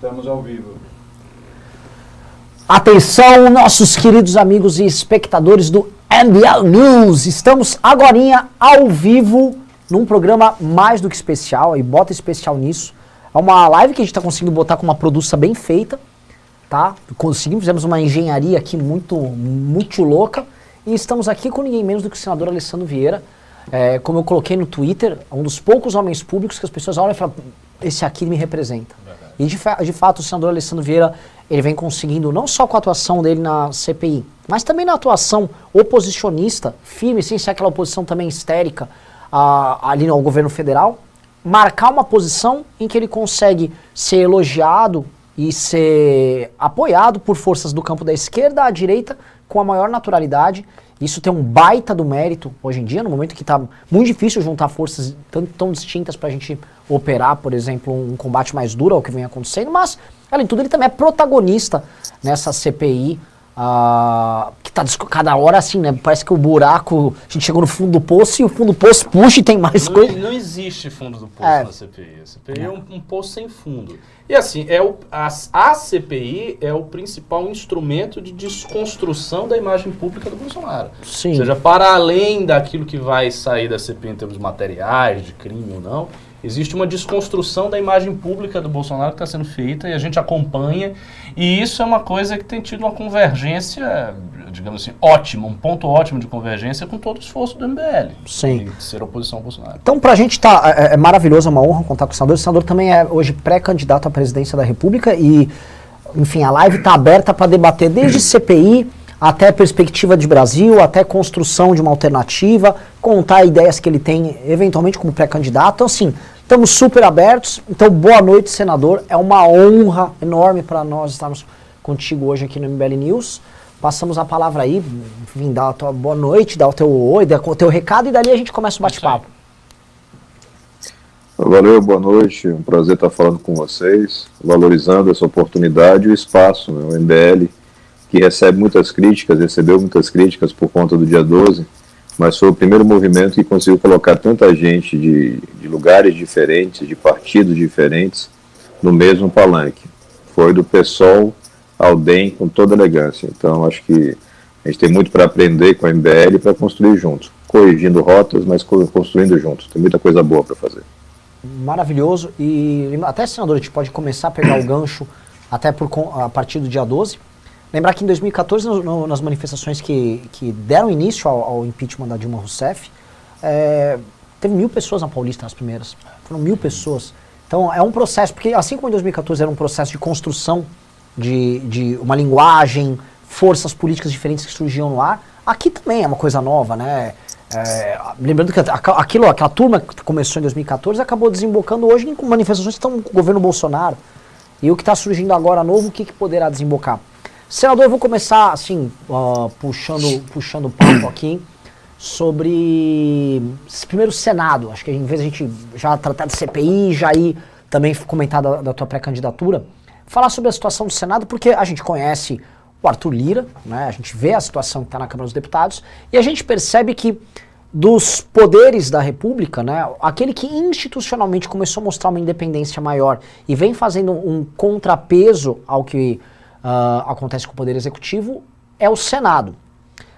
Estamos ao vivo. Atenção, nossos queridos amigos e espectadores do MBL News. Estamos agorinha ao vivo num programa mais do que especial, e bota especial nisso. É uma live que a gente está conseguindo botar com uma produção bem feita, tá? Fizemos uma engenharia aqui muito louca, e estamos aqui com ninguém menos do que o senador Alessandro Vieira. Como eu coloquei no Twitter, um dos poucos homens públicos que as pessoas olham e falam, esse aqui me representa. E de fato o senador Alessandro Vieira, ele vem conseguindo, não só com a atuação dele na CPI, mas também na atuação oposicionista, firme, sem ser aquela oposição também histérica ali ao governo federal, marcar uma posição em que ele consegue ser elogiado e ser apoiado por forças do campo da esquerda à direita com a maior naturalidade. Isso tem um baita do mérito hoje em dia, no momento que está muito difícil juntar forças tão distintas para a gente operar, por exemplo, um combate mais duro ao que vem acontecendo, mas, além de tudo, ele também é protagonista nessa CPI, que tá cada hora assim, né? Parece que o buraco, a gente chegou no fundo do poço e o fundo do poço puxa e tem mais coisa. Não existe fundo do poço na CPI. A CPI é um poço sem fundo. E assim, a CPI é o principal instrumento de desconstrução da imagem pública do Bolsonaro. Sim. Ou seja, para além daquilo que vai sair da CPI em termos materiais, de crime ou não, existe uma desconstrução da imagem pública do Bolsonaro que está sendo feita e a gente acompanha. E isso é uma coisa que tem tido uma convergência, digamos assim, ótima, um ponto ótimo de convergência com todo o esforço do MBL. Sim. De ser oposição ao Bolsonaro. Então, pra gente é maravilhoso, é uma honra contar com o senador. O senador também é hoje pré-candidato à presidência da República e, enfim, a live está aberta para debater desde CPI até perspectiva de Brasil, até construção de uma alternativa, contar ideias que ele tem, eventualmente, como pré-candidato. Então, assim, estamos super abertos. Então, boa noite, senador. É uma honra enorme para nós estarmos contigo hoje aqui no MBL News. Passamos a palavra aí, enfim, dá a tua boa noite, dá o teu oi, dá o teu recado e dali a gente começa o bate-papo. Valeu, boa noite. Um prazer estar falando com vocês, valorizando essa oportunidade e o espaço, né? O MBL, que recebeu muitas críticas por conta do dia 12, mas foi o primeiro movimento que conseguiu colocar tanta gente de lugares diferentes, de partidos diferentes, no mesmo palanque. Foi do PSOL ao DEM com toda elegância. Então, acho que a gente tem muito para aprender com a MBL para construir juntos, corrigindo rotas, mas construindo juntos. Tem muita coisa boa para fazer. Maravilhoso. E até, senador, a gente pode começar a pegar o gancho até a partir do dia 12. Lembrar que em 2014, nas manifestações que deram início ao impeachment da Dilma Rousseff, teve 1.000 pessoas na Paulista, nas primeiras. Foram 1.000 pessoas. Então é um processo, porque assim como em 2014 era um processo de construção de uma linguagem, forças políticas diferentes que surgiam no ar, aqui também é uma coisa nova, né? Lembrando que aquela turma que começou em 2014 acabou desembocando hoje em manifestações que estão com o governo Bolsonaro. E o que está surgindo agora novo, o que poderá desembocar? Senador, eu vou começar, assim, puxando o papo aqui sobre primeiro o Senado. Acho que em vez de a gente já tratar de CPI, já ir também comentar da tua pré-candidatura, falar sobre a situação do Senado, porque a gente conhece o Arthur Lira, né? A gente vê a situação que está na Câmara dos Deputados, e a gente percebe que dos poderes da República, né, aquele que institucionalmente começou a mostrar uma independência maior e vem fazendo um contrapeso ao que acontece com o Poder Executivo, é o Senado.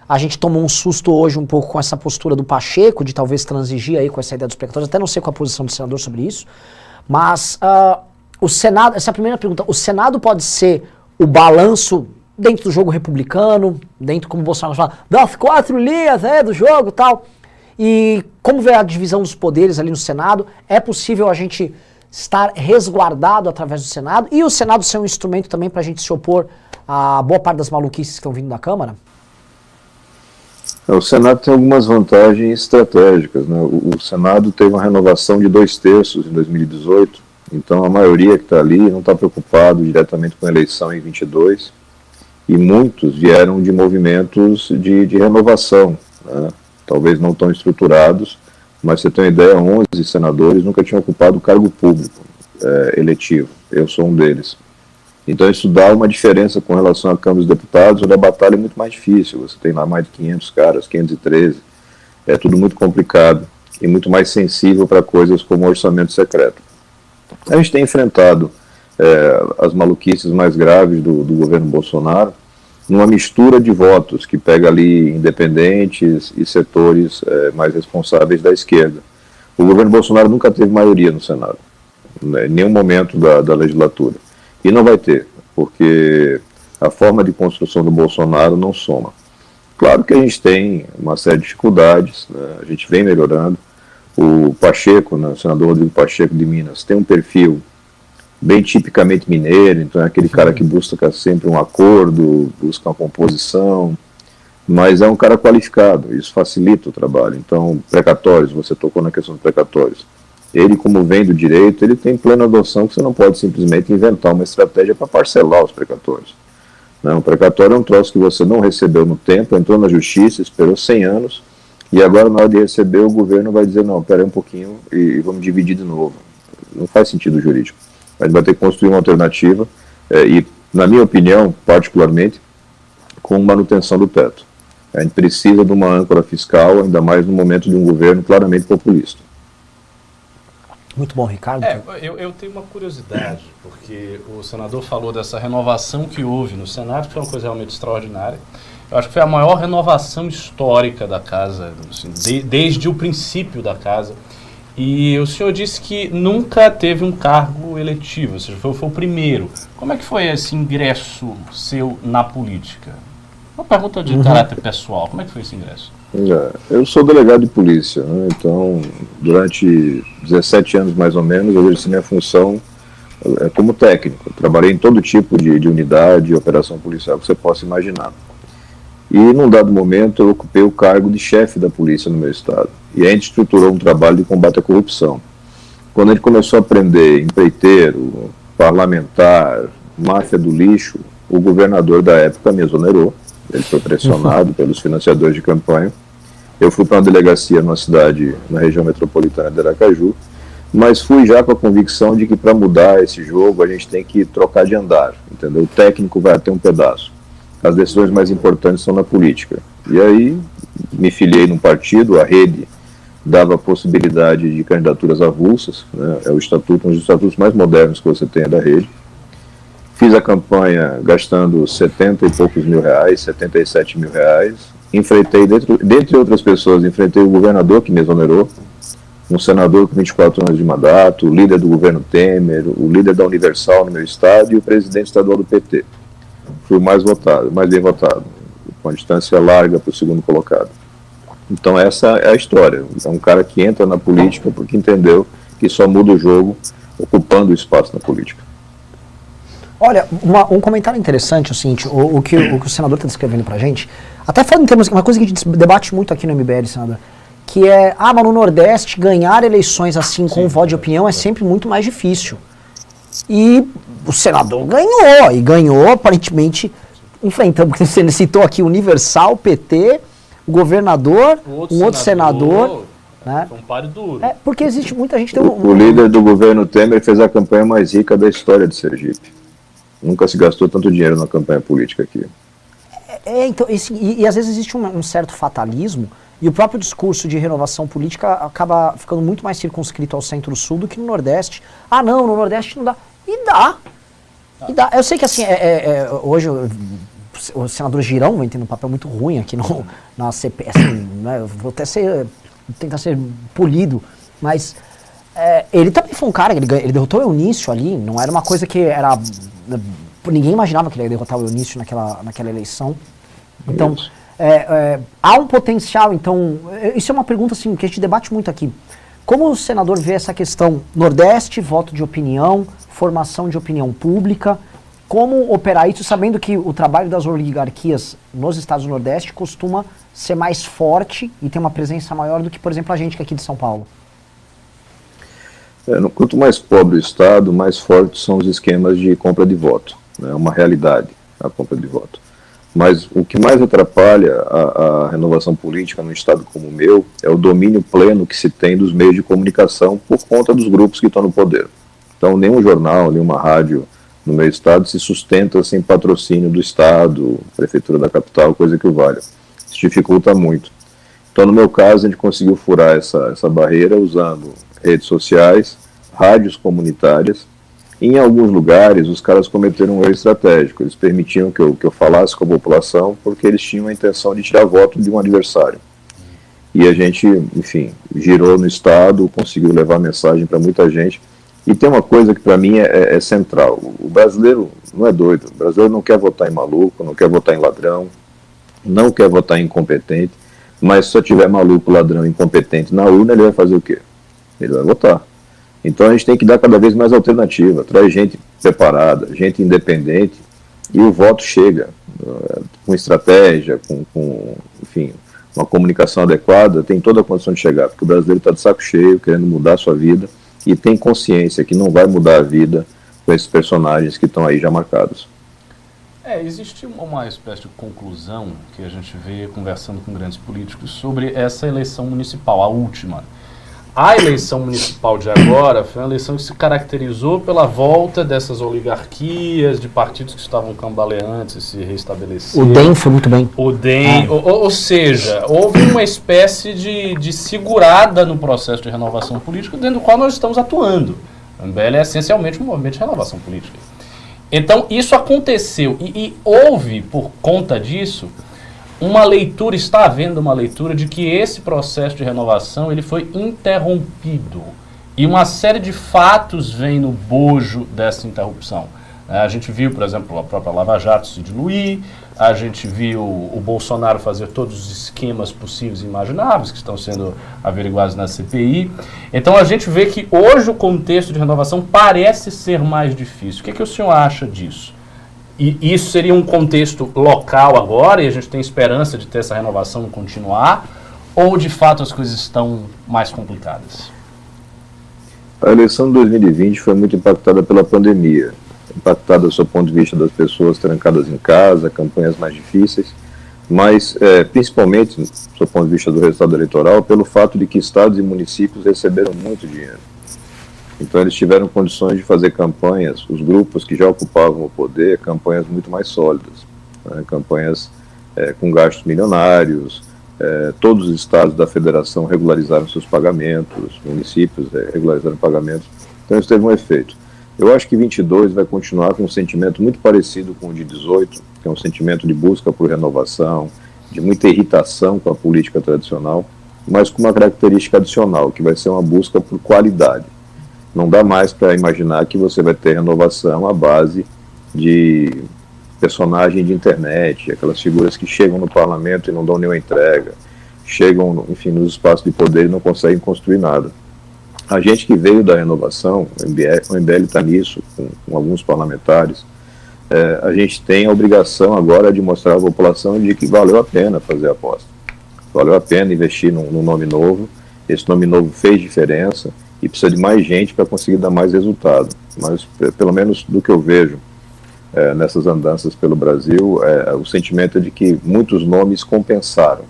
A gente tomou um susto hoje um pouco com essa postura do Pacheco, de talvez transigir aí com essa ideia dos precatórios, até não sei qual a posição do senador sobre isso, mas o Senado, essa é a primeira pergunta, o Senado pode ser o balanço dentro do jogo republicano, dentro, como o Bolsonaro fala, das 4 linhas do jogo e tal, e como vê a divisão dos poderes ali no Senado, é possível a gente estar resguardado através do Senado, e o Senado ser um instrumento também para a gente se opor a boa parte das maluquices que estão vindo da Câmara? O Senado tem algumas vantagens estratégicas, né? O Senado teve uma renovação de 2/3 em 2018, então a maioria que está ali não está preocupado diretamente com a eleição em 22, e muitos vieram de movimentos de renovação, né? Talvez não tão estruturados, mas você tem uma ideia, 11 senadores nunca tinham ocupado cargo público eletivo, eu sou um deles. Então isso dá uma diferença com relação à Câmara dos Deputados, onde a batalha é muito mais difícil, você tem lá mais de 500 caras, 513, é tudo muito complicado e muito mais sensível para coisas como orçamento secreto. A gente tem enfrentado as maluquices mais graves do governo Bolsonaro, numa mistura de votos que pega ali independentes e setores mais responsáveis da esquerda. O governo Bolsonaro nunca teve maioria no Senado, né, em nenhum momento da legislatura. E não vai ter, porque a forma de construção do Bolsonaro não soma. Claro que a gente tem uma série de dificuldades, né, a gente vem melhorando. O Pacheco, né, o senador Rodrigo Pacheco de Minas, tem um perfil bem tipicamente mineiro, então é aquele cara que busca sempre um acordo, busca uma composição, mas é um cara qualificado, isso facilita o trabalho. Então, precatórios, você tocou na questão dos precatórios. Ele, como vem do direito, ele tem plena noção que você não pode simplesmente inventar uma estratégia para parcelar os precatórios. Não, o precatório é um troço que você não recebeu no tempo, entrou na justiça, esperou 100 anos, e agora na hora de receber o governo vai dizer, não, espera aí um pouquinho e vamos dividir de novo. Não faz sentido jurídico. A gente vai ter que construir uma alternativa e, na minha opinião, particularmente, com manutenção do teto. A gente precisa de uma âncora fiscal, ainda mais no momento de um governo claramente populista. Muito bom, Ricardo. Eu tenho uma curiosidade, porque o senador falou dessa renovação que houve no Senado, que foi uma coisa realmente extraordinária. Eu acho que foi a maior renovação histórica da casa, assim, desde o princípio da casa. E o senhor disse que nunca teve um cargo eletivo, ou seja, foi o primeiro. Como é que foi esse ingresso seu na política? Uma pergunta de caráter pessoal, como é que foi esse ingresso? Eu sou delegado de polícia, né? Então, durante 17 anos mais ou menos, eu exerci minha função como técnico. Trabalhei em todo tipo de unidade, de operação policial que você possa imaginar. E, num dado momento, eu ocupei o cargo de chefe da polícia no meu estado. E a gente estruturou um trabalho de combate à corrupção. Quando a gente começou a prender empreiteiro, parlamentar, máfia do lixo, o governador da época me exonerou. Ele foi pressionado pelos financiadores de campanha. Eu fui para uma delegacia numa cidade, na região metropolitana de Aracaju, mas fui já com a convicção de que para mudar esse jogo a gente tem que trocar de andar, entendeu? O técnico vai até um pedaço. As decisões mais importantes são na política. E aí me filiei num partido, a Rede dava a possibilidade de candidaturas avulsas, né? É o estatuto, um dos estatutos mais modernos que você tem da Rede. Fiz a campanha gastando 70 e poucos mil reais, 77 mil reais. Enfrentei, dentre outras pessoas, enfrentei o governador que me exonerou, um senador com 24 anos de mandato, o líder do governo Temer, o líder da Universal no meu estado e o presidente estadual do PT. Fui mais bem votado, com a distância larga para o segundo colocado. Então essa é a história. É um cara que entra na política porque entendeu que só muda o jogo ocupando o espaço na política. Olha, um comentário interessante é o seguinte, o que o senador está descrevendo pra gente, até falando em termos, uma coisa que a gente debate muito aqui no MBL, senador, que é, mas no Nordeste ganhar eleições assim com voto de opinião é sempre muito mais difícil. E o senador ganhou aparentemente enfrentando, porque você citou aqui Universal, PT, o governador, um outro senador, né? Foi um páreo duro. Porque existe muita gente... O líder do governo Temer fez a campanha mais rica da história de Sergipe. Nunca se gastou tanto dinheiro na campanha política aqui. Então, e às vezes existe um certo fatalismo, e o próprio discurso de renovação política acaba ficando muito mais circunscrito ao centro-sul do que no Nordeste. Não, no Nordeste não dá. E dá. Eu sei que assim, hoje o senador Girão vem tendo um papel muito ruim aqui na CP, assim, né, eu vou até tentar ser polido, mas ele também foi um cara, ele derrotou o Eunício ali, não era uma coisa que era... Ninguém imaginava que ele ia derrotar o Eunício naquela eleição. Então, há um potencial, então, isso é uma pergunta assim, que a gente debate muito aqui. Como o senador vê essa questão Nordeste, voto de opinião, formação de opinião pública, como operar isso, sabendo que o trabalho das oligarquias nos estados do Nordeste costuma ser mais forte e ter uma presença maior do que, por exemplo, a gente que é aqui de São Paulo? Quanto mais pobre o estado, mais fortes são os esquemas de compra de voto. É uma realidade a compra de voto. Mas o que mais atrapalha a renovação política num estado como o meu é o domínio pleno que se tem dos meios de comunicação por conta dos grupos que estão no poder. Então, nenhum jornal, nenhuma rádio no meu estado se sustenta sem patrocínio do estado, prefeitura da capital, coisa que o valha. Isso dificulta muito. Então, no meu caso, a gente conseguiu furar essa barreira usando redes sociais, rádios comunitárias Em alguns lugares, os caras cometeram um erro estratégico. Eles permitiam que eu falasse com a população porque eles tinham a intenção de tirar voto de um adversário. E a gente, enfim, girou no Estado, conseguiu levar a mensagem para muita gente. E tem uma coisa que para mim é central. O brasileiro não é doido. O brasileiro não quer votar em maluco, não quer votar em ladrão, não quer votar em incompetente. Mas se só tiver maluco, ladrão, incompetente na urna, ele vai fazer o quê? Ele vai votar. Então a gente tem que dar cada vez mais alternativa, traz gente preparada, gente independente, e o voto chega com estratégia, enfim, uma comunicação adequada, tem toda a condição de chegar, porque o brasileiro está de saco cheio, querendo mudar a sua vida, e tem consciência que não vai mudar a vida com esses personagens que estão aí já marcados. Existe uma espécie de conclusão que a gente vê conversando com grandes políticos sobre essa eleição municipal, a última. A eleição municipal de agora foi uma eleição que se caracterizou pela volta dessas oligarquias, de partidos que estavam cambaleantes e se restabeleceram. O DEM foi muito bem. O DEM, ou seja, houve uma espécie de segurada no processo de renovação política dentro do qual nós estamos atuando. O MBL é essencialmente um movimento de renovação política. Então, isso aconteceu e houve, por conta disso, uma leitura, está havendo uma leitura de que esse processo de renovação ele foi interrompido e uma série de fatos vem no bojo dessa interrupção. A gente viu, por exemplo, a própria Lava Jato se diluir, a gente viu o Bolsonaro fazer todos os esquemas possíveis e imagináveis que estão sendo averiguados na CPI. Então a gente vê que hoje o contexto de renovação parece ser mais difícil. O que o senhor acha disso? E isso seria um contexto local agora, e a gente tem esperança de ter essa renovação continuar, ou de fato as coisas estão mais complicadas? A eleição de 2020 foi muito impactada pela pandemia, impactada do seu ponto de vista das pessoas trancadas em casa, campanhas mais difíceis, mas principalmente, do seu ponto de vista do resultado eleitoral, pelo fato de que estados e municípios receberam muito dinheiro. Então eles tiveram condições de fazer campanhas, os grupos que já ocupavam o poder, campanhas muito mais sólidas, né, campanhas com gastos milionários, todos os estados da federação regularizaram seus pagamentos, municípios regularizaram pagamentos, então isso teve um efeito. Eu acho que 22 vai continuar com um sentimento muito parecido com o de 18, que é um sentimento de busca por renovação, de muita irritação com a política tradicional, mas com uma característica adicional, que vai ser uma busca por qualidade. Não dá mais para imaginar que você vai ter renovação à base de personagem de internet, aquelas figuras que chegam no parlamento e não dão nenhuma entrega, chegam, enfim, nos espaços de poder e não conseguem construir nada. A gente que veio da renovação, o MBL está nisso, com alguns parlamentares, a gente tem a obrigação agora de mostrar à população de que valeu a pena fazer a aposta. Valeu a pena investir num nome novo, esse nome novo fez diferença, e precisa de mais gente para conseguir dar mais resultado. Mas, pelo menos do que eu vejo nessas andanças pelo Brasil, o sentimento é de que muitos nomes compensaram,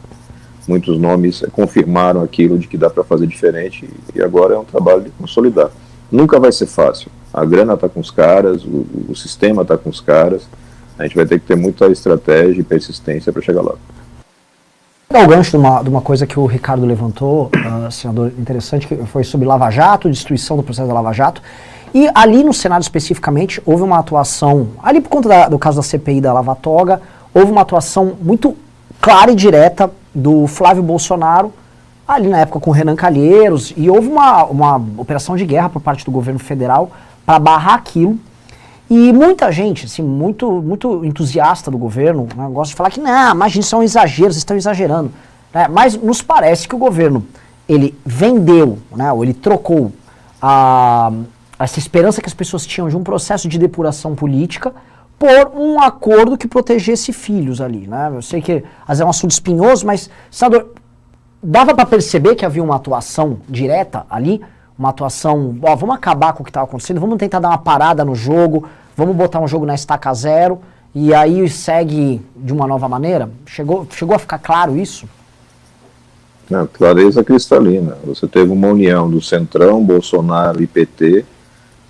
muitos nomes confirmaram aquilo de que dá para fazer diferente, e agora é um trabalho de consolidar. Nunca vai ser fácil. A grana está com os caras, o sistema está com os caras, a gente vai ter que ter muita estratégia e persistência para chegar lá. Vou dar o gancho de uma coisa que o Ricardo levantou, senador, interessante, que foi sobre Lava Jato, destruição do processo da Lava Jato. E ali no Senado especificamente, houve uma atuação, ali por conta do caso da CPI da Lava Toga, houve uma atuação muito clara e direta do Flávio Bolsonaro, ali na época com o Renan Calheiros, e houve uma operação de guerra por parte do governo federal para barrar aquilo. E muita gente, assim, muito entusiasta do governo, né, gosta de falar que, não, imagina, isso é um exagero, vocês estão exagerando. Né, mas nos parece que o governo, ele vendeu, né, ou ele trocou essa esperança que as pessoas tinham de um processo de depuração política por um acordo que protegesse filhos ali. Né? Eu sei que às vezes é um assunto espinhoso, mas, senador, dava para perceber que havia uma atuação direta ali, uma atuação, vamos acabar com o que estava acontecendo, vamos tentar dar uma parada no jogo, vamos botar um jogo na estaca zero, e aí segue de uma nova maneira? Chegou a ficar claro isso? Não, clareza cristalina. Você teve uma união do Centrão, Bolsonaro e PT,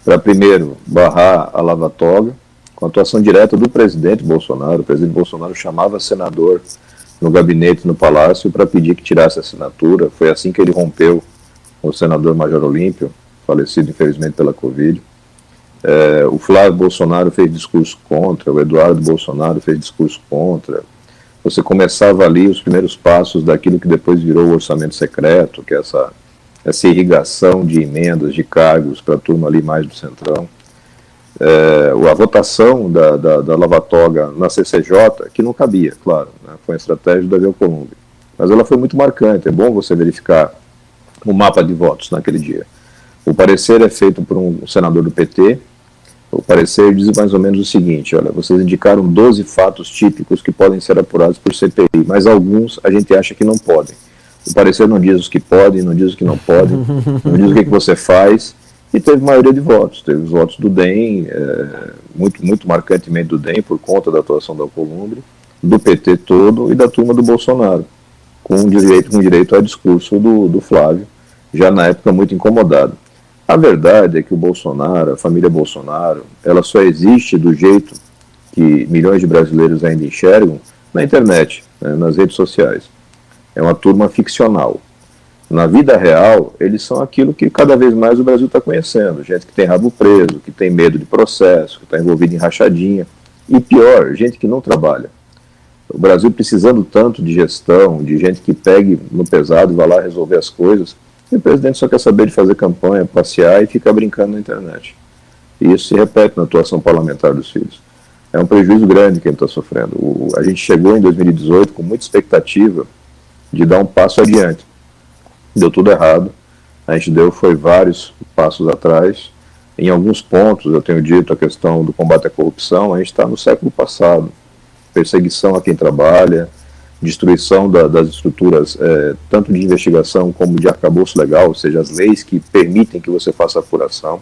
para primeiro barrar a Lava Toga, com a atuação direta do presidente Bolsonaro. O presidente Bolsonaro chamava senador no gabinete, no Palácio, para pedir que tirasse a assinatura. Foi assim que ele rompeu o senador Major Olímpio, falecido infelizmente pela Covid. O Flávio Bolsonaro fez discurso contra, o Eduardo Bolsonaro fez discurso contra. Você começava ali os primeiros passos daquilo que depois virou o orçamento secreto, que é essa irrigação de emendas, de cargos para a turma ali mais do Centrão. A votação da Lava-Toga na CCJ, que não cabia, claro, né, foi uma estratégia do Davi Alcolumbre, mas ela foi muito marcante. É bom você verificar o mapa de votos naquele dia. O parecer é feito por um senador do PT. O parecer diz mais ou menos o seguinte: olha, vocês indicaram 12 fatos típicos que podem ser apurados por CPI, mas alguns a gente acha que não podem. O parecer não diz os que podem, não diz os que não podem, não diz o que você faz, e teve maioria de votos. Teve os votos do DEM, muito marcantemente do DEM, por conta da atuação da Alcolumbre, do PT todo e da turma do Bolsonaro, com direito a discurso do Flávio, já na época muito incomodado. A verdade é que o Bolsonaro, a família Bolsonaro, ela só existe do jeito que milhões de brasileiros ainda enxergam na internet, né, nas redes sociais. É uma turma ficcional. Na vida real, eles são aquilo que cada vez mais o Brasil está conhecendo. Gente que tem rabo preso, que tem medo de processo, que está envolvido em rachadinha. E pior, gente que não trabalha. O Brasil precisando tanto de gestão, de gente que pegue no pesado e vá lá resolver as coisas. E o presidente só quer saber de fazer campanha, passear e ficar brincando na internet. E isso se repete na atuação parlamentar dos filhos. É um prejuízo grande que ele está sofrendo. A gente chegou em 2018 com muita expectativa de dar um passo adiante. Deu tudo errado. A gente foi vários passos atrás. Em alguns pontos, eu tenho dito, a questão do combate à corrupção, a gente está no século passado. Perseguição a quem trabalha, destruição das estruturas, tanto de investigação como de arcabouço legal, ou seja, as leis que permitem que você faça apuração.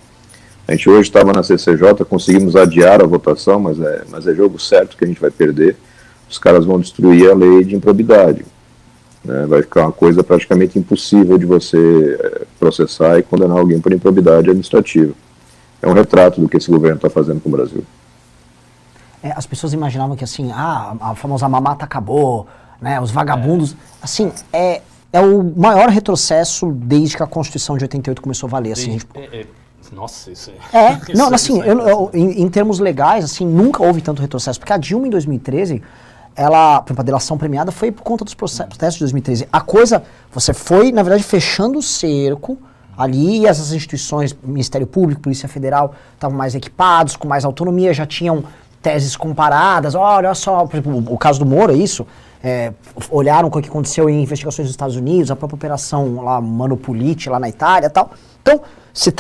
A gente hoje estava na CCJ, conseguimos adiar a votação, mas é jogo certo que a gente vai perder. Os caras vão destruir a lei de improbidade. Né? Vai ficar uma coisa praticamente impossível de você processar e condenar alguém por improbidade administrativa. É um retrato do que esse governo está fazendo com o Brasil. As pessoas imaginavam que assim, a famosa mamata acabou, né, os vagabundos, assim, é o maior retrocesso desde que a Constituição de 88 começou a valer, assim. Nossa, isso não, assim, em termos legais, assim, nunca houve tanto retrocesso, porque a Dilma em 2013, ela, por exemplo, a delação premiada foi por conta dos protestos de 2013. A coisa, você foi, na verdade, fechando o cerco ali, e essas instituições, Ministério Público, Polícia Federal, estavam mais equipados, com mais autonomia, já tinham teses comparadas. Olha só, por exemplo, o caso do Moro, é isso? Olharam o que aconteceu em investigações dos Estados Unidos, a própria operação lá, Manopolite, lá na Itália e tal. Então,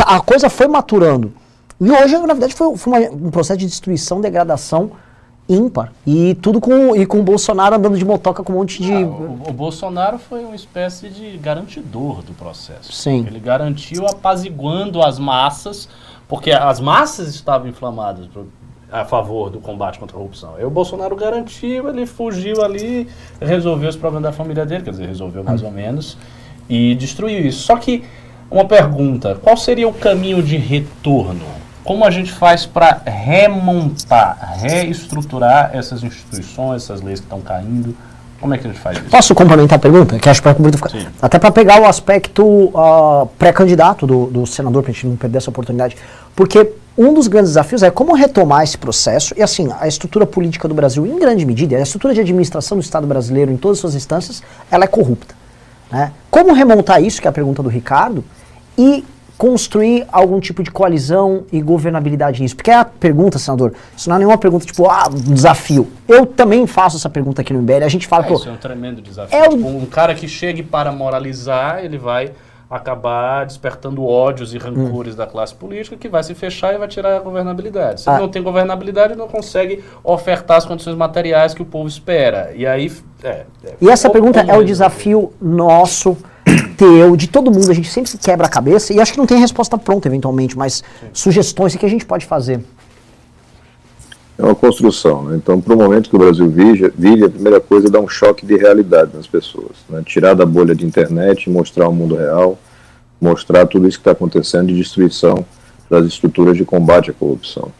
a coisa foi maturando. E hoje, na verdade, foi um processo de destruição, degradação ímpar. E tudo com o Bolsonaro andando de motoca com um monte de... O Bolsonaro foi uma espécie de garantidor do processo. Sim. Ele garantiu apaziguando as massas, porque as massas estavam inflamadas a favor do combate contra a corrupção. Aí o Bolsonaro garantiu, ele fugiu ali, resolveu os problemas da família dele, quer dizer, resolveu mais ou menos, e destruiu isso. Só que, uma pergunta, qual seria o caminho de retorno? Como a gente faz para remontar, reestruturar essas instituições, essas leis que estão caindo? Como é que a gente faz isso? Posso complementar a pergunta? Que acho que até para pegar o aspecto pré-candidato do senador, para a gente não perder essa oportunidade. Porque um dos grandes desafios é como retomar esse processo. E assim, a estrutura política do Brasil, em grande medida, a estrutura de administração do Estado brasileiro, em todas as suas instâncias, ela é corrupta. Né? Como remontar isso, que é a pergunta do Ricardo, e construir algum tipo de coalizão e governabilidade nisso? Porque é a pergunta, senador, isso não é nenhuma pergunta tipo, um desafio. Eu também faço essa pergunta aqui no MBL, a gente fala... Isso é um tremendo desafio. Um cara que chegue para moralizar, ele vai acabar despertando ódios e rancores da classe política, que vai se fechar e vai tirar a governabilidade. Se ele não tem governabilidade, ele não consegue ofertar as condições materiais que o povo espera. E aí... E essa pergunta é o desafio nosso, teu, de todo mundo. A gente sempre quebra a cabeça e acho que não tem resposta pronta, eventualmente, mas sugestões, o que a gente pode fazer? É uma construção, né? Então, para o momento que o Brasil vive, a primeira coisa é dar um choque de realidade nas pessoas, né? Tirar da bolha de internet, mostrar o mundo real, mostrar tudo isso que está acontecendo de destruição das estruturas de combate à corrupção.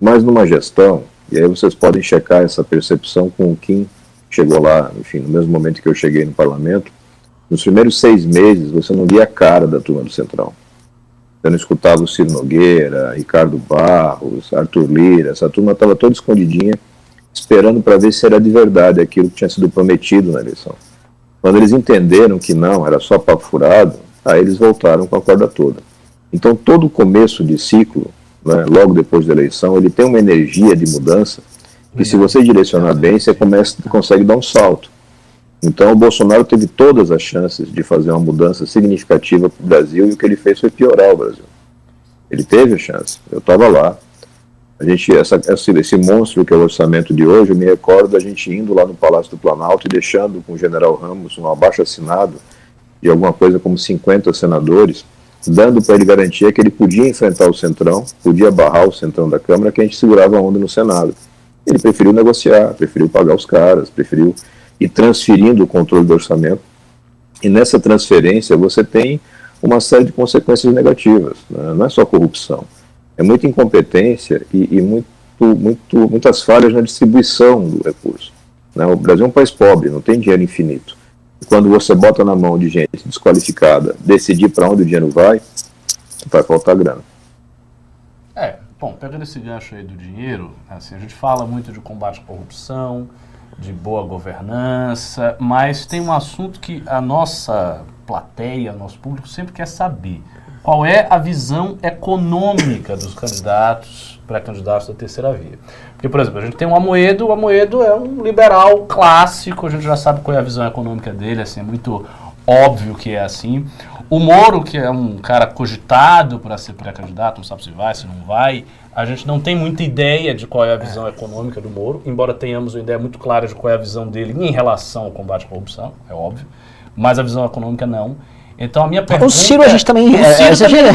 Mas numa gestão, e aí vocês podem checar essa percepção com o Kim, chegou lá, enfim, no mesmo momento que eu cheguei no parlamento, nos primeiros 6 meses você não via a cara da turma do Centrão. Eu não escutava o Ciro Nogueira, Ricardo Barros, Arthur Lira, essa turma estava toda escondidinha, esperando para ver se era de verdade aquilo que tinha sido prometido na eleição. Quando eles entenderam que não, era só papo furado, aí eles voltaram com a corda toda. Então todo começo de ciclo, né, logo depois da eleição, ele tem uma energia de mudança que se você direcionar bem, você consegue dar um salto. Então o Bolsonaro teve todas as chances de fazer uma mudança significativa para o Brasil, e o que ele fez foi piorar o Brasil. Ele teve a chance, eu estava lá. Esse monstro que é o orçamento de hoje, eu me recordo da gente indo lá no Palácio do Planalto e deixando com o general Ramos um abaixo-assinado de alguma coisa como 50 senadores, dando para ele garantia que ele podia enfrentar o Centrão, podia barrar o Centrão da Câmara, que a gente segurava a onda no Senado. Ele preferiu negociar, preferiu pagar os caras, preferiu ir transferindo o controle do orçamento. E nessa transferência você tem uma série de consequências negativas, né? Não é só corrupção, é muita incompetência e muitas falhas na distribuição do recurso, né? O Brasil é um país pobre, não tem dinheiro infinito. E quando você bota na mão de gente desqualificada decidir para onde o dinheiro vai faltar grana. Bom, pegando esse gancho aí do dinheiro, assim, a gente fala muito de combate à corrupção, de boa governança, mas tem um assunto que a nossa plateia, nosso público sempre quer saber. Qual é a visão econômica dos candidatos, pré-candidatos da terceira via? Porque, por exemplo, a gente tem o Amoedo é um liberal clássico, a gente já sabe qual é a visão econômica dele, assim, é muito óbvio que é assim. O Moro, que é um cara cogitado para ser pré-candidato, não sabe se vai, se não vai, a gente não tem muita ideia de qual é a visão econômica do Moro, embora tenhamos uma ideia muito clara de qual é a visão dele em relação ao combate à corrupção, é óbvio, mas a visão econômica não. Então a minha pergunta... O Ciro a gente também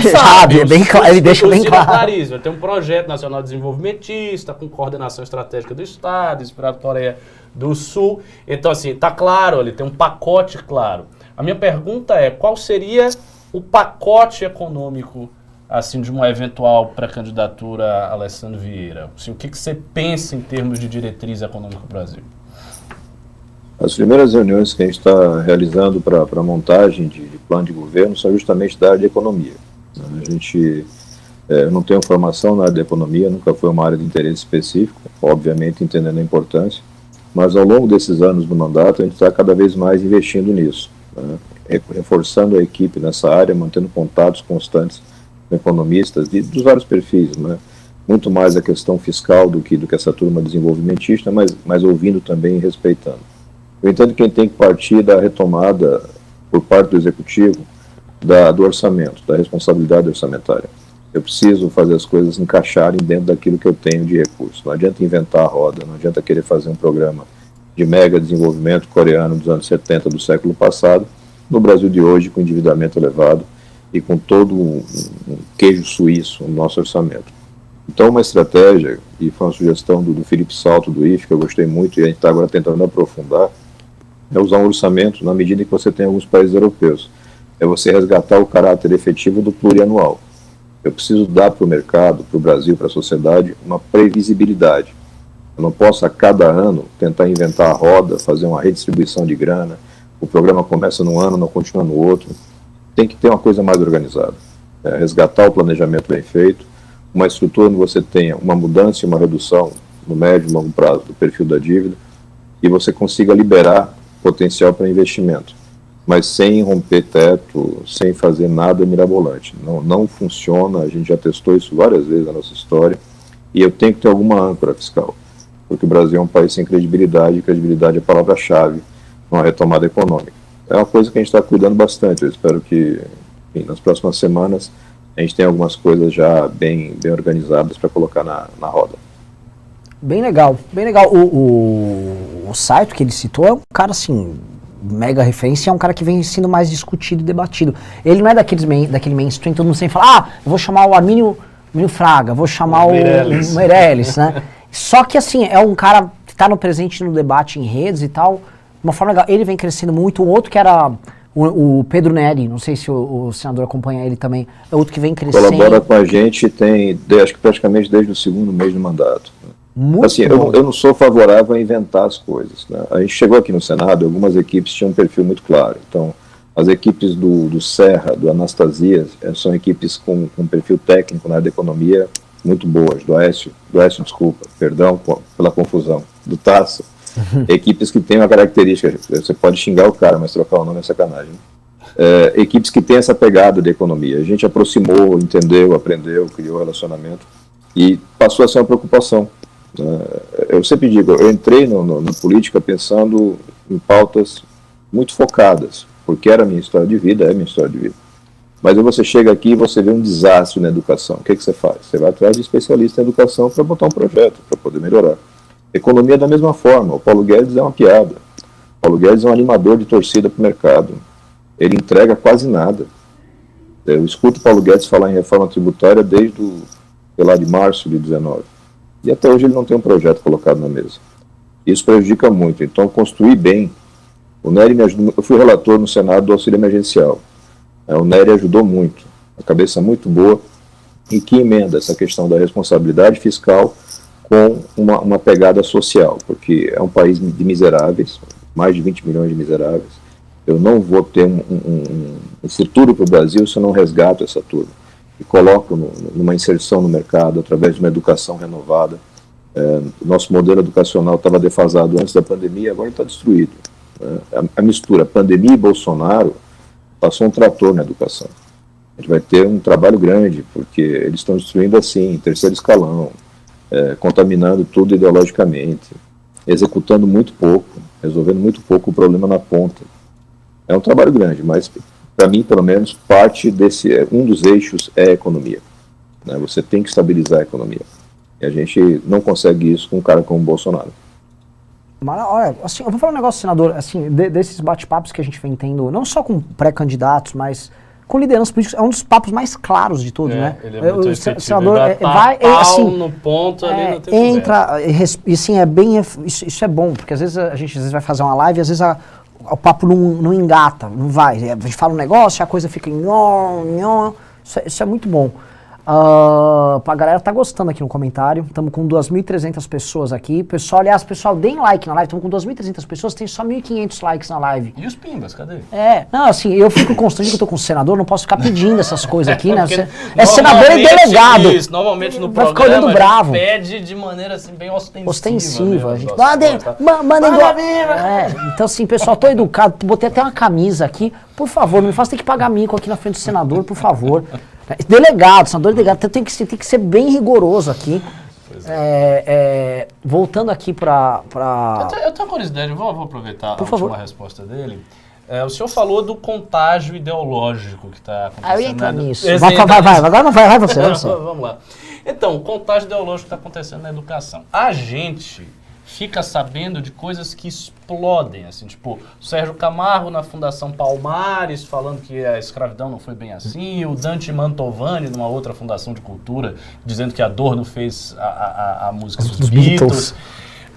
sabe, bem claro, ele deixa bem claro. Ele tem um projeto nacional desenvolvimentista com coordenação estratégica do Estado, inspirado na Coreia do Sul. Então assim, tá claro, ele tem um pacote claro. A minha pergunta é, qual seria o pacote econômico assim, de uma eventual pré-candidatura a Alessandro Vieira? Assim, o que você pensa em termos de diretriz econômica para o Brasil? As primeiras reuniões que a gente está realizando para a montagem de plano de governo são justamente da área de economia. Eu não tenho formação na área de economia, nunca foi uma área de interesse específico, obviamente entendendo a importância, mas ao longo desses anos do mandato a gente está cada vez mais investindo nisso, né? Reforçando a equipe nessa área, mantendo contatos constantes com economistas dos vários perfis, né? Muito mais a questão fiscal do que essa turma desenvolvimentista, mas ouvindo também e respeitando. Eu entendo que a gente tem que partir da retomada por parte do Executivo do orçamento, da responsabilidade orçamentária. Eu preciso fazer as coisas encaixarem dentro daquilo que eu tenho de recursos. Não adianta inventar a roda, não adianta querer fazer um programa de mega desenvolvimento coreano dos anos 70 do século passado, no Brasil de hoje, com endividamento elevado e com todo um queijo suíço no nosso orçamento. Então, uma estratégia, e foi uma sugestão do Felipe Salto, do IFE, que eu gostei muito, e a gente está agora tentando aprofundar, é usar um orçamento na medida em que você tem alguns países europeus. É você resgatar o caráter efetivo do plurianual. Eu preciso dar para o mercado, para o Brasil, para a sociedade, uma previsibilidade. Eu não posso, a cada ano, tentar inventar a roda, fazer uma redistribuição de grana. O programa começa num ano, não continua no outro. Tem que ter uma coisa mais organizada. Resgatar o planejamento bem feito, uma estrutura onde você tenha uma mudança e uma redução no médio e longo prazo do perfil da dívida, e você consiga liberar potencial para investimento, mas sem romper teto, sem fazer nada mirabolante. Não funciona, a gente já testou isso várias vezes na nossa história, e eu tenho que ter alguma âncora fiscal, porque o Brasil é um país sem credibilidade, e credibilidade é a palavra-chave numa retomada econômica. É uma coisa que a gente está cuidando bastante. Eu espero que, enfim, nas próximas semanas a gente tenha algumas coisas já bem organizadas para colocar na roda. Bem legal, bem legal. O Saito que ele citou é um cara assim, mega referência, é um cara que vem sendo mais discutido e debatido. Ele não é daquele mainstream, todo mundo sempre fala, eu vou chamar o Armínio Fraga, vou chamar o Meirelles, né? Só que assim, é um cara que está no presente no debate em redes e tal, de uma forma legal. Ele vem crescendo muito. O outro que era o Pedro Neri, não sei se o senador acompanha ele também, é outro que vem crescendo. Colabora com a gente, acho que praticamente desde o segundo mês do mandato. Muito assim, eu não sou favorável a inventar as coisas, né? A gente chegou aqui no Senado, algumas equipes tinham um perfil muito claro. Então, As equipes do Serra, do Anastasias, são equipes com perfil técnico na área da economia muito boas. Do Aécio, desculpa, perdão pela confusão. Do Tasso. Equipes que têm uma característica, você pode xingar o cara, mas trocar o nome é sacanagem. Equipes que têm essa pegada de economia. A gente aproximou, entendeu, aprendeu, criou relacionamento e passou a ser uma preocupação. Eu sempre digo, eu entrei na política pensando em pautas muito focadas, porque era a minha história de vida, é a minha história de vida. Mas aí você chega aqui e você vê um desastre na educação. O que você faz? Você vai atrás de especialista em educação para botar um projeto, para poder melhorar. Economia da mesma forma. O Paulo Guedes é uma piada. O Paulo Guedes é um animador de torcida para o mercado. Ele entrega quase nada. Eu escuto o Paulo Guedes falar em reforma tributária desde de março de 2019. E até hoje ele não tem um projeto colocado na mesa. Isso prejudica muito. Então, construir bem. O Nery me ajudou. Eu fui relator no Senado do auxílio emergencial. O Nery ajudou muito. Uma cabeça muito boa e que emenda essa questão da responsabilidade fiscal com uma pegada social, porque é um país de miseráveis, mais de 20 milhões de miseráveis. Eu não vou ter um futuro para o Brasil se eu não resgato essa turma e coloco numa inserção no mercado através de uma educação renovada. O nosso modelo educacional estava defasado antes da pandemia, agora está destruído. A mistura pandemia e Bolsonaro passou um trator na educação. A gente vai ter um trabalho grande, porque eles estão destruindo assim, em terceiro escalão, contaminando tudo ideologicamente, executando muito pouco, resolvendo muito pouco o problema na ponta. É um trabalho grande, mas para mim, pelo menos, parte um dos eixos é a economia. Você tem que estabilizar a economia. E a gente não consegue isso com um cara como o Bolsonaro. Mas, olha, assim, eu vou falar um negócio, senador, assim, desses bate-papos que a gente vem tendo, não só com pré-candidatos, mas com lideranças políticas, é um dos papos mais claros de todos, né? Ele é muito efetivo, senador vai assim, no ponto ali, não tem entra, e assim, isso é bom, porque às vezes a gente vai fazer uma live e às vezes o papo não engata, não vai. A gente fala um negócio e a coisa fica isso é muito bom. A galera tá gostando aqui no comentário. Estamos com 2.300 pessoas aqui. Pessoal, aliás, deem like na live. Estamos com 2.300 pessoas, tem só 1.500 likes na live. E os pimbas, cadê? Não, assim, eu fico constrangido que eu tô com o senador, não posso ficar pedindo essas coisas aqui, né? É senador e delegado. Isso, normalmente no vai programa ficar olhando bravo. Pede de maneira assim, bem ostensiva. A gente mandem então, assim, pessoal, tô educado, botei até uma camisa aqui. Por favor, não me faça ter que pagar mico aqui na frente do senador, por favor. Delegado, senador delegado, tem que ser bem rigoroso aqui. Voltando aqui para... Eu tenho uma curiosidade, vou aproveitar por favor. Última resposta dele. O senhor falou do contágio ideológico que está acontecendo. Eu ia entrar nisso. Vai você. Vamos lá. Então, o contágio ideológico que está acontecendo na educação. A gente fica sabendo de coisas que explodem, assim, tipo, o Sérgio Camargo na Fundação Palmares falando que a escravidão não foi bem assim, o Dante Mantovani numa outra fundação de cultura dizendo que a Adorno fez a música dos Beatles.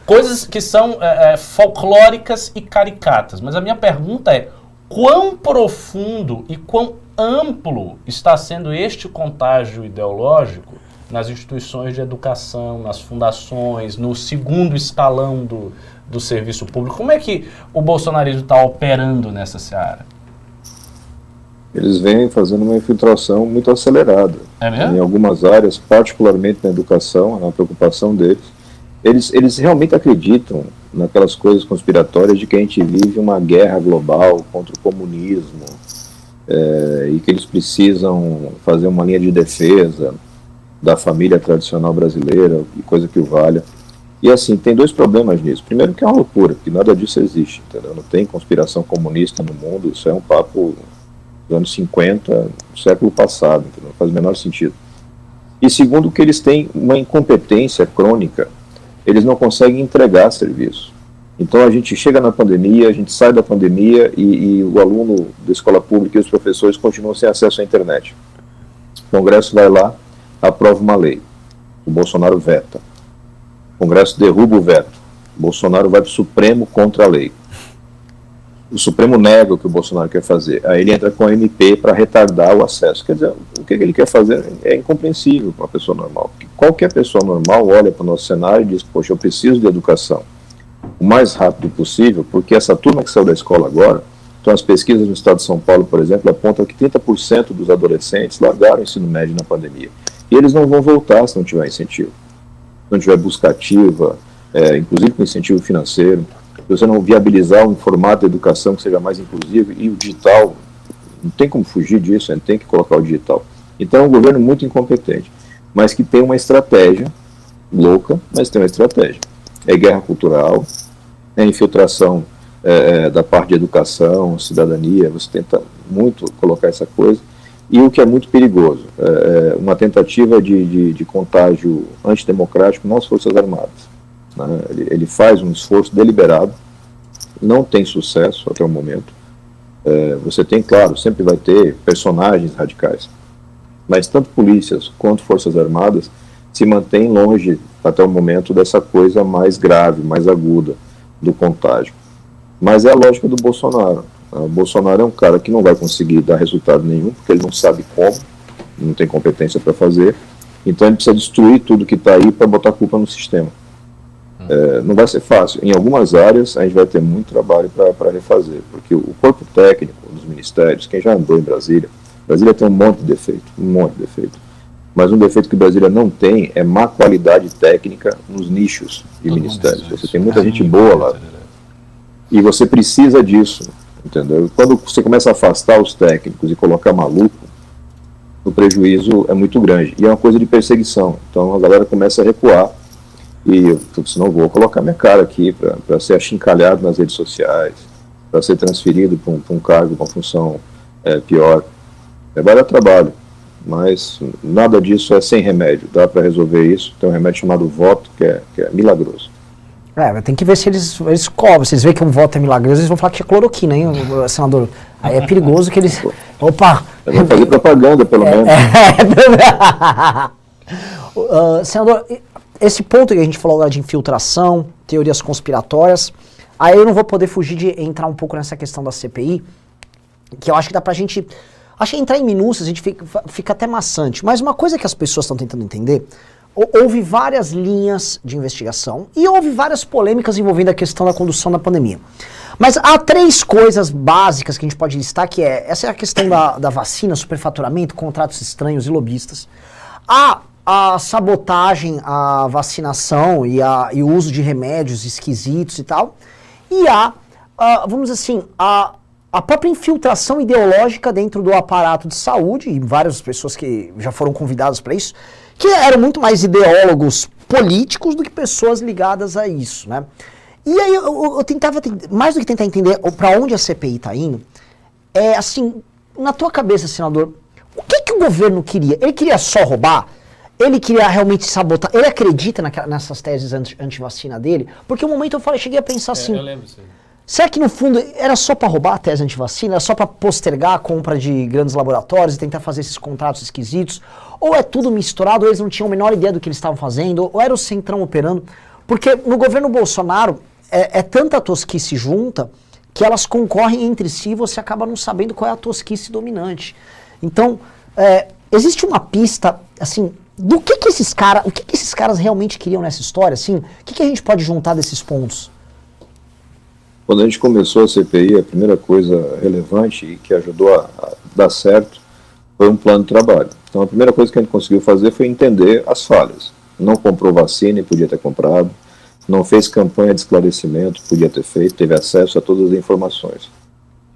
Coisas que são folclóricas e caricatas. Mas a minha pergunta é, quão profundo e quão amplo está sendo este contágio ideológico nas instituições de educação, nas fundações, no segundo escalão do serviço público? Como é que o bolsonarismo está operando nessa seara? Eles vêm fazendo uma infiltração muito acelerada. É mesmo? Em algumas áreas, particularmente na educação, é uma preocupação deles. Eles realmente acreditam naquelas coisas conspiratórias de que a gente vive uma guerra global contra o comunismo e que eles precisam fazer uma linha de defesa da família tradicional brasileira, e coisa que o valha. E assim, tem dois problemas nisso. Primeiro que é uma loucura, que nada disso existe, entendeu? Não tem conspiração comunista no mundo, isso é um papo dos anos 50, do século passado, entendeu? Não faz o menor sentido. E segundo que eles têm uma incompetência crônica, eles não conseguem entregar serviço. Então a gente chega na pandemia, a gente sai da pandemia e o aluno da escola pública e os professores continuam sem acesso à internet. O Congresso vai lá, aprova uma lei, o Bolsonaro veta. O Congresso derruba o veto, o Bolsonaro vai para o Supremo contra a lei. O Supremo nega o que o Bolsonaro quer fazer, aí ele entra com a MP para retardar o acesso. Quer dizer, o que ele quer fazer é incompreensível para uma pessoa normal. Porque qualquer pessoa normal olha para o nosso cenário e diz, poxa, eu preciso de educação o mais rápido possível, porque essa turma que saiu da escola agora Então, as pesquisas no estado de São Paulo, por exemplo, apontam que 30% dos adolescentes largaram o ensino médio na pandemia. E eles não vão voltar se não tiver incentivo. Se não tiver busca ativa, inclusive com incentivo financeiro, se você não viabilizar um formato de educação que seja mais inclusivo, e o digital, não tem como fugir disso, a gente tem que colocar o digital. Então, é um governo muito incompetente, mas que tem uma estratégia louca, mas tem uma estratégia. É guerra cultural, é infiltração da parte de educação, cidadania, você tenta muito colocar essa coisa, e o que é muito perigoso, uma tentativa de contágio antidemocrático nas Forças Armadas. Né? Ele faz um esforço deliberado, não tem sucesso até o momento. Você tem, claro, sempre vai ter personagens radicais, mas tanto polícias quanto Forças Armadas se mantêm longe até o momento dessa coisa mais grave, mais aguda do contágio. Mas é a lógica do Bolsonaro. O Bolsonaro é um cara que não vai conseguir dar resultado nenhum, porque ele não sabe como, não tem competência para fazer, então ele precisa destruir tudo que está aí para botar a culpa no sistema. Não vai ser fácil. Em algumas áreas a gente vai ter muito trabalho para refazer, porque o corpo técnico dos ministérios, quem já andou em Brasília tem um monte de defeito. Mas um defeito que Brasília não tem é má qualidade técnica nos nichos de ministérios. Você tem muita gente boa lá. E você precisa disso, entendeu? Quando você começa a afastar os técnicos e colocar maluco, o prejuízo é muito grande. E é uma coisa de perseguição. Então a galera começa a recuar. E eu não vou colocar minha cara aqui para ser achincalhado nas redes sociais, para ser transferido para um cargo, uma função pior. Vai dar trabalho, mas nada disso é sem remédio. Dá para resolver isso. Tem um remédio chamado voto, que é milagroso. Tem que ver se eles cobram. Se eles veem que um voto é milagroso, eles vão falar que é cloroquina, hein, senador? Aí é perigoso que eles... Opa! Vai fazer propaganda, pelo menos. Senador, esse ponto que a gente falou agora de infiltração, teorias conspiratórias, aí eu não vou poder fugir de entrar um pouco nessa questão da CPI, que eu acho que dá pra gente... Acho que entrar em minúcias a gente fica até maçante. Mas uma coisa que as pessoas estão tentando entender... Houve várias linhas de investigação e houve várias polêmicas envolvendo a questão da condução da pandemia. Mas há 3 coisas básicas que a gente pode listar, que essa é a questão da vacina, superfaturamento, contratos estranhos e lobistas. Há a sabotagem, a vacinação e o uso de remédios esquisitos e tal. E há, vamos dizer assim, a própria infiltração ideológica dentro do aparato de saúde, e várias pessoas que já foram convidadas para isso, que eram muito mais ideólogos políticos do que pessoas ligadas a isso, né? E aí eu tentava, mais do que tentar entender para onde a CPI está indo, assim, na tua cabeça, senador, o que o governo queria? Ele queria só roubar? Ele queria realmente sabotar? Ele acredita nessas teses anti-vacina dele? Porque um momento cheguei a pensar assim... Eu lembro disso aí. Será que no fundo era só para roubar a tese antivacina? Era só para postergar a compra de grandes laboratórios e tentar fazer esses contratos esquisitos? Ou é tudo misturado, ou eles não tinham a menor ideia do que eles estavam fazendo? Ou era o Centrão operando? Porque no governo Bolsonaro é tanta tosquice junta que elas concorrem entre si e você acaba não sabendo qual é a tosquice dominante. Então, existe uma pista, assim, do que esses caras realmente queriam nessa história? Assim, o que a gente pode juntar desses pontos? Quando a gente começou a CPI, a primeira coisa relevante e que ajudou a dar certo foi um plano de trabalho. Então a primeira coisa que a gente conseguiu fazer foi entender as falhas. Não comprou vacina e podia ter comprado, não fez campanha de esclarecimento, podia ter feito, teve acesso a todas as informações.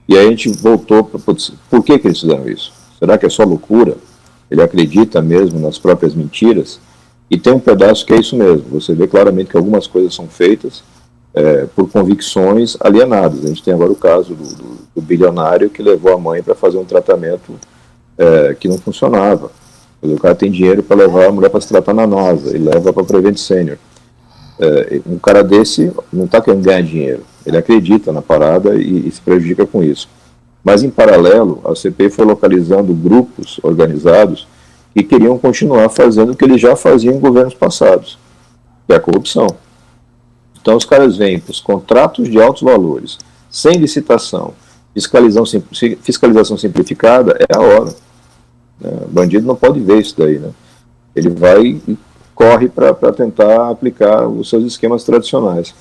E aí a gente voltou para... Por que eles fizeram isso? Será que é só loucura? Ele acredita mesmo nas próprias mentiras? E tem um pedaço que é isso mesmo. Você vê claramente que algumas coisas são feitas por convicções alienadas. A gente tem agora o caso do bilionário que levou a mãe para fazer um tratamento que não funcionava. O cara tem dinheiro para levar a mulher para se tratar na NASA e leva para Prevent Senior. Um cara desse não está querendo ganhar dinheiro. Ele acredita na parada e se prejudica com isso. Mas, em paralelo, a CPI foi localizando grupos organizados que queriam continuar fazendo o que eles já faziam em governos passados, que é a corrupção. Então os caras vêm para os contratos de altos valores, sem licitação, fiscalização simplificada, é a hora. O bandido não pode ver isso daí, né? Ele vai e corre para tentar aplicar os seus esquemas tradicionais.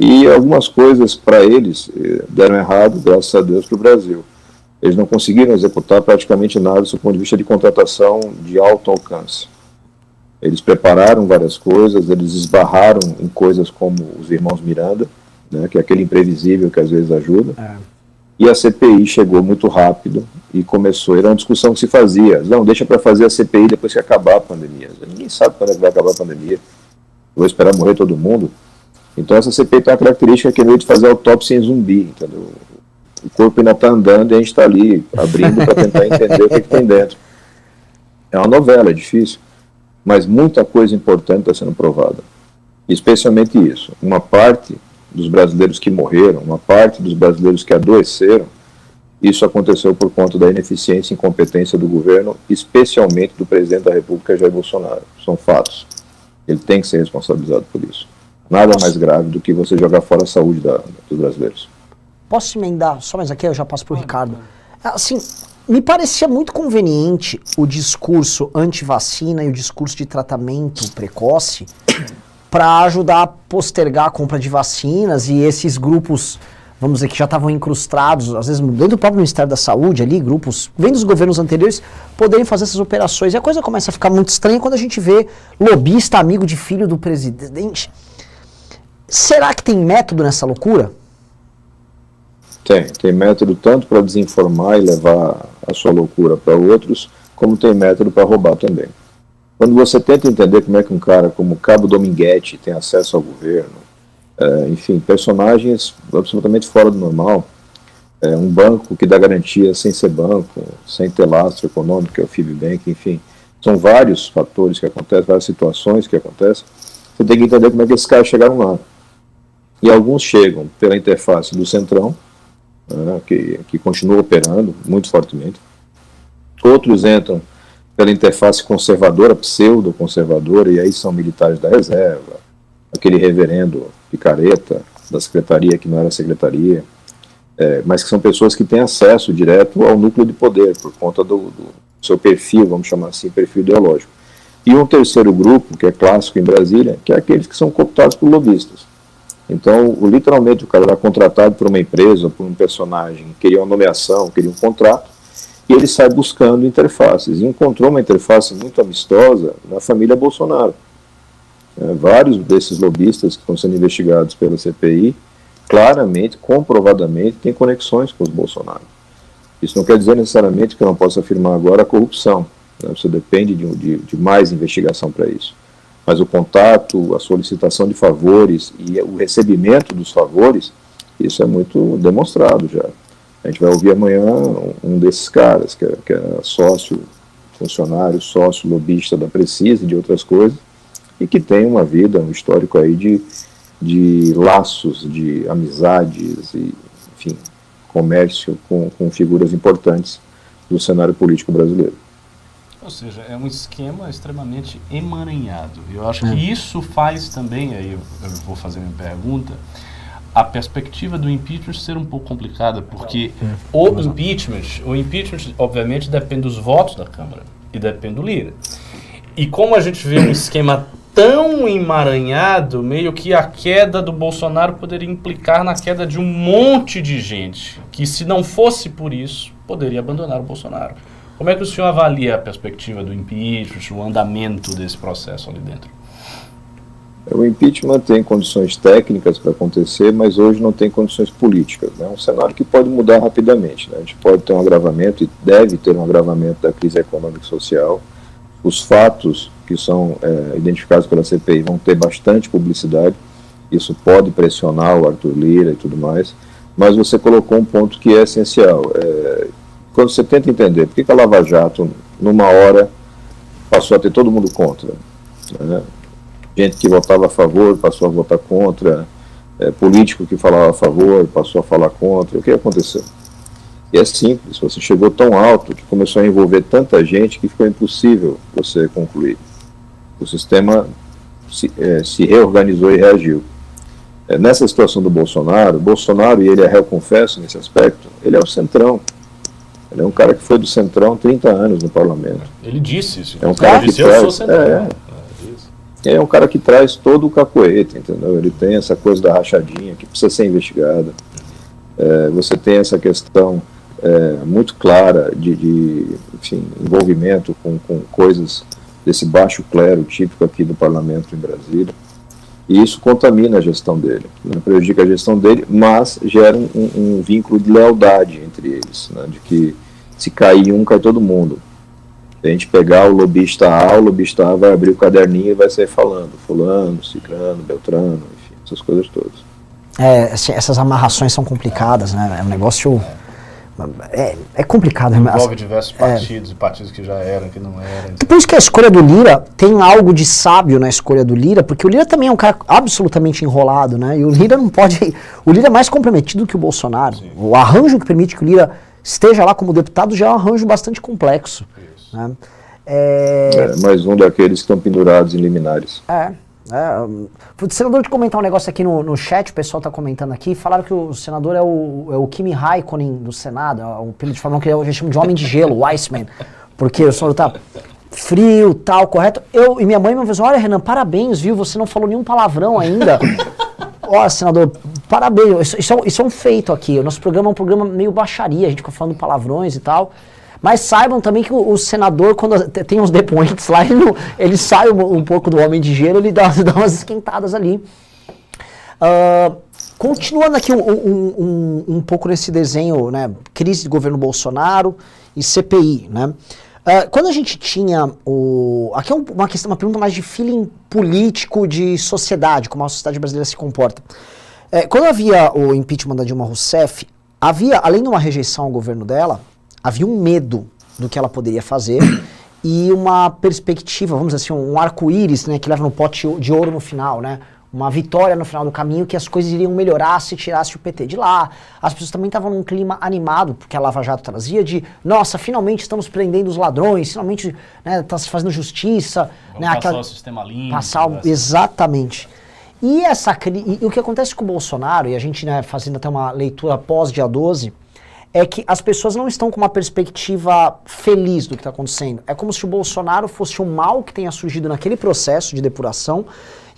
E algumas coisas para eles deram errado, graças a Deus, para o Brasil. Eles não conseguiram executar praticamente nada do ponto de vista de contratação de alto alcance. Eles prepararam várias coisas, eles esbarraram em coisas como os irmãos Miranda, né, que é aquele imprevisível que às vezes ajuda. E a CPI chegou muito rápido e começou, era uma discussão que se fazia, não, deixa para fazer a CPI depois que acabar a pandemia. Ninguém sabe quando é que vai acabar a pandemia. Vou esperar morrer todo mundo. Então essa CPI tem uma característica que é meio de fazer autópsia em zumbi, entendeu? O corpo ainda está andando e a gente está ali abrindo para tentar entender o que tem dentro. É uma novela, é difícil, mas muita coisa importante está sendo provada. Especialmente isso, uma parte dos brasileiros que morreram, uma parte dos brasileiros que adoeceram, isso aconteceu por conta da ineficiência e incompetência do governo, especialmente do presidente da República, Jair Bolsonaro. São fatos. Ele tem que ser responsabilizado por isso. Nada mais grave do que você jogar fora a saúde dos brasileiros. Posso emendar? Só mais aqui, eu já passo para o Ricardo. Assim, me parecia muito conveniente o discurso anti-vacina e o discurso de tratamento precoce para ajudar a postergar a compra de vacinas e esses grupos, vamos dizer, que já estavam incrustados, às vezes dentro do próprio Ministério da Saúde, ali, grupos, vem dos governos anteriores, poderem fazer essas operações. E a coisa começa a ficar muito estranha quando a gente vê lobista, amigo de filho do presidente. Será que tem método nessa loucura? Tem método tanto para desinformar e levar a sua loucura para outros, como tem método para roubar também. Quando você tenta entender como é que um cara como Cabo Dominguete tem acesso ao governo, enfim, personagens absolutamente fora do normal, um banco que dá garantia sem ser banco, sem ter lastro econômico, que é o Fibbank, enfim, são vários fatores que acontecem, várias situações que acontecem, você tem que entender como é que esses caras chegaram lá. E alguns chegam pela interface do Centrão, que continua operando muito fortemente, outros entram pela interface conservadora, pseudo-conservadora, e aí são militares da reserva, aquele reverendo picareta da secretaria que não era secretaria, mas que são pessoas que têm acesso direto ao núcleo de poder, por conta do seu perfil, vamos chamar assim, perfil ideológico. E um terceiro grupo, que é clássico em Brasília, que é aqueles que são cooptados por lobistas. Então, literalmente, o cara era contratado por uma empresa, por um personagem, queria uma nomeação, queria um contrato, e ele sai buscando interfaces. E encontrou uma interface muito amistosa na família Bolsonaro. Vários desses lobistas que estão sendo investigados pela CPI, claramente, comprovadamente, têm conexões com os Bolsonaro. Isso não quer dizer necessariamente que eu não possa afirmar agora a corrupção. Você depende de mais investigação para isso. Mas o contato, a solicitação de favores e o recebimento dos favores, isso é muito demonstrado já. A gente vai ouvir amanhã um desses caras, que é sócio, funcionário, sócio, lobista da Precisa e de outras coisas, e que tem uma vida, um histórico aí de laços, de amizades e, enfim, comércio com figuras importantes do cenário político brasileiro. Ou seja, é um esquema extremamente emaranhado. Eu acho que isso faz também, aí eu vou fazer minha pergunta, a perspectiva do impeachment ser um pouco complicada, porque o impeachment, obviamente, depende dos votos da Câmara e depende do líder. E como a gente vê um esquema tão emaranhado, meio que a queda do Bolsonaro poderia implicar na queda de um monte de gente, que se não fosse por isso, poderia abandonar o Bolsonaro. Como é que o senhor avalia a perspectiva do impeachment, o andamento desse processo ali dentro? O impeachment tem condições técnicas para acontecer, mas hoje não tem condições políticas. É um cenário que pode mudar rapidamente. A gente pode ter um agravamento, e deve ter um agravamento da crise econômica e social. Os fatos que são identificados pela CPI vão ter bastante publicidade. Isso pode pressionar o Arthur Lira e tudo mais. Mas você colocou um ponto que é essencial. Quando você tenta entender por que a Lava Jato, numa hora, passou a ter todo mundo contra, né? Gente que votava a favor passou a votar contra, político que falava a favor passou a falar contra, o que aconteceu? E é simples, você chegou tão alto que começou a envolver tanta gente que ficou impossível você concluir. O sistema se reorganizou e reagiu. Nessa situação do Bolsonaro, e ele é réu confesso nesse aspecto, ele é o centrão. Ele é um cara que foi do Centrão 30 anos no parlamento. Ele disse isso. É um cara que eu sou Centrão. É um cara que traz todo o capoeira, entendeu? Ele tem essa coisa da rachadinha que precisa ser investigada. Você tem essa questão muito clara de enfim, envolvimento com coisas desse baixo clero típico aqui do parlamento em Brasília. E isso contamina a gestão dele, né? Prejudica a gestão dele, mas gera um vínculo de lealdade entre eles, né? De que se cair um, cai todo mundo. Se a gente pegar o lobista A vai abrir o caderninho e vai sair falando fulano, ciclano, beltrano, enfim, essas coisas todas. Essas amarrações são complicadas, né? É um negócio... É complicado. Envolve diversos partidos, e partidos que já eram, que não eram. E por isso que a escolha do Lira tem algo de sábio na escolha do Lira, porque o Lira também é um cara absolutamente enrolado, né? E o Lira não pode... O Lira é mais comprometido que o Bolsonaro. Sim. O arranjo que permite que o Lira esteja lá como deputado já é um arranjo bastante complexo. Isso. Né? Mais um daqueles que estão pendurados em liminares. O senador, de comentar um negócio aqui no chat, o pessoal está comentando aqui, falaram que o senador é o Kimi Raikkonen do Senado, o apelido de Fórmula 1 que a gente chama de homem de gelo, o Iceman, porque o senador tá frio, tal, correto. Eu e minha mãe me avisou, olha, Renan, parabéns, viu, você não falou nenhum palavrão ainda. Ó, senador, parabéns, isso é um feito aqui, o nosso programa é um programa meio baixaria, a gente fica falando palavrões e tal. Mas saibam também que o senador, quando tem uns depoentes lá, ele sai um pouco do homem de gelo, ele dá umas esquentadas ali. Continuando aqui um pouco nesse desenho, né, crise de governo Bolsonaro e CPI, né? Quando a gente tinha aqui é uma pergunta mais de feeling político de sociedade, como a sociedade brasileira se comporta. Quando havia o impeachment da Dilma Rousseff, havia, além de uma rejeição ao governo dela, havia um medo do que ela poderia fazer e uma perspectiva, vamos dizer assim, um arco-íris, né, que leva no pote de ouro no final, né? Uma vitória no final do caminho, que as coisas iriam melhorar se tirasse o PT de lá. As pessoas também estavam num clima animado, porque a Lava Jato trazia de, nossa, finalmente estamos prendendo os ladrões, finalmente está se fazendo justiça. Vamos passar o sistema limpo. Exatamente. E o que acontece com o Bolsonaro, e a gente, né, fazendo até uma leitura pós-dia 12, é que as pessoas não estão com uma perspectiva feliz do que está acontecendo. É como se o Bolsonaro fosse um mal que tenha surgido naquele processo de depuração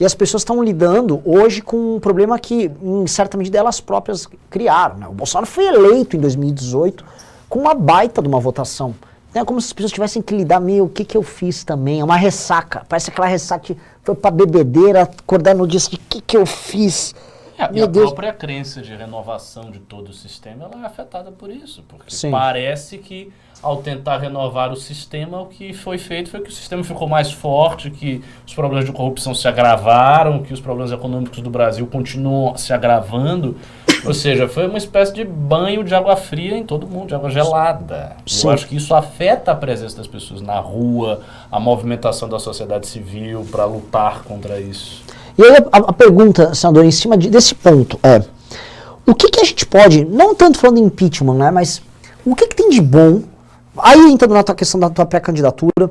e as pessoas estão lidando hoje com um problema que, em certa medida, elas próprias criaram, né? O Bolsonaro foi eleito em 2018 com uma baita de uma votação. É como se as pessoas tivessem que lidar meio, o que eu fiz também? É uma ressaca. Parece aquela ressaca que foi pra bebedeira, acordar no dia seguinte, o que eu fiz? E a própria crença de renovação de todo o sistema ela é afetada por isso, porque Sim. Parece que ao tentar renovar o sistema, o que foi feito foi que o sistema ficou mais forte, que os problemas de corrupção se agravaram, que os problemas econômicos do Brasil continuam se agravando, ou seja, foi uma espécie de banho de água fria em todo mundo, de água gelada. Sim. Eu acho que isso afeta a presença das pessoas na rua, a movimentação da sociedade civil para lutar contra isso. E aí a pergunta, senador, em cima desse ponto é, o que a gente pode, não tanto falando em impeachment, né, mas o que tem de bom, aí entrando na tua questão da tua pré-candidatura,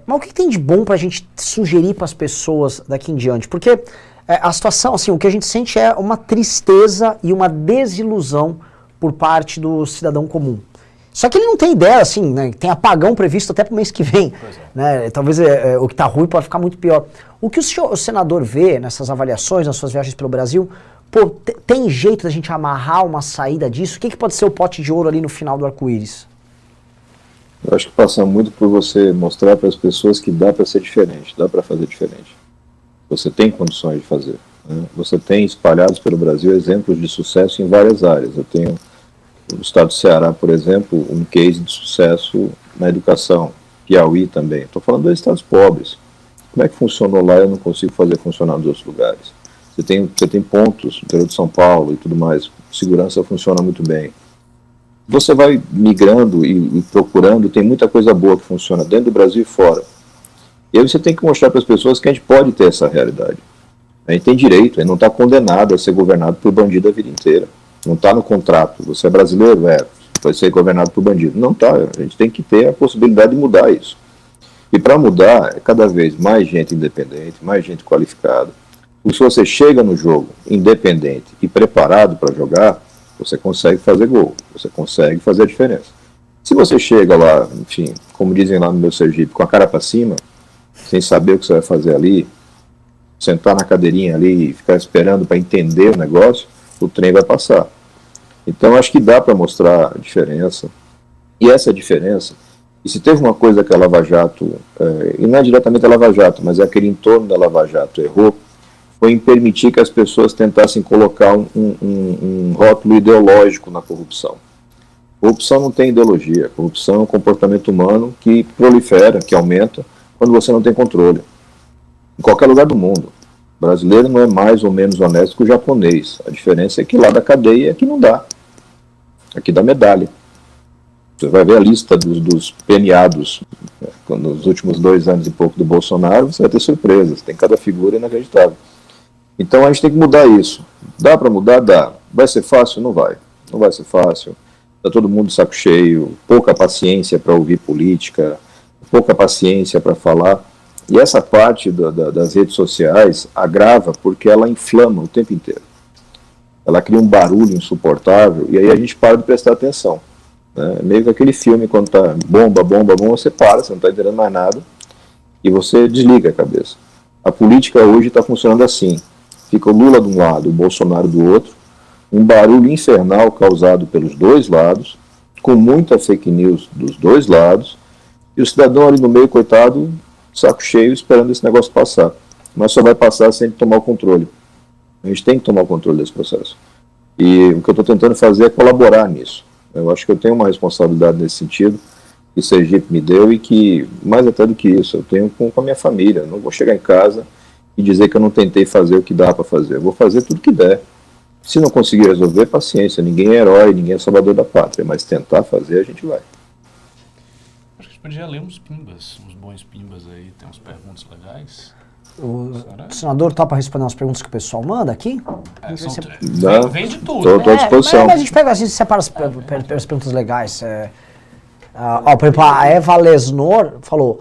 mas o que tem de bom pra gente sugerir para as pessoas daqui em diante? Porque a situação, assim, o que a gente sente é uma tristeza e uma desilusão por parte do cidadão comum. Só que ele não tem ideia, assim, né? Tem apagão previsto até pro mês que vem. Né? Talvez o que tá ruim pode ficar muito pior. O que o senador vê nessas avaliações, nas suas viagens pelo Brasil, tem jeito da gente amarrar uma saída disso? O que pode ser o pote de ouro ali no final do arco-íris? Eu acho que passa muito por você mostrar para as pessoas que dá para ser diferente, dá para fazer diferente. Você tem condições de fazer. Né? Você tem espalhados pelo Brasil exemplos de sucesso em várias áreas. Eu tenho no estado do Ceará, por exemplo, um case de sucesso na educação, Piauí também. Estou falando dos estados pobres. Como é que funcionou lá, eu não consigo fazer funcionar nos outros lugares. Você tem pontos no interior de São Paulo e tudo mais, segurança funciona muito bem. Você vai migrando e procurando, tem muita coisa boa que funciona dentro do Brasil e fora. E aí você tem que mostrar para as pessoas que a gente pode ter essa realidade. A gente tem direito, a gente não está condenado a ser governado por bandido a vida inteira. Não está no contrato. Você é brasileiro? Vai ser governado por bandido. Não está. A gente tem que ter a possibilidade de mudar isso. E para mudar, é cada vez mais gente independente, mais gente qualificada. E se você chega no jogo independente e preparado para jogar, você consegue fazer gol. Você consegue fazer a diferença. Se você chega lá, enfim, como dizem lá no meu Sergipe, com a cara para cima, sem saber o que você vai fazer ali, sentar na cadeirinha ali e ficar esperando para entender o negócio, o trem vai passar. Então acho que dá para mostrar a diferença. E essa diferença, e se teve uma coisa que a Lava Jato, e não é diretamente a Lava Jato, mas é aquele entorno da Lava Jato errou, foi em permitir que as pessoas tentassem colocar um rótulo ideológico na corrupção. Corrupção não tem ideologia, corrupção é um comportamento humano que prolifera, que aumenta, quando você não tem controle. Em qualquer lugar do mundo. O brasileiro não é mais ou menos honesto que o japonês. A diferença é que lá da cadeia é que não dá. Aqui dá medalha. Você vai ver a lista dos premiados nos últimos 2 anos e pouco do Bolsonaro, você vai ter surpresas. Tem cada figura inacreditável. Então a gente tem que mudar isso. Dá para mudar? Dá. Vai ser fácil? Não vai. Não vai ser fácil. Está todo mundo de saco cheio, pouca paciência para ouvir política, pouca paciência para falar. E essa parte das redes sociais agrava porque ela inflama o tempo inteiro. Ela cria um barulho insuportável e aí a gente para de prestar atenção. Né? Meio que aquele filme, quando está bomba, bomba, bomba, você para, você não está entendendo mais nada e você desliga a cabeça. A política hoje está funcionando assim. Fica o Lula de um lado, o Bolsonaro do outro, um barulho infernal causado pelos dois lados, com muita fake news dos dois lados, e o cidadão ali no meio, coitado, saco cheio, esperando esse negócio passar. Mas só vai passar sem tomar o controle. A gente tem que tomar o controle desse processo. E o que eu estou tentando fazer é colaborar nisso. Eu acho que eu tenho uma responsabilidade nesse sentido, que o Sergipe me deu, e que, mais até do que isso, eu tenho com a minha família. Eu não vou chegar em casa e dizer que eu não tentei fazer o que dá para fazer. Eu vou fazer tudo que der. Se não conseguir resolver, paciência. Ninguém é herói, ninguém é salvador da pátria, mas tentar fazer, a gente vai. Acho que a gente podia ler uns pimbas, uns bons pimbas aí, tem umas perguntas legais. O senador topa responder umas perguntas que o pessoal manda aqui? Vem de tudo. Estou à disposição. Mas a gente pega assim, separa as perguntas legais. Por exemplo, a Eva Lesnor falou,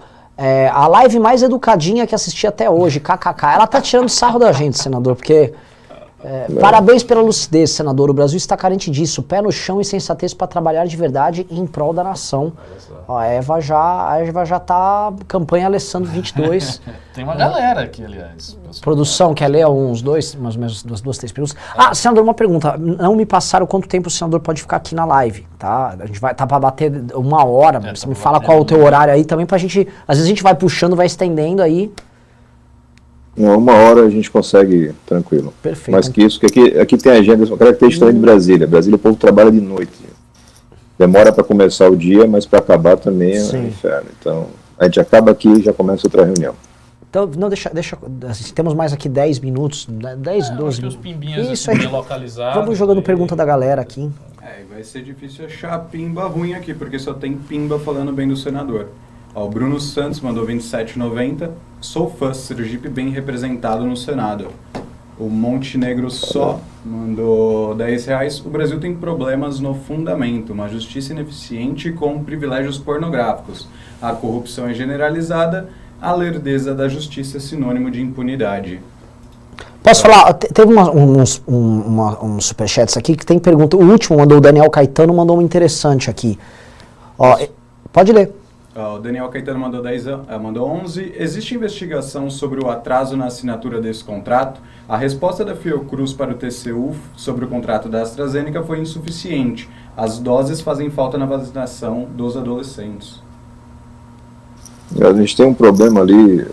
a live mais educadinha que assisti até hoje, kkk. Ela tá tirando sarro da gente, senador, porque... parabéns pela lucidez, senador. O Brasil está carente disso. Pé no chão e sensatez para trabalhar de verdade em prol da nação. Ó, a Eva já tá campanha Alessandro 22. Tem uma galera aqui, aliás. Produção, quer ler mais ou menos duas, 3 perguntas? Senador, uma pergunta. Não me passaram quanto tempo o senador pode ficar aqui na live, tá? A gente vai para bater 1 hora. Você me fala qual é o teu horário aí também pra gente... Às vezes a gente vai puxando, vai estendendo aí. 1 hora a gente consegue tranquilo. Perfeito. Mais que isso, que aqui tem agenda, uma característica também de Brasília. Brasília o povo trabalha de noite. Demora para começar o dia, mas para acabar também é um inferno. Então, a gente acaba aqui e já começa outra reunião. Então, não, deixa assim, temos mais aqui 10 minutos, 10, 12 minutos. Os pimbinhas isso bem localizados. Vamos jogando pergunta da galera aqui. Vai ser difícil achar pimba ruim aqui, porque só tem pimba falando bem do senador. O Bruno Santos mandou 27,90. Sou fã, Sergipe bem representado no Senado. O Montenegro só mandou R$10. O Brasil tem problemas no fundamento, uma justiça ineficiente com privilégios pornográficos. A corrupção é generalizada, a lerdeza da justiça é sinônimo de impunidade. Posso falar? Teve uns superchats aqui que tem pergunta. O último mandou o Daniel Caetano, mandou um interessante aqui. Pode ler. O Daniel Caetano mandou 11. Existe investigação sobre o atraso na assinatura desse contrato? A resposta da Fiocruz para o TCU sobre o contrato da AstraZeneca foi insuficiente. As doses fazem falta na vacinação dos adolescentes. A gente tem um problema ali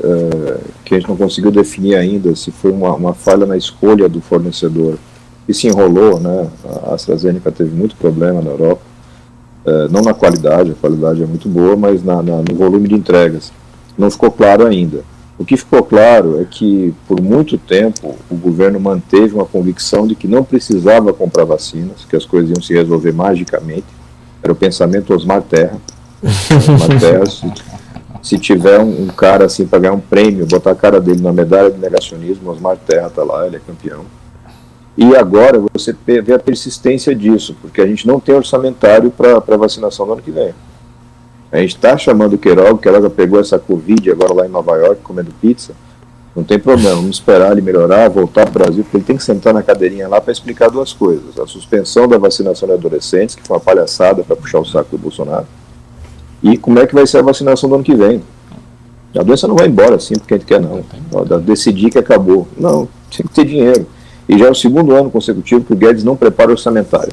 que a gente não conseguiu definir ainda se foi uma falha na escolha do fornecedor. E se enrolou, né? A AstraZeneca teve muito problema na Europa. Não na qualidade, a qualidade é muito boa, mas no volume de entregas. Não ficou claro ainda. O que ficou claro é que, por muito tempo, o governo manteve uma convicção de que não precisava comprar vacinas, que as coisas iam se resolver magicamente. Era o pensamento Osmar Terra. Osmar Terra, se tiver um cara assim para ganhar um prêmio, botar a cara dele na medalha de negacionismo, Osmar Terra está lá, ele é campeão. E agora você vê a persistência disso, porque a gente não tem orçamentário para a vacinação no ano que vem. A gente está chamando o Queiroga pegou essa Covid agora lá em Nova York, comendo pizza. Não tem problema, vamos esperar ele melhorar, voltar para o Brasil, porque ele tem que sentar na cadeirinha lá para explicar 2 coisas. A suspensão da vacinação de adolescentes, que foi uma palhaçada para puxar o saco do Bolsonaro, e como é que vai ser a vacinação do ano que vem. A doença não vai embora assim porque a gente quer, não. Decidir que acabou. Não, tem que ter dinheiro. E já é o segundo ano consecutivo que o Guedes não prepara o orçamentário.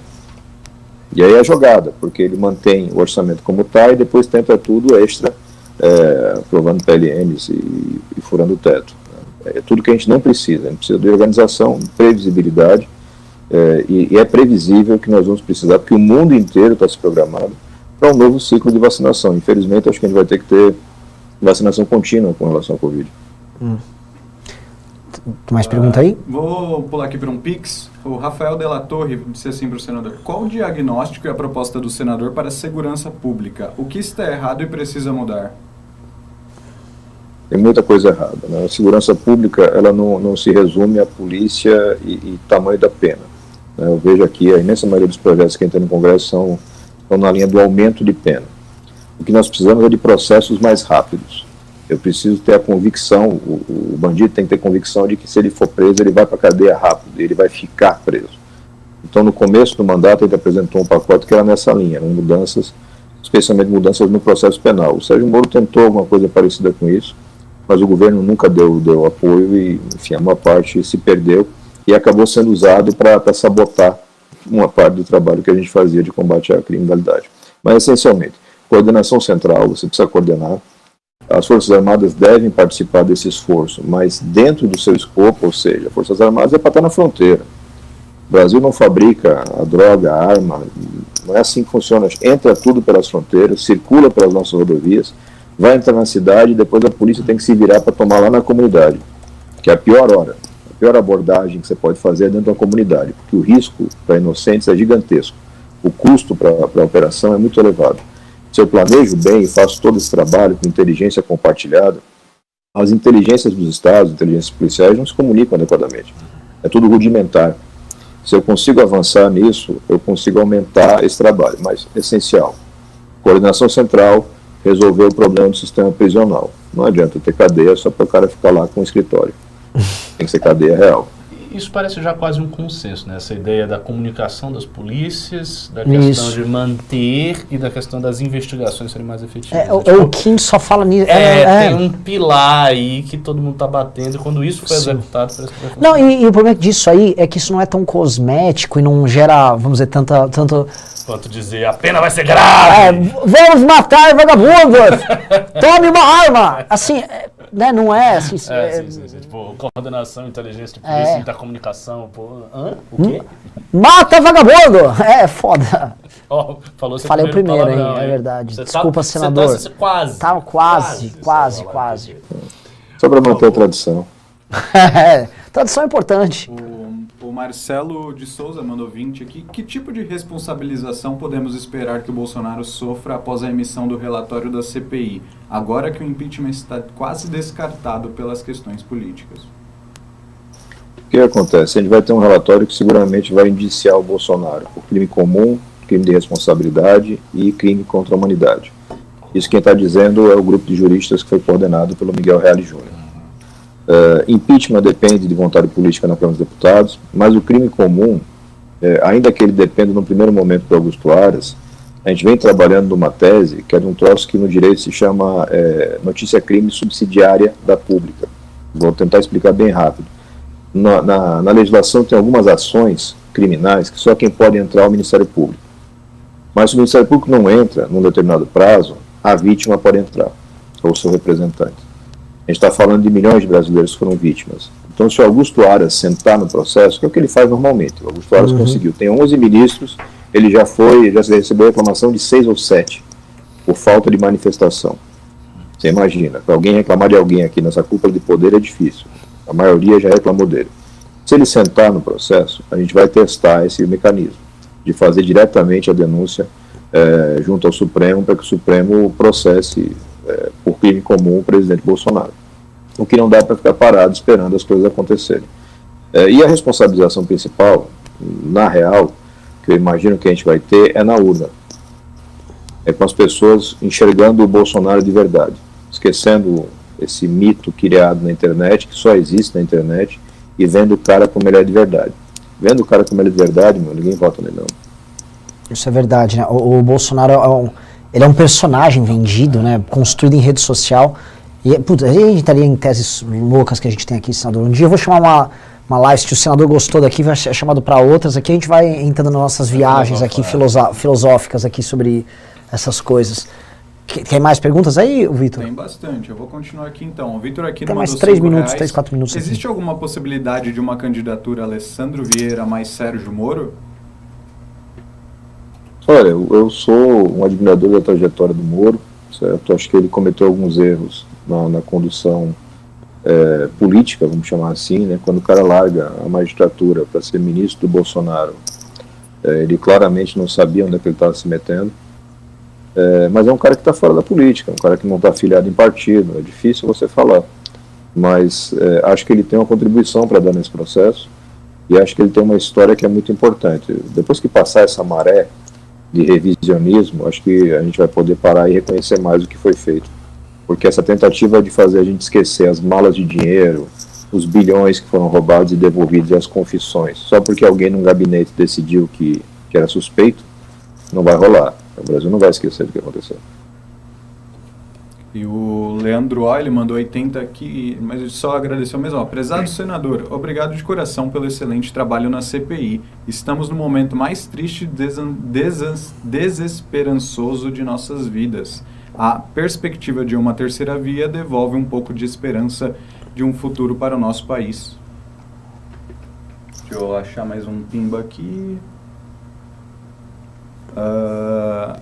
E aí é jogada, porque ele mantém o orçamento como está e depois tenta tudo extra, aprovando PLNs e furando o teto. É tudo que a gente não precisa. A gente precisa de organização, de previsibilidade, e é previsível que nós vamos precisar, porque o mundo inteiro está se programado para um novo ciclo de vacinação. Infelizmente, acho que a gente vai ter que ter vacinação contínua com relação ao Covid. Mais pergunta aí? Vou pular aqui para um Pix. O Rafael Della Torre disse assim para o senador: qual o diagnóstico e a proposta do senador para a segurança pública? O que está errado e precisa mudar? Tem muita coisa errada, né? A segurança pública, ela não se resume à polícia e tamanho da pena, né? Eu vejo aqui, a imensa maioria dos projetos que entram no Congresso estão na linha do aumento de pena. O que nós precisamos é de processos mais rápidos. Eu preciso ter a convicção, o bandido tem que ter convicção de que se ele for preso, ele vai para a cadeia rápido, ele vai ficar preso. Então, no começo do mandato, ele apresentou um pacote que era nessa linha, eram mudanças, especialmente mudanças no processo penal. O Sérgio Moro tentou alguma coisa parecida com isso, mas o governo nunca deu apoio e, enfim, uma parte se perdeu e acabou sendo usado para sabotar uma parte do trabalho que a gente fazia de combate à criminalidade. Mas, essencialmente, coordenação central, você precisa coordenar. As Forças Armadas devem participar desse esforço, mas dentro do seu escopo, ou seja, Forças Armadas é para estar na fronteira. O Brasil não fabrica a droga, a arma, não é assim que funciona. Entra tudo pelas fronteiras, circula pelas nossas rodovias, vai entrar na cidade e depois a polícia tem que se virar para tomar lá na comunidade, que é a pior hora. A pior abordagem que você pode fazer é dentro da comunidade, porque o risco para inocentes é gigantesco. O custo para a operação é muito elevado. Se eu planejo bem e faço todo esse trabalho com inteligência compartilhada, as inteligências dos estados, inteligências policiais, não se comunicam adequadamente. É tudo rudimentar. Se eu consigo avançar nisso, eu consigo aumentar esse trabalho. Mas, essencial, coordenação central, resolver o problema do sistema prisional. Não adianta ter cadeia só para o cara ficar lá com o escritório. Tem que ser cadeia real. Isso parece já quase um consenso, né? Essa ideia da comunicação das polícias, da questão de manter e da questão das investigações serem mais efetivas. O Kim só fala nisso. Tem um pilar aí que todo mundo está batendo e quando isso foi executado, parece que vai funcionar. Não, e o problema disso aí é que isso não é tão cosmético e não gera, vamos dizer, tanto... Quanto dizer, a pena vai ser grave! Vamos matar vagabundos! Tome uma arma! Assim... Né, não é assim. Sim. Tipo, coordenação, inteligência de polícia, intercomunicação, pô. O quê? Mata vagabundo! É foda. Falou Falei o primeiro, hein? É verdade. Desculpa, senador. Quase. Tava quase. Só para manter a tradição. Tradição é importante. O Marcelo de Souza mandou 20 aqui. Que tipo de responsabilização podemos esperar que o Bolsonaro sofra após a emissão do relatório da CPI, agora que o impeachment está quase descartado pelas questões políticas? O que acontece? A gente vai ter um relatório que seguramente vai indiciar o Bolsonaro por crime comum, crime de responsabilidade e crime contra a humanidade. Isso quem está dizendo é o grupo de juristas que foi coordenado pelo Miguel Reale Júnior. Impeachment depende de vontade política na Câmara dos Deputados, mas o crime comum, ainda que ele dependa no primeiro momento do Augusto Aras, a gente vem trabalhando numa tese que é de um troço que no direito se chama notícia-crime subsidiária da pública. Vou tentar explicar bem rápido. Na legislação tem algumas ações criminais que só quem pode entrar é o Ministério Público. Mas se o Ministério Público não entra num determinado prazo, a vítima pode entrar, ou o seu representante. A gente está falando de milhões de brasileiros que foram vítimas. Então, se o Augusto Aras sentar no processo, que é o que ele faz normalmente, o Augusto Aras conseguiu, tem 11 ministros, ele já recebeu reclamação de 6 ou 7, por falta de manifestação. Você imagina, para alguém reclamar de alguém aqui nessa cúpula de poder é difícil. A maioria já reclamou dele. Se ele sentar no processo, a gente vai testar esse mecanismo, de fazer diretamente a denúncia junto ao Supremo, para que o Supremo processe por crime comum o presidente Bolsonaro. O que não dá para ficar parado esperando as coisas acontecerem. E a responsabilização principal, na real, que eu imagino que a gente vai ter, é na urna. É com as pessoas enxergando o Bolsonaro de verdade, esquecendo esse mito criado na internet, que só existe na internet, e vendo o cara como ele é de verdade. Vendo o cara como ele é de verdade, ninguém vota nele não. Isso é verdade, né? O Bolsonaro ele é um personagem vendido, né? Construído em rede social, E, putz, a gente estaria em teses loucas que a gente tem aqui, senador. Um dia eu vou chamar uma live, se o senador gostou daqui, vai ser chamado para outras. Aqui a gente vai entrando nas nossas viagens aqui, filosóficas aqui sobre essas coisas. Tem mais perguntas aí, Vitor? Tem bastante. Eu vou continuar aqui então. O Vitor aqui Tem mandou mais 3 minutos, R$5. 3, 4 minutos. Existe aqui. alguma possibilidade de uma candidatura Alessandro Vieira mais Sérgio Moro? Olha, eu sou um admirador da trajetória do Moro, certo? Acho que ele cometeu alguns erros na condução política, vamos chamar assim, né? Quando o cara larga a magistratura para ser ministro do Bolsonaro, ele claramente não sabia onde é que ele estava se metendo. Mas é um cara que está fora da política, um cara que não está afiliado em partido, é difícil você falar. Mas acho que ele tem uma contribuição para dar nesse processo e acho que ele tem uma história que é muito importante. Depois que passar essa maré de revisionismo, acho que a gente vai poder parar e reconhecer mais o que foi feito. Porque essa tentativa de fazer a gente esquecer as malas de dinheiro, os bilhões que foram roubados e devolvidos e as confissões, só porque alguém num gabinete decidiu que era suspeito, não vai rolar. O Brasil não vai esquecer do que aconteceu. E o Leandro O, ele mandou 80 aqui, mas ele só agradeceu mesmo. Prezado senador, obrigado de coração pelo excelente trabalho na CPI. Estamos no momento mais triste e desesperançoso de nossas vidas. A perspectiva de uma terceira via devolve um pouco de esperança de um futuro para o nosso país. Deixa eu achar mais um pimba aqui.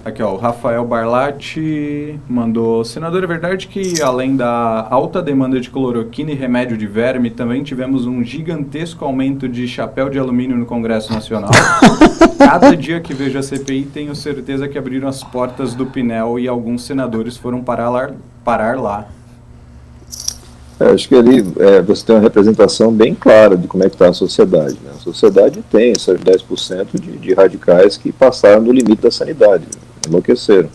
Aqui, ó, o Rafael Barlatti mandou: senador, é verdade que além da alta demanda de cloroquina e remédio de verme, também tivemos um gigantesco aumento de chapéu de alumínio no Congresso Nacional? Cada dia que vejo a CPI, tenho certeza que abriram as portas do Pinel e alguns senadores foram parar lá. Acho que ali você tem uma representação bem clara de como é que está a sociedade, né? A sociedade tem esses 10% de radicais que passaram do limite da sanidade, enlouqueceram.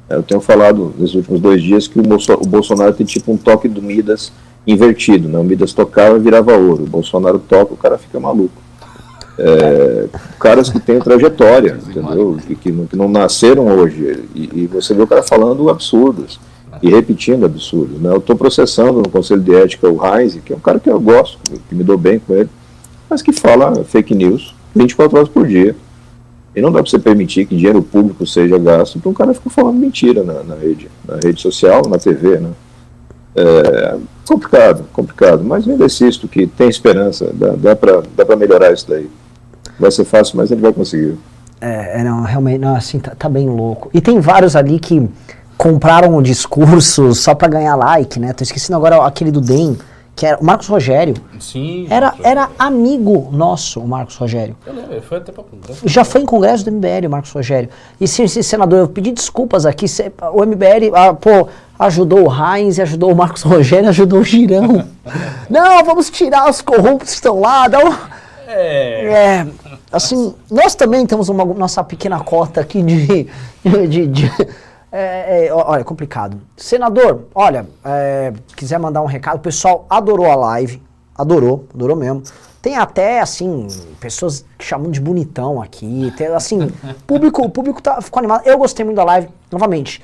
Eu tenho falado nesses últimos 2 dias que o Bolsonaro tem tipo um toque do Midas invertido, né? O Midas tocava e virava ouro, o Bolsonaro toca, o cara fica maluco. Caras que têm trajetória, entendeu? E que não nasceram hoje, e você vê o cara falando absurdos e repetindo absurdos, né? Eu estou processando no Conselho de Ética o Heinz, que é um cara que eu gosto, que me dou bem com ele, mas que fala fake news 24 horas por dia. E não dá para você permitir que dinheiro público seja gasto para um cara ficar falando mentira na rede social, na TV, né? Complicado, mas eu ainda insisto que tem esperança, dá para melhorar isso daí. Vai ser fácil, mas a gente vai conseguir. Não, realmente, não, assim, tá bem louco. E tem vários ali que compraram o discurso só pra ganhar like, né? Tô esquecendo agora aquele do DEM, que era o Marcos Rogério. Sim. Era amigo nosso, o Marcos Rogério. Eu lembro, ele foi até pra congresso. Já foi em congresso do MBL, o Marcos Rogério. E sim, senador, eu pedi desculpas aqui, o MBL, ajudou o Heinz, ajudou o Marcos Rogério, ajudou o Girão. Não, vamos tirar os corruptos que estão lá, assim, nós também temos uma nossa pequena cota aqui olha, complicado. Senador, olha, quiser mandar um recado, o pessoal adorou a live, adorou mesmo. Tem até, assim, pessoas chamando de bonitão aqui, tem, assim, o público ficou animado. Eu gostei muito da live, novamente.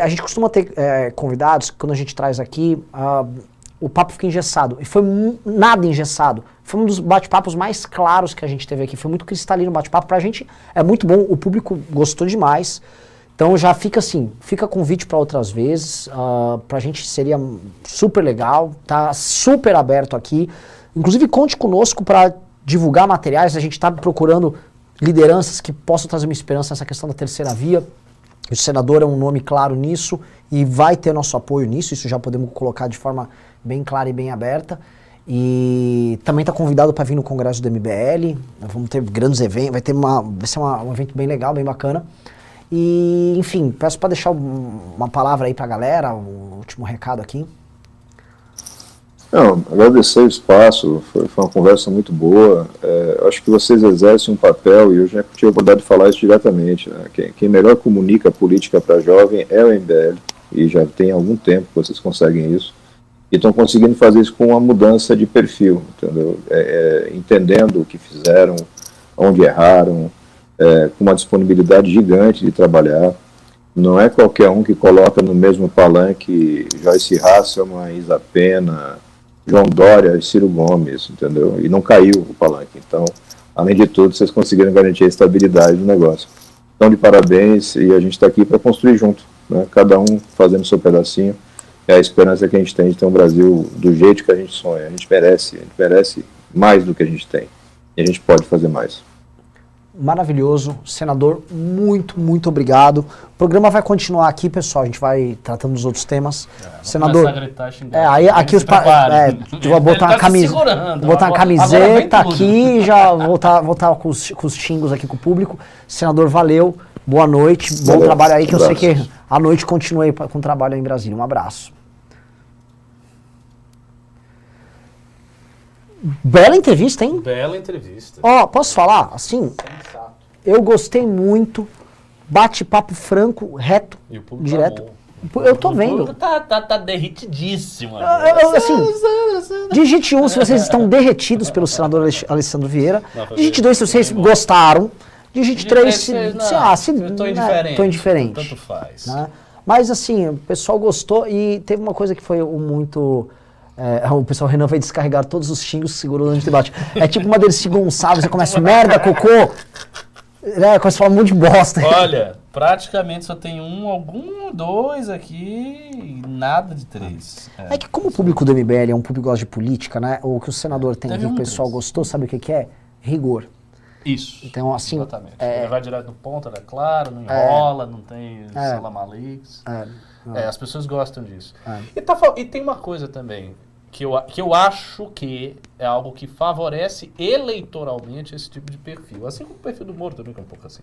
A gente costuma ter convidados, quando a gente traz aqui, o papo fica engessado. E foi nada engessado. Foi um dos bate-papos mais claros que a gente teve aqui. Foi muito cristalino o bate-papo. Pra gente é muito bom, o público gostou demais. Então já fica assim, fica convite para outras vezes. Pra gente seria super legal, tá super aberto aqui. Inclusive conte conosco para divulgar materiais. A gente está procurando lideranças que possam trazer uma esperança nessa questão da terceira via. O senador é um nome claro nisso e vai ter nosso apoio nisso. Isso já podemos colocar de forma bem clara e bem aberta. E também está convidado para vir no congresso do MBL. Vamos ter grandes eventos, vai ser um evento bem legal, bem bacana. E, enfim, peço para deixar uma palavra aí para a galera, o último recado aqui. Não, agradecer o espaço, foi uma conversa muito boa. Acho que vocês exercem um papel, e eu já tive a oportunidade de falar isso diretamente, né? Quem melhor comunica a política para jovem é o MBL, e já tem algum tempo que vocês conseguem isso. E estão conseguindo fazer isso com uma mudança de perfil, entendeu? Entendendo o que fizeram, onde erraram, com uma disponibilidade gigante de trabalhar. Não é qualquer um que coloca no mesmo palanque Joyce Hasselmann, Isa Pena, João Dória e Ciro Gomes, entendeu? E não caiu o palanque. Então, além de tudo, vocês conseguiram garantir a estabilidade do negócio. Então, de parabéns, e a gente está aqui para construir junto, né? Cada um fazendo o seu pedacinho. É a esperança que a gente tem de ter um Brasil do jeito que a gente sonha. A gente merece mais do que a gente tem. E a gente pode fazer mais. Maravilhoso. Senador, muito obrigado. O programa vai continuar aqui, pessoal. A gente vai tratando dos outros temas. Senador. A gritar, xingar. Aí aqui os vou botar uma camisa, vou botar uma camiseta aqui e já voltar com os xingos aqui com o público. Senador, valeu. Boa noite. Bom trabalho aí, que eu sei que a noite continue com o trabalho aí em Brasília. Um abraço. Bela entrevista, hein? Bela entrevista. Ó, posso falar? Assim, Sensato. eu gostei muito. Bate-papo franco, reto, E o público direto. amou. Eu tô O vendo. público tá derritidíssimo. Assim, digite 1 se vocês estão derretidos pelo senador Alessandro Vieira. Não, foi Digite bem. 2 se vocês Foi bom. gostaram. Digite 3 se... eu tô indiferente. Tô indiferente. Tanto faz. Né? Mas assim, o pessoal gostou e teve uma coisa que foi muito... o pessoal Renan vai descarregar todos os xingos que segurou durante o debate. É tipo uma Dercy Gonçalves, você começa merda, cocô, começa a falar um monte de bosta. Olha, praticamente só tem dois aqui e nada de 3. É que como o público do MBL é um público que gosta de política, né? O que o senador tem Teve aqui, o um pessoal deles. gostou, sabe o que é? Rigor. Isso. Então, assim, Exatamente. Ele vai direto no ponto, é claro, não enrola, não tem salamalix. As pessoas gostam disso. E tem uma coisa também, que eu acho que é algo que favorece eleitoralmente esse tipo de perfil. Assim como o perfil do Moro também, que é um pouco assim.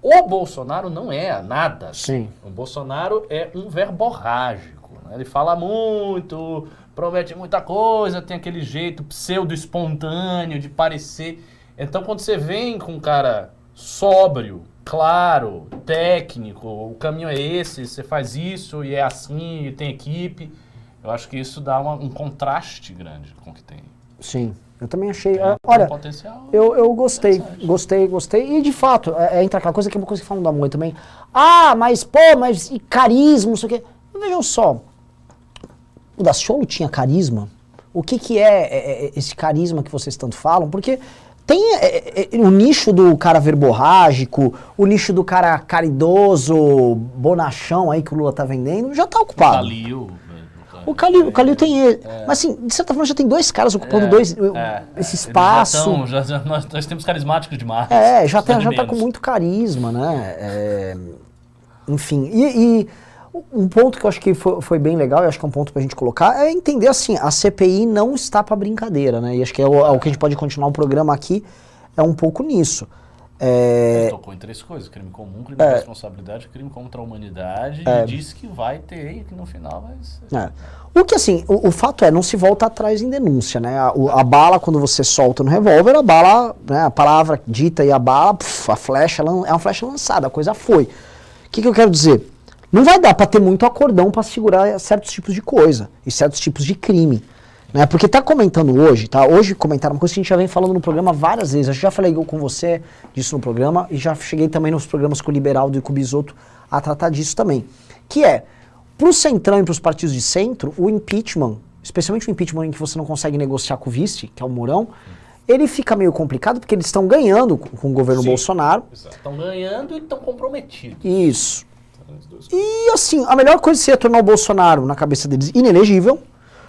O Bolsonaro não é nada assim. Sim. O Bolsonaro é um verborrágico. Né? Ele fala muito, promete muita coisa, tem aquele jeito pseudo-espontâneo de parecer. Então, quando você vem com um cara sóbrio, claro, técnico, o caminho é esse, você faz isso e é assim, e tem equipe, eu acho que isso dá um contraste grande com o que tem. Sim, eu também achei. Tem Olha, um potencial eu gostei, interessante. gostei. E de fato, entra aquela coisa que é uma coisa que falam da mãe também. Mas e carisma, não sei o quê. Vejam só, o Daciolo tinha carisma? O que é esse carisma que vocês tanto falam? Porque tem o nicho do cara verborrágico, o nicho do cara caridoso, bonachão aí que o Lula tá vendendo, já tá ocupado. O Calil tem... Mas assim, de certa forma já tem 2 caras ocupando esse espaço. Nós temos carismáticos demais. Já tá com muito carisma, né? Enfim, e um ponto que eu acho que foi bem legal, e acho que é um ponto pra gente colocar, é entender assim, a CPI não está pra brincadeira, né? E acho que é o que a gente pode continuar o programa aqui, é um pouco nisso. Ele tocou em 3 coisas: crime comum, crime de responsabilidade, crime contra a humanidade, e disse que vai ter, e que no final vai ser. O que assim, o fato não se volta atrás em denúncia, né? A bala, quando você solta no revólver, a bala, né, a palavra dita e a bala, a flecha, é uma flecha lançada, a coisa foi. O que eu quero dizer? Não vai dar pra ter muito acordão pra segurar certos tipos de coisa e certos tipos de crime. Né? Porque tá comentando hoje, tá? Hoje comentaram uma coisa que a gente já vem falando no programa várias vezes. Eu já falei com você disso no programa e já cheguei também nos programas com o Liberaldo e com o Bisotto a tratar disso também. Que é, pro Centrão e pros partidos de centro, o impeachment, especialmente o impeachment em que você não consegue negociar com o vice, que é o Mourão, ele fica meio complicado porque eles estão ganhando com o governo Bolsonaro. Estão ganhando e estão comprometidos. Isso. E assim, a melhor coisa seria tornar o Bolsonaro, na cabeça deles, inelegível.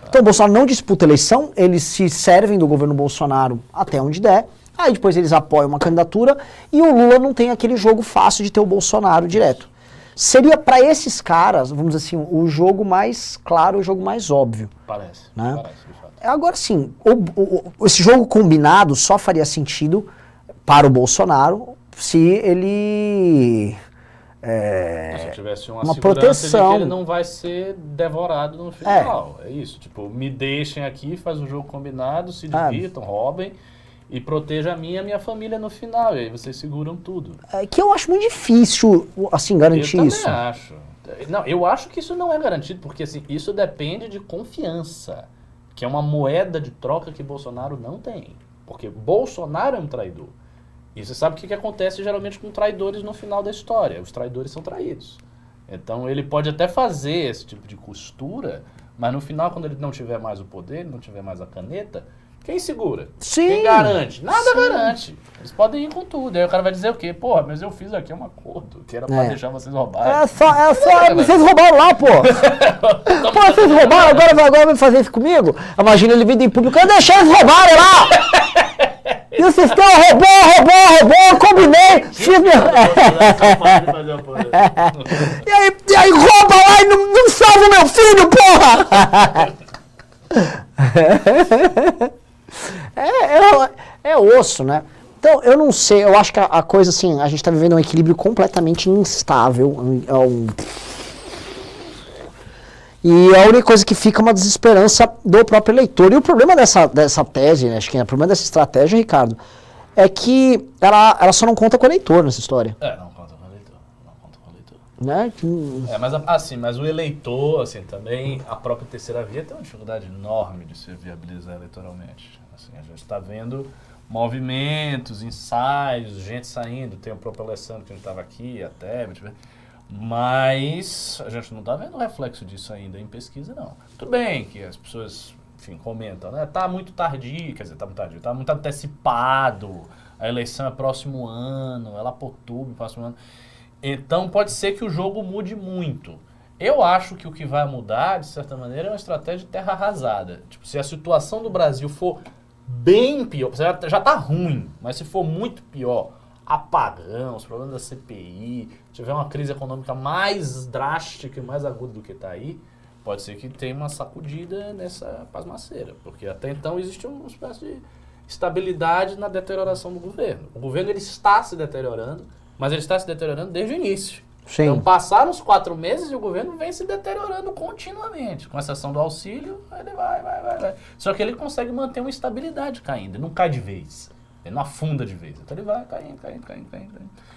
Então o Bolsonaro não disputa eleição, eles se servem do governo Bolsonaro até onde der. Aí depois eles apoiam uma candidatura e o Lula não tem aquele jogo fácil de ter o Bolsonaro direto. Seria para esses caras, vamos dizer assim, o jogo mais claro, o jogo mais óbvio. Parece, né? parece, de fato. Agora sim, esse jogo combinado só faria sentido para o Bolsonaro se ele... Se tivesse uma segurança proteção. de que ele não vai ser devorado no final. É isso, tipo, me deixem aqui, faz um jogo combinado, se divirtam, roubem e proteja a mim e a minha família no final. E aí vocês seguram tudo. Que eu acho muito difícil, assim, garantir isso. Eu também acho. Não, eu acho que isso não é garantido, porque assim, isso depende de confiança, que é uma moeda de troca que Bolsonaro não tem. Porque Bolsonaro é um traidor. E você sabe o que acontece geralmente com traidores no final da história. Os traidores são traídos. Então ele pode até fazer esse tipo de costura, mas no final, quando ele não tiver mais o poder, não tiver mais a caneta, quem segura? Sim. Quem garante? Nada garante. Eles podem ir com tudo. Aí o cara vai dizer o quê? Porra, mas eu fiz aqui um acordo, que era pra deixar vocês roubarem. Vocês roubaram lá, pô. Pô, vocês roubaram, agora vai fazer isso comigo? Imagina ele vindo em público, eu deixei eles roubarem lá. E o sistema roubou, combinei, fiz meu... E aí rouba lá e não salva meu filho, porra! É osso, né? Então, eu não sei, eu acho que a coisa assim, a gente tá vivendo um equilíbrio completamente instável. E a única coisa que fica é uma desesperança do próprio eleitor. E o problema dessa tese, né, acho que o problema dessa estratégia, Ricardo, é que ela só não conta com o eleitor nessa história. Não conta com o eleitor. Não conta com o eleitor. Né? Mas o eleitor, assim, também, a própria terceira via tem uma dificuldade enorme de se viabilizar eleitoralmente. Assim, a gente está vendo movimentos, ensaios, gente saindo, tem o próprio Alessandro que a gente estava aqui, até, mas a gente não está vendo o reflexo disso ainda em pesquisa, não. Tudo bem que as pessoas, enfim, comentam, né? Tá muito tardio, quer dizer, tá muito tardio, tá muito antecipado, a eleição é próximo ano, é lá por outubro, próximo ano. Então pode ser que o jogo mude muito. Eu acho que o que vai mudar, de certa maneira, é uma estratégia de terra arrasada. Tipo, se a situação do Brasil for bem pior, já tá ruim, mas se for muito pior, apagão, os problemas da CPI, tiver uma crise econômica mais drástica e mais aguda do que está aí, pode ser que tenha uma sacudida nessa pasmaceira, porque até então existe uma espécie de estabilidade na deterioração do governo. O governo ele está se deteriorando, mas ele está se deteriorando desde o início. Sim. Então passaram os 4 meses e o governo vem se deteriorando continuamente. Com exceção do auxílio, ele vai. Só que ele consegue manter uma estabilidade caindo, ele não cai de vez. Ele não afunda de vez. Então ele vai caindo.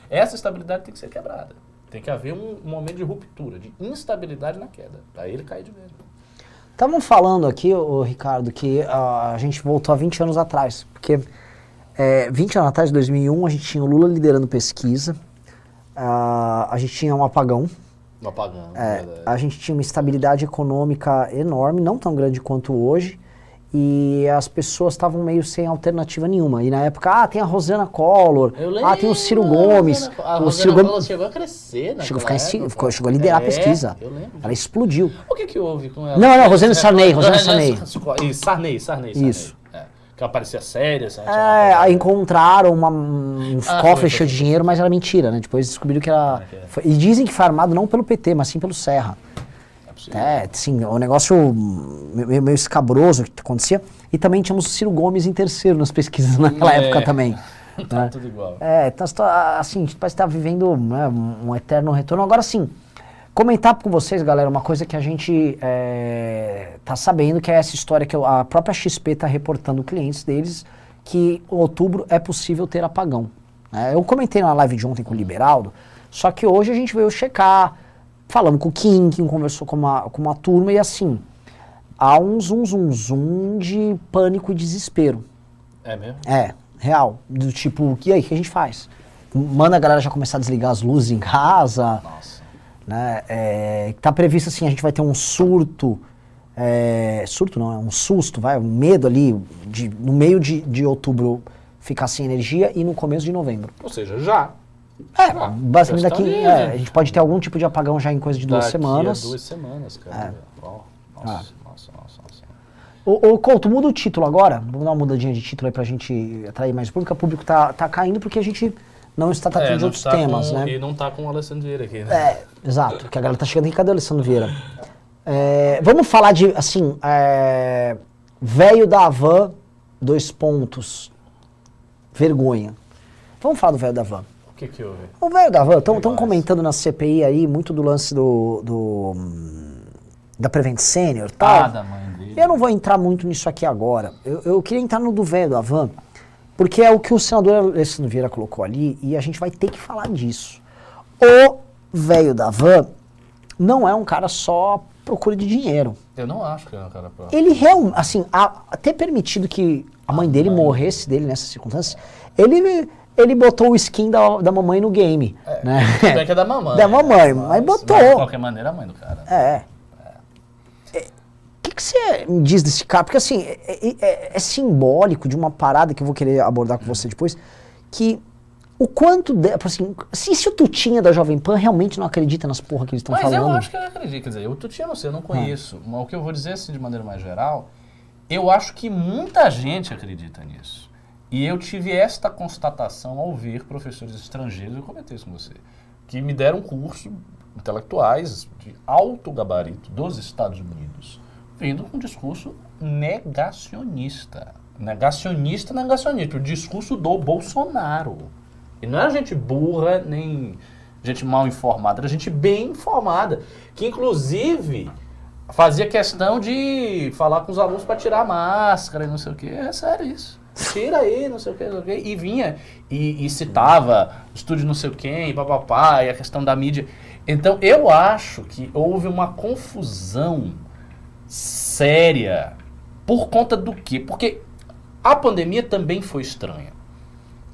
Essa estabilidade tem que ser quebrada. Tem que haver um momento de ruptura, de instabilidade na queda. Aí ele cai de vez. Estavam falando aqui, Ricardo, que a gente voltou a 20 anos atrás. Porque 20 anos atrás, em 2001, a gente tinha o Lula liderando pesquisa. A gente tinha um apagão. A gente tinha uma estabilidade econômica enorme, não tão grande quanto hoje. E as pessoas estavam meio sem alternativa nenhuma. E na época, tem a Rosana Collor, tem o Ciro Gomes. A Rosana Collor chegou a crescer, né? Chegou a liderar a pesquisa. Eu lembro. Ela explodiu. O que houve com ela? Não, Rosana Sarney. Sarney. Isso. Que ela parecia séria. Aí encontraram uns cofres cheios de dinheiro, mas era mentira, né? Depois descobriram que era... E dizem que foi armado não pelo PT, mas sim pelo Serra. Sim, o negócio meio escabroso que acontecia. E também tínhamos o Ciro Gomes em terceiro nas pesquisas naquela época também. Tá tudo igual. Então, assim, parece que está vivendo, né, um eterno retorno. Agora, sim, comentar com vocês, galera, uma coisa que a gente tá sabendo, que é essa história que a própria XP está reportando clientes deles, que em outubro é possível ter apagão. Eu comentei na live de ontem com o Liberaldo, só que hoje a gente veio checar, falamos com o Kim conversou com uma turma e assim, há um zum de pânico e desespero. É mesmo? Real. Do tipo, e aí, o que a gente faz? Manda a galera já começar a desligar as luzes em casa. Nossa. Né? Tá previsto assim, a gente vai ter um surto. Surto não, é um susto, um medo ali, no meio de outubro ficar sem energia e no começo de novembro. Ou seja, já. Basicamente daqui, a gente pode ter algum tipo de apagão já em coisa de 2 semanas. 2 semanas, cara. Nossa. Ô Couto, muda o título agora. Vamos dar uma mudadinha de título aí pra gente atrair mais público. O público tá caindo porque a gente não está tratando de outros temas, né? E não tá com o Alessandro Vieira aqui, né? Exato. Que a galera tá chegando aqui. Cadê o Alessandro Vieira? Vamos falar de, assim, velho da Havan, 2 pontos. Vergonha. Vamos falar do velho da Havan. O que houve? O velho da Havan, estão comentando na CPI aí muito do lance da Prevent Senior e tal. Da mãe dele. Eu não vou entrar muito nisso aqui agora. Eu queria entrar no do velho da Havan, porque é o que o senador Alessandro Vieira colocou ali e a gente vai ter que falar disso. O velho da Havan não é um cara só à procura de dinheiro. Eu não acho que é um cara pra... Ele realmente, assim, ter permitido que a mãe dele morresse dele nessas circunstâncias, ele ele botou o skin da mamãe no game. Né? Tudo bem que é da mamãe. Da mamãe, mas botou. De qualquer maneira, a mãe do cara. O que você me diz desse cara? Porque assim, é simbólico de uma parada que eu vou querer abordar com você depois, que o quanto, assim, se o Tutinha da Jovem Pan realmente não acredita nas porra que eles estão falando. Mas eu acho que ele acredita, quer dizer, o Tutinha não sei, eu não conheço, mas o que eu vou dizer assim de maneira mais geral, eu acho que muita gente acredita nisso. E eu tive esta constatação ao ver professores estrangeiros, eu comentei isso com você, que me deram curso intelectuais de alto gabarito dos Estados Unidos, vindo com um discurso negacionista. Negacionista, o discurso do Bolsonaro. E não era gente burra, nem gente mal informada, era gente bem informada, que inclusive fazia questão de falar com os alunos para tirar a máscara e não sei o que. É sério isso. Tira aí, não sei o que, e vinha e citava o estúdio não sei quem, papapá, e a questão da mídia. Então eu acho que houve uma confusão séria. Por conta do quê? Porque a pandemia também foi estranha.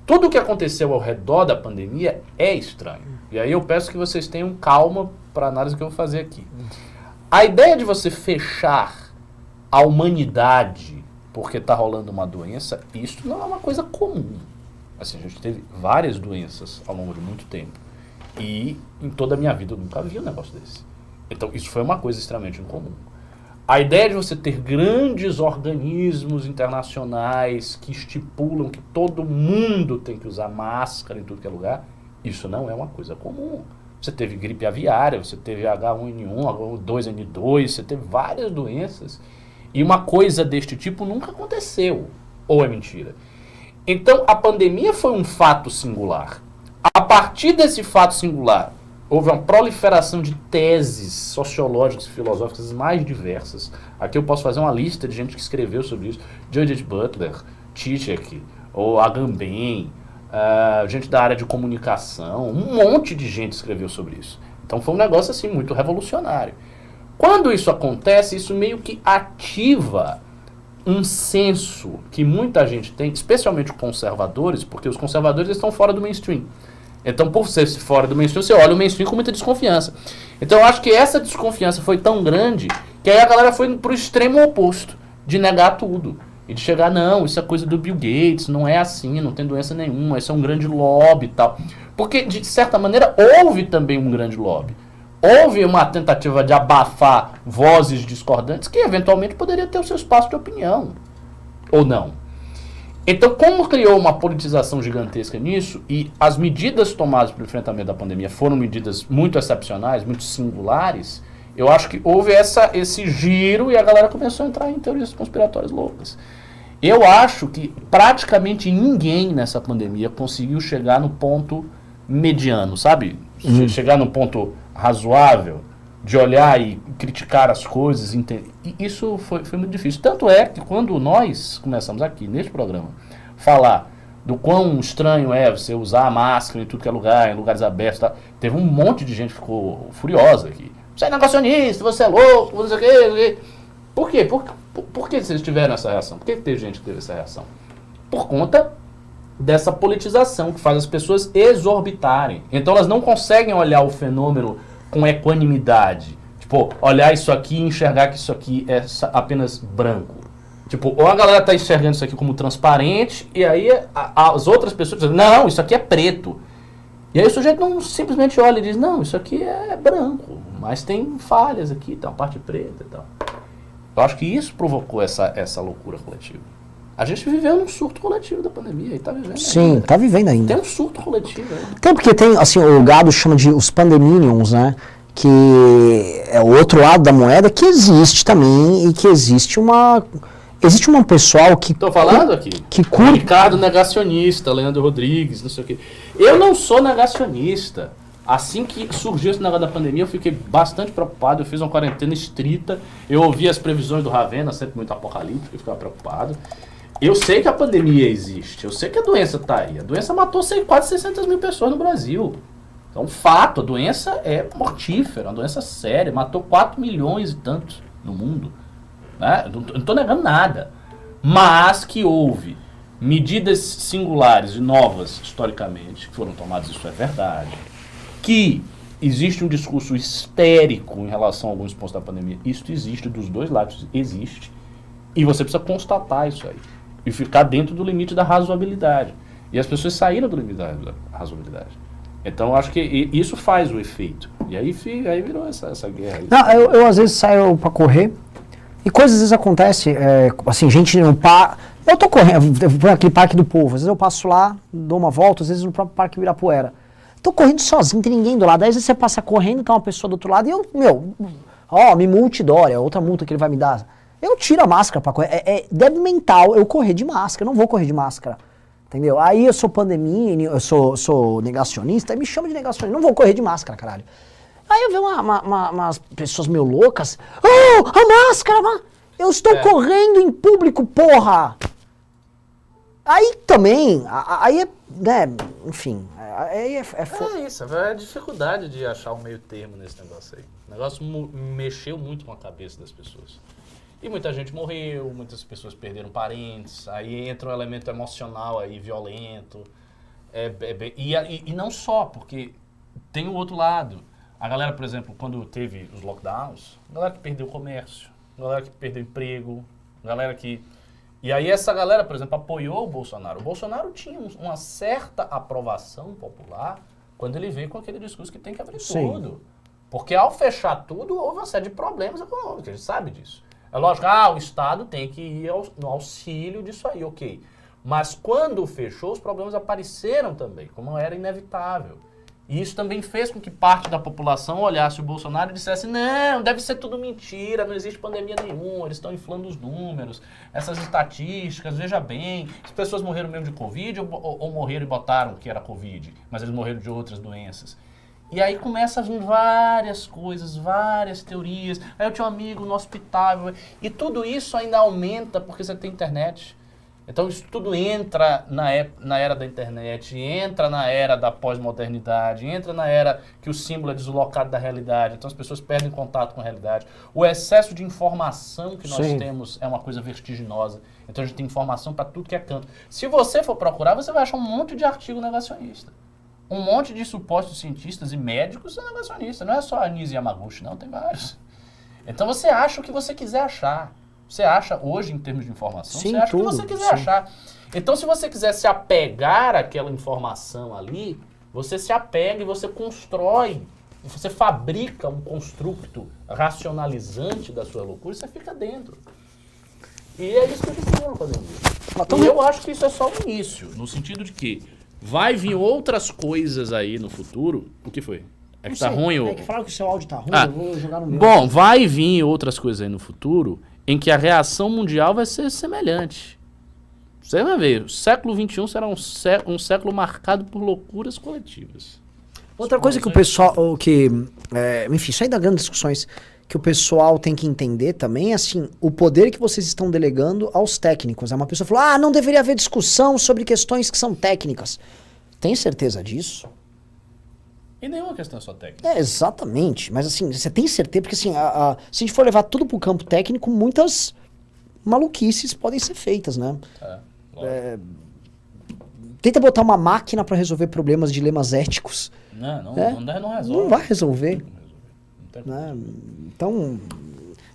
Tudo o que aconteceu ao redor da pandemia é estranho. E aí eu peço que vocês tenham calma para a análise que eu vou fazer aqui. A ideia de você fechar a humanidade porque está rolando uma doença, isso não é uma coisa comum. Assim, a gente teve várias doenças ao longo de muito tempo. E em toda a minha vida eu nunca vi um negócio desse. Então isso foi uma coisa extremamente incomum. A ideia de você ter grandes organismos internacionais que estipulam que todo mundo tem que usar máscara em tudo que é lugar, isso não é uma coisa comum. Você teve gripe aviária, você teve H1N1, H2N2, você teve várias doenças. E uma coisa deste tipo nunca aconteceu. Ou é mentira? Então a pandemia foi um fato singular. A partir desse fato singular, houve uma proliferação de teses sociológicas e filosóficas mais diversas. Aqui eu posso fazer uma lista de gente que escreveu sobre isso. Judith Butler, Zizek, ou Agamben, gente da área de comunicação. Um monte de gente escreveu sobre isso. Então foi um negócio assim muito revolucionário. Quando isso acontece, isso meio que ativa um senso que muita gente tem, especialmente conservadores, porque os conservadores estão fora do mainstream. Então, por ser fora do mainstream, você olha o mainstream com muita desconfiança. Então, eu acho que essa desconfiança foi tão grande que aí a galera foi pro extremo oposto, de negar tudo. E de chegar, não, isso é coisa do Bill Gates, não é assim, não tem doença nenhuma, isso é um grande lobby e tal. Porque, de certa maneira, houve também um grande lobby. Houve uma tentativa de abafar vozes discordantes que, eventualmente, poderia ter o seu espaço de opinião. Ou não. Então, como criou uma politização gigantesca nisso, e as medidas tomadas para o enfrentamento da pandemia foram medidas muito excepcionais, muito singulares, eu acho que houve esse giro e a galera começou a entrar em teorias conspiratórias loucas. Eu acho que praticamente ninguém nessa pandemia conseguiu chegar no ponto mediano, sabe? Chegar no ponto razoável, de olhar e criticar as coisas, entender. E isso foi muito difícil. Tanto é que quando nós começamos aqui, neste programa, falar do quão estranho é você usar a máscara em tudo que é lugar, em lugares abertos, tá? Teve um monte de gente que ficou furiosa aqui. Você é negacionista, você é louco, você não sei o quê. Por quê? Por que vocês tiveram essa reação? Por que teve gente que teve essa reação? Por conta dessa politização que faz as pessoas exorbitarem. Então elas não conseguem olhar o fenômeno com equanimidade. Tipo, olhar isso aqui e enxergar que isso aqui é apenas branco. Tipo, ou a galera tá enxergando isso aqui como transparente, e aí as outras pessoas dizem, não, isso aqui é preto. E aí o sujeito não simplesmente olha e diz, não, isso aqui é branco, mas tem falhas aqui, tem uma parte preta e tal. Eu acho que isso provocou essa loucura coletiva. A gente viveu num surto coletivo da pandemia e tá vivendo Sim, ainda. tá vivendo ainda. Tem um surto coletivo ainda. Tem porque tem, assim, o gado chama de os pandeminions, né? Que é o outro lado da moeda que existe também e que existe um pessoal que... Tô falando aqui. Que O Ricardo negacionista, Leandro Rodrigues, não sei o quê. Eu não sou negacionista. Assim que surgiu esse negócio da pandemia, eu fiquei bastante preocupado. Eu fiz uma quarentena estrita. Eu ouvi as previsões do Ravena, sempre muito apocalíptico, eu ficava preocupado. Eu sei que a pandemia existe, eu sei que a doença está aí. A doença matou quase 600 mil pessoas no Brasil. Então, fato, a doença é mortífera, uma doença séria, matou 4 milhões e tantos no mundo. Né? Eu não estou negando nada. Mas que houve medidas singulares e novas, historicamente, que foram tomadas, isso é verdade. Que existe um discurso histérico em relação a alguns pontos da pandemia. Isso existe dos dois lados, existe. E você precisa constatar isso aí. E ficar dentro do limite da razoabilidade. E as pessoas saíram do limite da razoabilidade. Então, eu acho que isso faz o efeito. E aí virou essa guerra aí. Não, eu às vezes saio pra correr e coisas às vezes acontecem, assim, gente no parque. Eu tô correndo, eu vou naquele Parque do Povo, às vezes eu passo lá, dou uma volta, às vezes no próprio Parque Ibirapuera. Tô correndo sozinho, não tem ninguém do lado. Aí às vezes você passa correndo, tá uma pessoa do outro lado e eu, me multe Dória, outra multa que ele vai me dar. Eu tiro a máscara pra correr. É débil mental eu correr de máscara, eu não vou correr de máscara. Entendeu? Aí eu sou pandemia, eu sou negacionista, aí me chama de negacionista, não vou correr de máscara, caralho. Aí eu vejo umas pessoas meio loucas, a máscara, eu estou correndo em público, porra! Aí também, aí né, enfim, aí É isso, é a dificuldade de achar um meio termo nesse negócio aí. O negócio mexeu muito com a cabeça das pessoas. E muita gente morreu, muitas pessoas perderam parentes, aí entra um elemento emocional aí, violento. E não só, porque tem o outro lado. A galera, por exemplo, quando teve os lockdowns, a galera que perdeu o comércio, a galera que perdeu emprego, a galera que... E aí essa galera, por exemplo, apoiou o Bolsonaro. O Bolsonaro tinha uma certa aprovação popular quando ele veio com aquele discurso que tem que abrir tudo. Porque ao fechar tudo, houve uma série de problemas econômicos, a gente sabe disso. É lógico, o Estado tem que ir no auxílio disso aí, ok. Mas quando fechou, os problemas apareceram também, como era inevitável. E isso também fez com que parte da população olhasse o Bolsonaro e dissesse, não, deve ser tudo mentira, não existe pandemia nenhuma, eles estão inflando os números, essas estatísticas, veja bem, as pessoas morreram mesmo de Covid ou morreram e botaram que era Covid, mas eles morreram de outras doenças. E aí começa a vir várias coisas, várias teorias. Aí eu tinha um amigo no hospital. E tudo isso ainda aumenta porque você tem internet. Então isso tudo entra na era da internet, entra na era da pós-modernidade, entra na era que o símbolo é deslocado da realidade. Então as pessoas perdem contato com a realidade. O excesso de informação que nós temos é uma coisa vertiginosa. Então a gente tem informação para tudo que é canto. Se você for procurar, você vai achar um monte de artigo negacionista. Um monte de supostos cientistas e médicos são negacionistas. Não é só a Nise Yamaguchi, não, tem vários. Então você acha o que você quiser achar. Você acha, hoje, em termos de informação, você acha o que você quiser achar. Então, se você quiser se apegar àquela informação ali, você se apega e você constrói, você fabrica um construto racionalizante da sua loucura e você fica dentro. E é isso que a gente viu na pandemia. E eu acho que isso é só o início, no sentido de que vai vir outras coisas aí no futuro. O que foi? É que tá ruim? É que falaram que o seu áudio tá ruim, eu vou jogar no meu. Bom, vai vir outras coisas aí no futuro em que a reação mundial vai ser semelhante. Você vai ver, o século XXI será um século marcado por loucuras coletivas. Outra coisa que o pessoal, enfim, isso aí dá grandes discussões, que o pessoal tem que entender também, assim, o poder que vocês estão delegando aos técnicos. Uma pessoa falou, não deveria haver discussão sobre questões que são técnicas. Tem certeza disso? E nenhuma questão é só técnica. Exatamente. Mas assim, você tem certeza? Porque assim, se a gente for levar tudo pro campo técnico, muitas maluquices podem ser feitas, né? Tenta botar uma máquina para resolver problemas, dilemas éticos. Não resolve. Não vai resolver. Né? Então,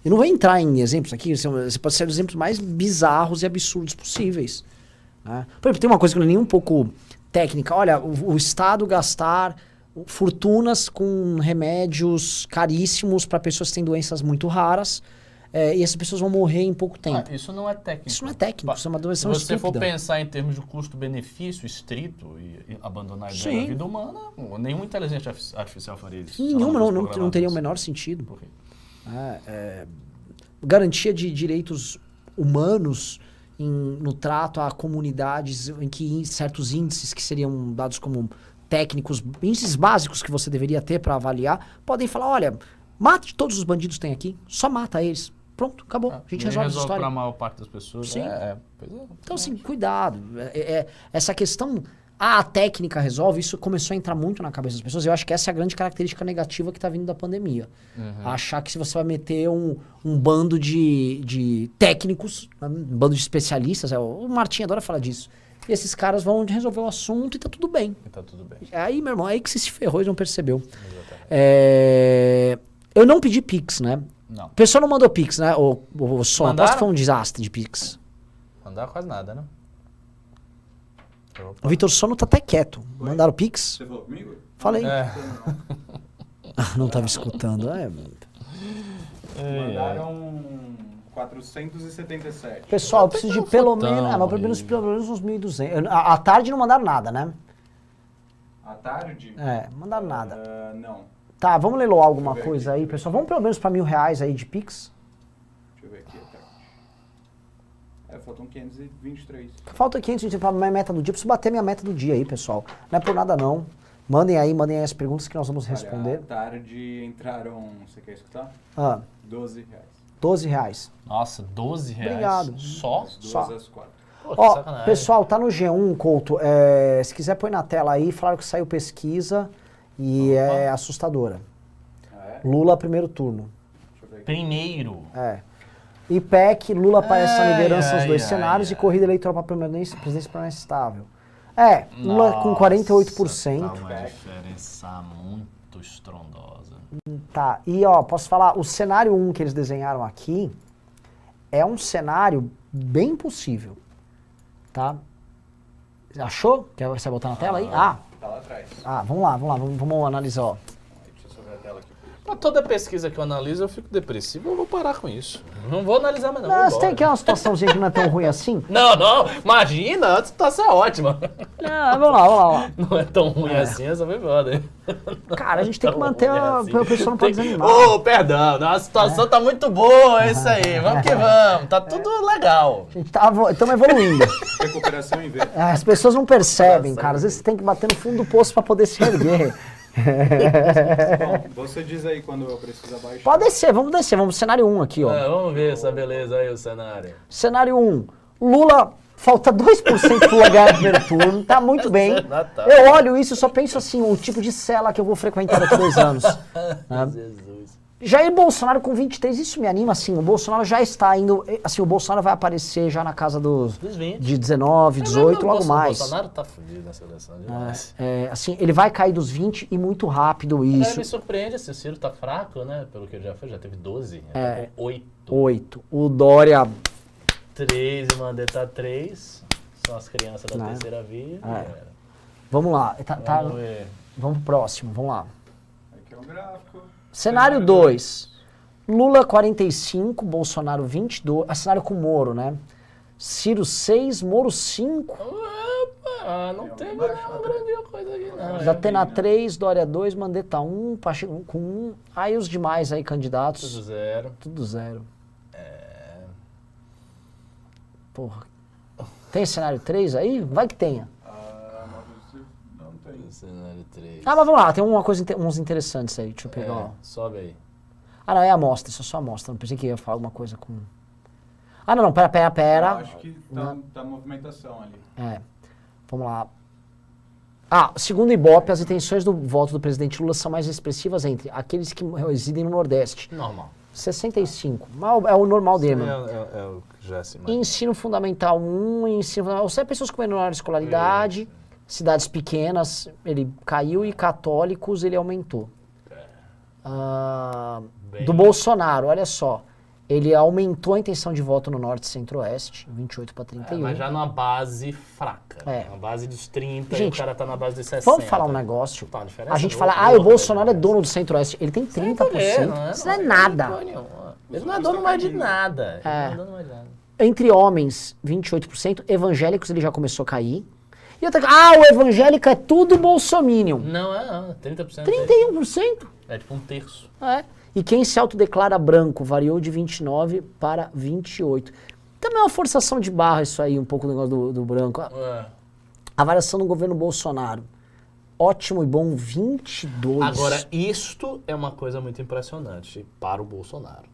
eu não vou entrar em exemplos aqui, você pode ser os exemplos mais bizarros e absurdos possíveis. Né? Por exemplo, tem uma coisa que não é nem um pouco técnica. Olha, o Estado gastar fortunas com remédios caríssimos para pessoas que têm doenças muito raras, e essas pessoas vão morrer em pouco tempo. Isso não é técnico. Isso não é técnico, isso é uma doença estúpida. Se você for pensar em termos de custo-benefício estrito e abandonar a ideia da vida humana, nenhuma inteligência artificial faria isso. Nenhuma, não teria o menor sentido. Por quê? Garantia de direitos humanos no trato a comunidades em que certos índices que seriam dados como técnicos, índices básicos que você deveria ter para avaliar, podem falar, olha, mata todos os bandidos que tem aqui, só mata eles. Pronto, acabou. A gente resolve essa história. Para a maior parte das pessoas. Sim. Então, assim, cuidado. Essa questão a técnica resolve, isso começou a entrar muito na cabeça das pessoas. Eu acho que essa é a grande característica negativa que está vindo da pandemia. Achar que se você vai meter um bando de técnicos, um bando de especialistas, o Martim adora falar disso, e esses caras vão resolver o assunto e tá tudo bem. E tá tudo bem. Aí, meu irmão, aí que você se ferrou e não percebeu. Exatamente. Eu não pedi Pix, né? Não. O pessoal não mandou Pix, né? O som, Mandaram? aposto que foi um desastre de Pix. Não dá quase nada, né? O Vitor Sono tá até quieto. Mandaram Pix? Você falou comigo? Falei. É. Não tava escutando. Mandaram 477. Pessoal, eu preciso de pelo tão menos, mas pelo menos uns 1.200. À tarde não mandaram nada, né? À tarde? Mandaram nada. Não. Tá, vamos leiloar alguma Deixa eu ver coisa aqui. aí, pessoal. Vamos pelo menos pra R$1.000 aí de Pix. Deixa eu ver aqui à tarde. Faltam 523. Falta 500 pra minha meta do dia. Preciso bater minha meta do dia aí, pessoal. Não é por nada não. Mandem aí as perguntas que nós vamos responder. Olha, à tarde entraram, você quer escutar? Ah, R$12. R$12. Nossa, R$12. Obrigado. Só? Das 2 Só. às 4. Pô, que Ó, sacanagem. pessoal, tá no G1, Couto. Se quiser põe na tela aí, falaram que saiu pesquisa e é assustadora. Ah, é? Lula primeiro turno. Deixa eu ver aqui. Primeiro. IPEC, Lula aparece na liderança nos dois ai, cenários ai. e corrida eleitoral para presidência permanece estável. Lula com 48%. Tá uma diferença muito estrondosa. Tá, e ó, posso falar, o cenário 1 que eles desenharam aqui é um cenário bem possível, tá? Achou? Quer você botar na tela aí? Tá lá atrás. Vamos lá, vamos analisar, ó. Aí, deixa eu só ver a tela aqui. Mas toda pesquisa que eu analiso eu fico depressivo, eu vou parar com isso. Não vou analisar mais não. Não, vou você tem embora. que uma situaçãozinha que não é tão ruim assim? Não, imagina, a situação é ótima. Não, vamos lá. Não é tão ruim assim, essa foi foda, hein? Cara, a gente tem que manter assim. o pessoal não pode desanimar. Ô, perdão, a situação tá muito boa, é isso aí, vamos que vamos, tá tudo legal. A gente estamos evoluindo. Recuperação em V. As pessoas não percebem, cara. Às vezes você tem que bater no fundo do poço para poder se erguer. Bom, você diz aí quando eu preciso abaixar. Pode descer, vamos cenário 1 aqui, ó. Vamos ver essa beleza aí, o cenário. Cenário 1. Lula, falta 2% pro Lula ganhar o primeiro turno, tá muito bem. Natal. Eu olho isso e só penso assim, o tipo de cela que eu vou frequentar daqui a 2 anos. Né? Jesus. Jair Bolsonaro com 23, isso me anima, assim, o Bolsonaro já está indo, assim, o Bolsonaro vai aparecer já na casa Dos 20. de 19, 18, logo mais. O Bolsonaro tá fudido nessa eleição demais. Assim, ele vai cair dos 20 e muito rápido Cara, isso. me surpreende, se o Ciro tá fraco, né? Pelo que ele já fez, já teve 12. Tá com 8. 8. O Dória 3 e Mandetta 3. São as crianças da Né? terceira via. Vamos lá, Vamos ver. vamos pro próximo, vamos lá. Aqui é um gráfico. Cenário 2. Lula 45, Bolsonaro 22. Cenário com Moro, né? Ciro 6, Moro 5. Opa, não teve nenhuma grande coisa aqui, não. Datena 3, Dória 2, Mandetta 1, Pacheco com 1. Aí os demais aí, candidatos. Tudo zero. Tudo zero. Porra. Tem cenário 3 aí? Vai que tenha. Não tem. Cenário 3. Mas vamos lá, tem uma coisa, uns interessantes aí. Deixa eu pegar, ó. Sobe aí. Não, é amostra, isso é só amostra. Não pensei que ia falar alguma coisa com... não, pera. Eu acho que tá movimentação ali. Vamos lá. Segundo o Ibope, as intenções do voto do presidente Lula são mais expressivas entre aqueles que residem no Nordeste. Normal. 65. Mas é o normal dele, Isso mano. é o que já se imagina. Ensino fundamental 1, ensino fundamental... Você é pessoas com menor escolaridade, cidades pequenas, ele caiu, e católicos ele aumentou. Do Bolsonaro, olha só. Ele aumentou a intenção de voto no Norte e Centro-Oeste, 28 para 31. Mas já numa base fraca. É. Na base dos 30 Gente, e o cara tá na base dos 60. Vamos falar um negócio. Tá, a diferença A gente é fala, boa, o Bolsonaro é dono do Centro-Oeste. Ele tem 30%. Isso não é nada. Ele não é dono mais de nada. Ele É. não é dono mais de nada. Entre homens, 28%. Evangélicos, ele já começou a cair. E outra, o evangélico é tudo bolsominion. Não, 30%. 31%. É tipo um terço. E quem se autodeclara branco variou de 29 para 28. Também é uma forçação de barra isso aí, um pouco do negócio do branco. A variação do governo Bolsonaro. Ótimo e bom, 22. Agora, isto é uma coisa muito impressionante para o Bolsonaro.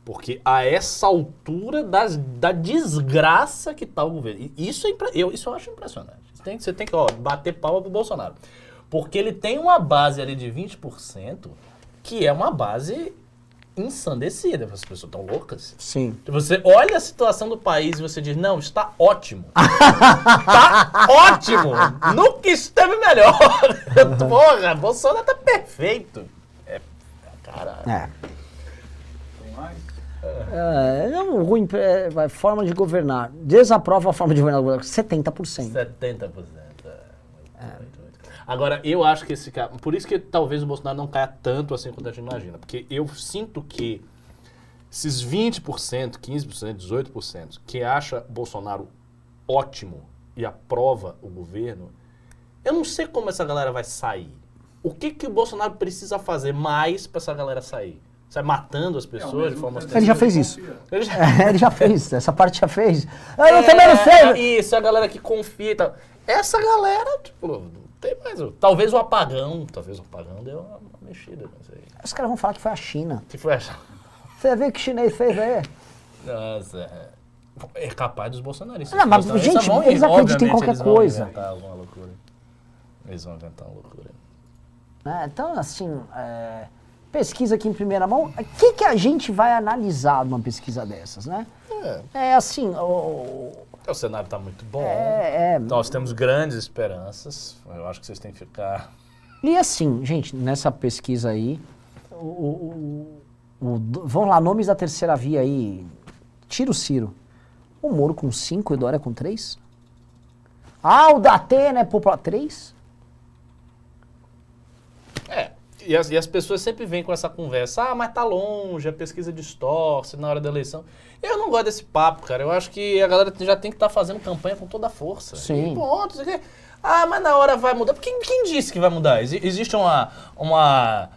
Porque a essa altura da desgraça que tá o governo. Isso eu acho impressionante. Você tem que bater palma pro Bolsonaro. Porque ele tem uma base ali de 20% que é uma base ensandecida. As pessoas estão loucas. Sim. Você olha a situação do país e você diz, não, está ótimo. Está ótimo. Nunca esteve melhor. Porra, Bolsonaro tá perfeito. Caralho. É. Tem mais? Não, ruim, forma de governar. Desaprova a forma de governar, 70%. 70%. Muito. Agora, eu acho que esse cara... Por isso que talvez o Bolsonaro não caia tanto assim quanto a gente imagina. Porque eu sinto que esses 20%, 15%, 18% que acha Bolsonaro ótimo e aprova o governo, eu não sei como essa galera vai sair. O que o Bolsonaro precisa fazer mais para essa galera sair? Sai matando as pessoas de forma Ele já fez isso. Ele já... Ele já fez, essa parte já fez. Eu também não sei. Isso, a galera que confia e tal. Essa galera, tipo, não tem mais. Talvez o apagão deu uma mexida, não sei. Os caras vão falar que foi a China. Que foi essa? Você viu o que o chinês fez aí? Nossa, é capaz dos bolsonaristas. Não, mas, gente, eles acreditam em qualquer eles vão coisa. inventar alguma loucura. Eles vão inventar uma loucura. Então, assim, pesquisa aqui em primeira mão, o que a gente vai analisar numa pesquisa dessas, né? Assim... O cenário está muito bom. Nós temos grandes esperanças. Eu acho que vocês têm que ficar... E assim, gente, nessa pesquisa aí, vamos lá, nomes da terceira via aí, tira o Ciro. O Moro com 5 e o Dória com 3? O Datê, né, popular 3? E as pessoas sempre vêm com essa conversa, mas tá longe, a pesquisa distorce na hora da eleição. Eu não gosto desse papo, cara. Eu acho que a galera já tem que estar fazendo campanha com toda a força. Sim. E ponto. Mas na hora vai mudar. Quem disse que vai mudar? Existe uma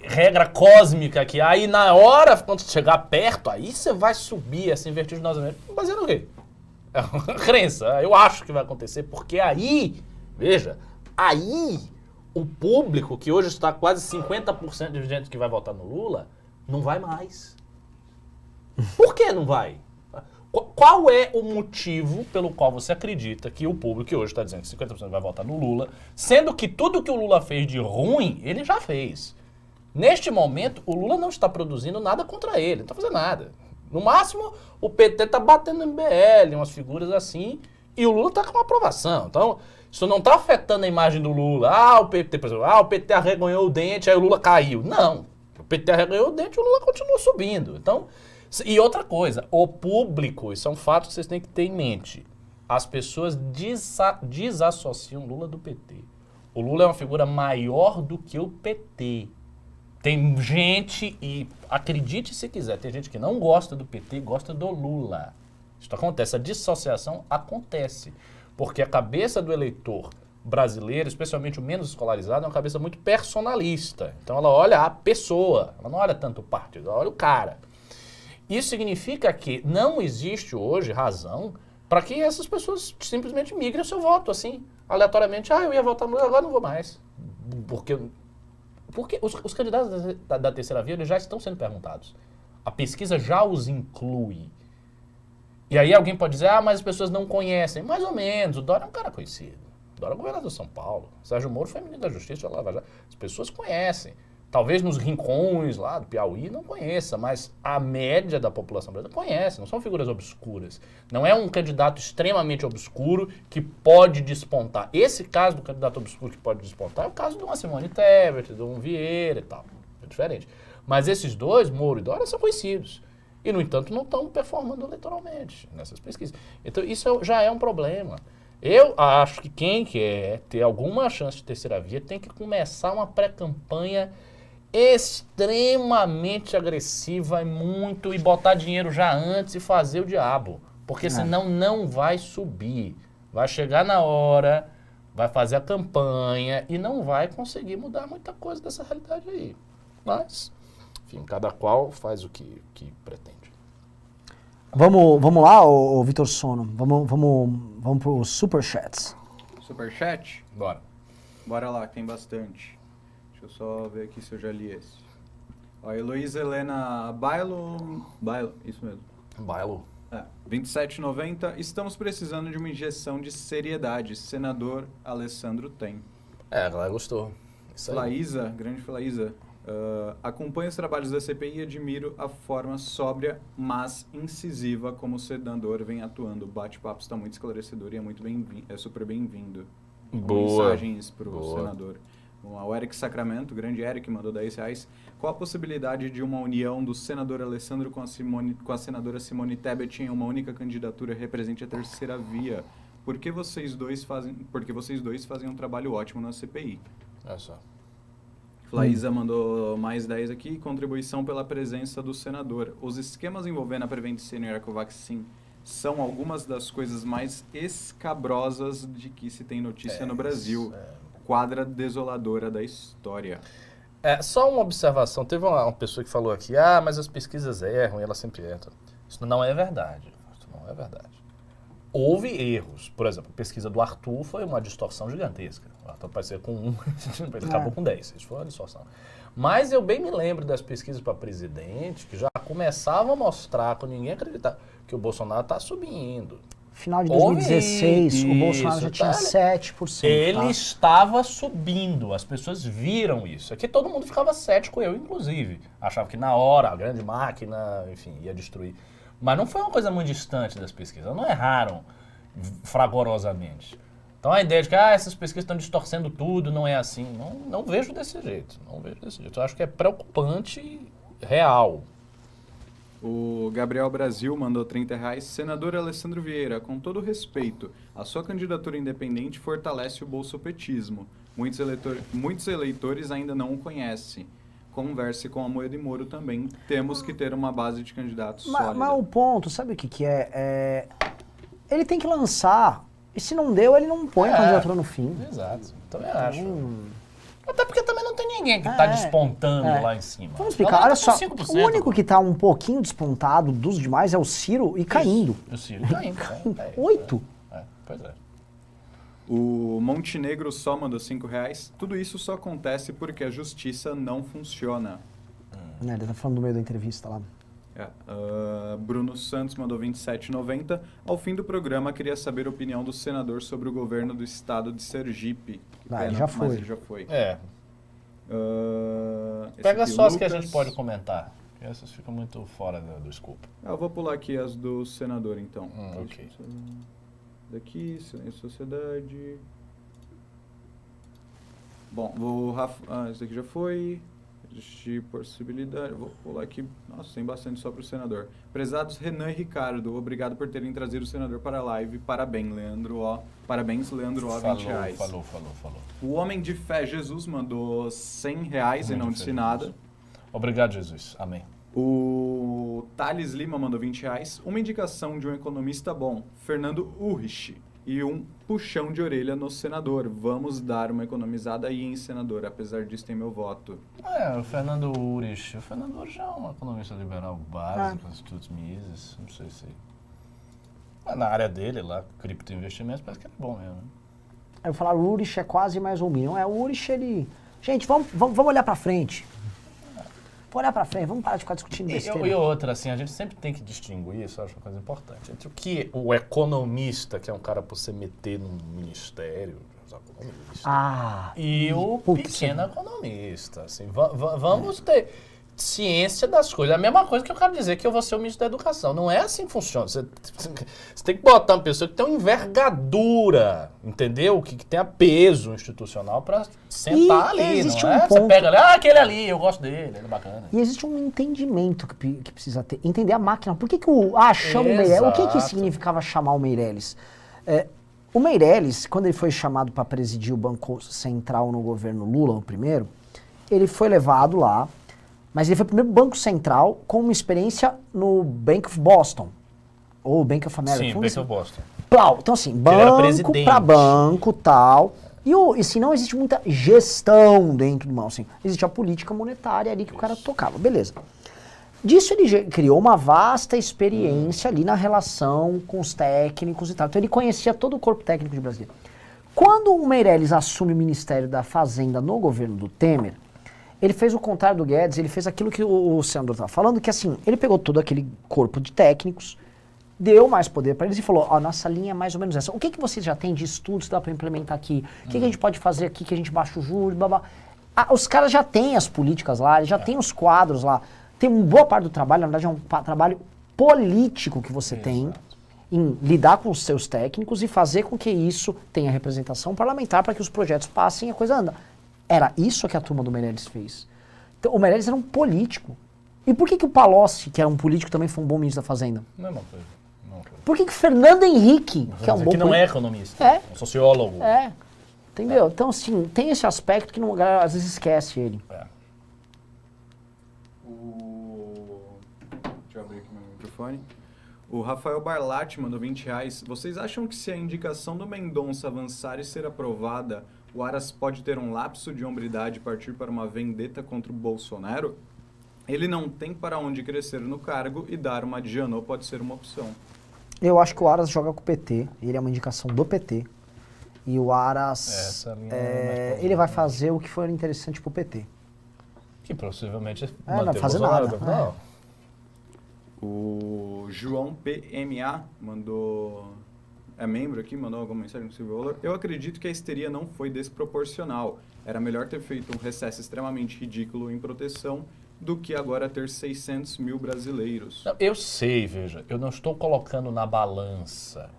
regra cósmica que aí na hora, quando chegar perto, aí você vai subir assim, vertiginosamente. Baseado no quê? É uma crença. Eu acho que vai acontecer, porque aí, veja, aí... O público, que hoje está quase 50% de gente que vai votar no Lula, não vai mais. Por que não vai? Qual é o motivo pelo qual você acredita que o público que hoje está dizendo que 50% vai votar no Lula, sendo que tudo que o Lula fez de ruim, ele já fez. Neste momento, o Lula não está produzindo nada contra ele, não está fazendo nada. No máximo, o PT está batendo no MBL, umas figuras assim, e o Lula está com aprovação. Então... Isso não está afetando a imagem do Lula. O PT, por exemplo, o PT arreganhou o dente, aí o Lula caiu. Não. O PT arreganhou o dente e o Lula continuou subindo. Então, e outra coisa, o público, isso é um fato que vocês têm que ter em mente. As pessoas desassociam o Lula do PT. O Lula é uma figura maior do que o PT. Tem gente, e acredite se quiser, tem gente que não gosta do PT e gosta do Lula. Isso acontece, a dissociação acontece. Porque a cabeça do eleitor brasileiro, especialmente o menos escolarizado, é uma cabeça muito personalista. Então ela olha a pessoa, ela não olha tanto o partido, ela olha o cara. Isso significa que não existe hoje razão para que essas pessoas simplesmente migrem o seu voto, assim, aleatoriamente. Eu ia votar no Lula, agora não vou mais. Porque os candidatos da terceira via eles já estão sendo perguntados. A pesquisa já os inclui. E aí alguém pode dizer, mas as pessoas não conhecem. Mais ou menos, o Dória é um cara conhecido. O Dória é governador de São Paulo. O Sérgio Moro foi ministro da Justiça, as pessoas conhecem. Talvez nos rincões lá do Piauí não conheça, mas a média da população brasileira conhece, não são figuras obscuras. Não é um candidato extremamente obscuro que pode despontar. Esse caso do candidato obscuro que pode despontar é o caso de uma Simone Tebet, de um Vieira e tal. É diferente. Mas esses dois, Moro e Dória, são conhecidos. E, no entanto, não estão performando eleitoralmente nessas pesquisas. Então, isso já é um problema. Eu acho que quem quer ter alguma chance de terceira via tem que começar uma pré-campanha extremamente agressiva e botar dinheiro já antes e fazer o diabo. Porque senão não vai subir. Vai chegar na hora, vai fazer a campanha e não vai conseguir mudar muita coisa dessa realidade aí. Mas... Enfim, cada qual faz o que pretende. Vamos lá, ô Vitor Sono. Vamos para os superchats. Superchat? Bora. Bora lá, que tem bastante. Deixa eu só ver aqui se eu já li esse. Ó, Heloísa Helena Bailo, isso mesmo. Bailo. 27,90. Estamos precisando de uma injeção de seriedade. Senador Alessandro tem. A galera gostou. Isso aí. Flaísa, grande Flaísa. Acompanho os trabalhos da CPI e admiro a forma sóbria, mas incisiva como o senador vem atuando. O bate-papo está muito esclarecedor e é super bem-vindo. Boa. Mensagens para o senador. O Eric Sacramento, o grande Eric, mandou R$10. Qual a possibilidade de uma união do senador Alessandro com a senadora Simone Tebet em uma única candidatura represente a terceira via? Porque vocês dois fazem um trabalho ótimo na CPI. Olha só. Flaísa mandou mais 10 aqui. Contribuição pela presença do senador. Os esquemas envolvendo a Prevent Senior e a Covaxin são algumas das coisas mais escabrosas de que se tem notícia no Brasil. Quadra desoladora da história. Só uma observação. Teve uma pessoa que falou aqui, mas as pesquisas erram e elas sempre erram. Isso não é verdade. Isso não é verdade. Houve erros. Por exemplo, a pesquisa do Arthur foi uma distorção gigantesca. O Arthur apareceu com 1, ele acabou com 10. Isso foi uma distorção. Mas eu bem me lembro das pesquisas para presidente que já começavam a mostrar, com ninguém acreditar, que o Bolsonaro está subindo. Final de 2016, o Bolsonaro já tinha 7%. Ele estava subindo, as pessoas viram isso. Aqui todo mundo ficava cético, eu inclusive. Achava que na hora a grande máquina, enfim, ia destruir. Mas não foi uma coisa muito distante das pesquisas, não erraram fragorosamente. Então a ideia de que essas pesquisas estão distorcendo tudo, não é assim, não vejo desse jeito. Não vejo desse jeito. Eu acho que é preocupante e real. O Gabriel Brasil mandou R$30. Senador Alessandro Vieira, com todo respeito, a sua candidatura independente fortalece o bolsopetismo. Muitos eleitores ainda não o conhecem. Converse com a Moedo e Moro também. Temos que ter uma base de candidatos sólida. Mas o ponto, sabe o que é? Ele tem que lançar. E se não deu, ele não põe a candidatura no fim. Exato. Também acho. Até porque também não tem ninguém que está despontando lá em cima. Vamos explicar. Olha só, o único que está um pouquinho despontado dos demais é o Ciro e caindo. O Ciro caindo. 8. Pois é. O Montenegro só mandou R$5. Tudo isso só acontece porque a justiça não funciona. Ele tá falando no meio da entrevista lá. Bruno Santos mandou R$27,90. Ao fim do programa, queria saber a opinião do senador sobre o governo do estado de Sergipe. Ele já foi. Mas ele já foi. Pega só as que a gente pode comentar. Essas ficam muito fora do escopo. Eu vou pular aqui as do senador, então. Ok. Daqui, Sociedade. Bom, o Rafa. Esse aqui já foi. Existe possibilidade. Vou pular aqui. Nossa, tem bastante só para o senador. Prezados Renan e Ricardo, obrigado por terem trazido o senador para a live. Parabéns, Leandro O. Parabéns, Leandro O. R$20. Falou. O homem de fé, Jesus, mandou R$100 e não disse nada. Obrigado, Jesus. Amém. O Thales Lima mandou R$20. Uma indicação de um economista bom, Fernando Urrich. E um puxão de orelha no senador. Vamos dar uma economizada aí em senador. Apesar disso, tem meu voto. O Fernando Urrich. O Fernando Urrich já é um economista liberal básico, Institutos Mises. Não sei se... na área dele lá, criptoinvestimentos, parece que é bom mesmo. Eu falar, o Urrich é quase mais ou menos. O Urrich, ele... Gente, vamos olhar pra frente. Vamos olhar pra frente, vamos parar de ficar discutindo besteira. E outra, assim, a gente sempre tem que distinguir, isso eu acho uma coisa importante, entre o que o economista, que é um cara por se meter num ministério, os economistas, e o pequeno economista. Assim, vamos ter ciência das coisas. É a mesma coisa que eu quero dizer que eu vou ser o ministro da Educação. Não é assim que funciona. Você tem que botar uma pessoa que tem uma envergadura, entendeu? Que tenha peso institucional para sentar ali. Existe não um é? ponto... Você pega ali, aquele ali, eu gosto dele, ele é bacana. E existe um entendimento que precisa ter. Entender a máquina. Por que chama o Meirelles? O que significava chamar o Meirelles? O Meirelles, quando ele foi chamado para presidir o Banco Central no governo Lula, o primeiro, ele foi levado lá. Mas ele foi o primeiro banco central com uma experiência no Bank of Boston. Ou Bank of America. Sim, Bank of Boston. Então assim, banco para banco, tal. E assim, não existe muita gestão dentro do banco. Assim, existe a política monetária ali que o cara tocava. Beleza. Disso ele criou uma vasta experiência ali na relação com os técnicos e tal. Então ele conhecia todo o corpo técnico de Brasília. Quando o Meirelles assume o Ministério da Fazenda no governo do Temer, ele fez o contrário do Guedes, ele fez aquilo que o senador estava falando, que assim, ele pegou todo aquele corpo de técnicos deu mais poder para eles e falou, ó, nossa linha é mais ou menos essa. O que vocês já têm de estudos que dá para implementar aqui? O que a gente pode fazer aqui que a gente baixa o juros, blá, blá. Os caras já têm as políticas lá, já têm os quadros lá. Tem uma boa parte do trabalho, na verdade é um trabalho político que você tem em lidar com os seus técnicos e fazer com que isso tenha representação parlamentar para que os projetos passem e a coisa anda. Era isso que a turma do Meirelles fez. Então, o Meirelles era um político. E por que o Palocci, que era um político, também foi um bom ministro da Fazenda? Mesma coisa. Mesma coisa. Por que o Fernando Henrique, que é um bom que não é político... economista, É. um sociólogo. É, entendeu? Então, assim, tem esse aspecto que não, a galera às vezes esquece ele. É. Deixa eu abrir aqui meu microfone. O Rafael Barlatti mandou R$20. Vocês acham que se a indicação do Mendonça avançar e ser aprovada, o Aras pode ter um lapso de hombridade e partir para uma vendetta contra o Bolsonaro? Ele não tem para onde crescer no cargo e dar uma de Janot pode ser uma opção. Eu acho que o Aras joga com o PT, ele é uma indicação do PT. E o Aras, Essa linha é mais ele vai fazer o que for interessante pro PT. Que possivelmente não manter fazer Bolsonaro. nada. Não. O João PMA mandou... É membro aqui, mandou alguma mensagem no Silvio Valor. Eu acredito que a histeria não foi desproporcional. Era melhor ter feito um recesso extremamente ridículo em proteção do que agora ter 600 mil brasileiros. Não, eu sei, veja, eu não estou colocando na balança.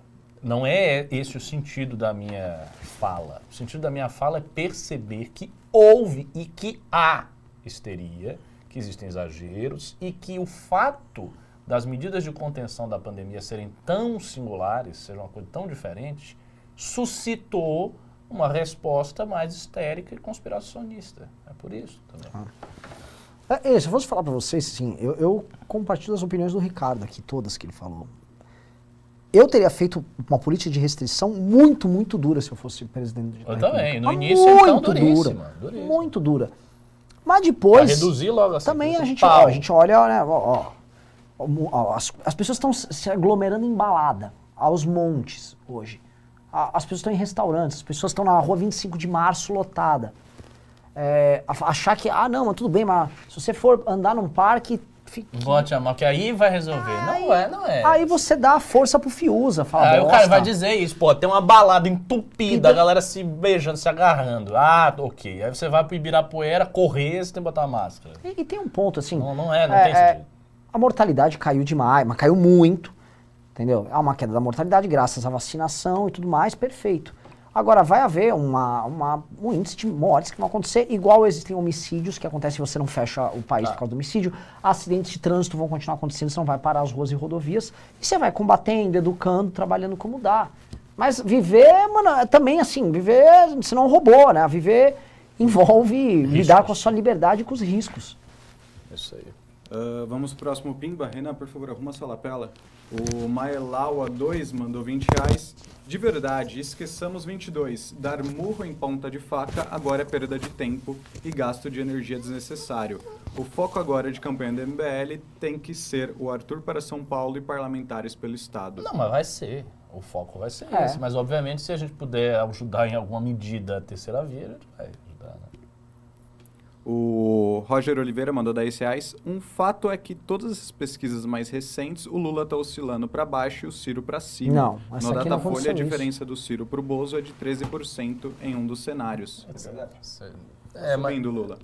Não é esse o sentido da minha fala. O sentido da minha fala é perceber que houve e que há histeria, que existem exageros e que o fato das medidas de contenção da pandemia serem tão singulares, serem uma coisa tão diferente, suscitou uma resposta mais histérica e conspiracionista. É por isso também. Se eu fosse falar pra vocês, sim, eu compartilho as opiniões do Ricardo aqui, todas que ele falou. Eu teria feito uma política de restrição muito, muito dura se eu fosse presidente da Eu República. também, no Mas início então muito duríssima. muito dura. Mas depois... Pra reduzir logo assim. Também a gente olha, né, as pessoas estão se aglomerando em balada, aos montes hoje. As pessoas estão em restaurantes, as pessoas estão na rua 25 de março lotada. Achar que, não, mas tudo bem, mas se você for andar num parque... Vote a mão, que aí vai resolver. Não é. Aí você dá a força pro Fiuza, fala, Aí o cara vai dizer isso, pô, tem uma balada entupida, a galera se beijando, se agarrando. Ok. Aí você vai pro Ibirapuera, correr, você tem que botar uma máscara. E tem um ponto, assim... Não tem sentido. A mortalidade caiu demais, mas caiu muito, entendeu? Há uma queda da mortalidade graças à vacinação e tudo mais, perfeito. Agora, vai haver um índice de mortes que vão acontecer, igual existem homicídios que acontecem se você não fecha o país por causa do homicídio. Acidentes de trânsito vão continuar acontecendo, você não vai parar as ruas e rodovias. E você vai combatendo, educando, trabalhando como dá. Mas viver, mano, também assim, viver, você não é um robô, né? Viver envolve lidar com a sua liberdade e com os riscos. Isso aí. Vamos pro próximo Pimba. Renan, por favor, arruma sua lapela. O Maelaua 2 mandou R$20. De verdade, esqueçamos 22. Dar murro em ponta de faca agora é perda de tempo e gasto de energia desnecessário. O foco agora de campanha do MBL tem que ser o Arthur para São Paulo e parlamentares pelo Estado. Não, mas vai ser. O foco vai ser esse. Mas, obviamente, se a gente puder ajudar em alguma medida a terceira via, a gente vai ajudar, né? O Roger Oliveira mandou R$10. Um fato é que todas as pesquisas mais recentes, o Lula está oscilando para baixo e o Ciro para cima. Não, essa no aqui não Datafolha, aconteceu a diferença do Ciro para o Bozo é de 13% em um dos cenários. Mas Subindo, Lula.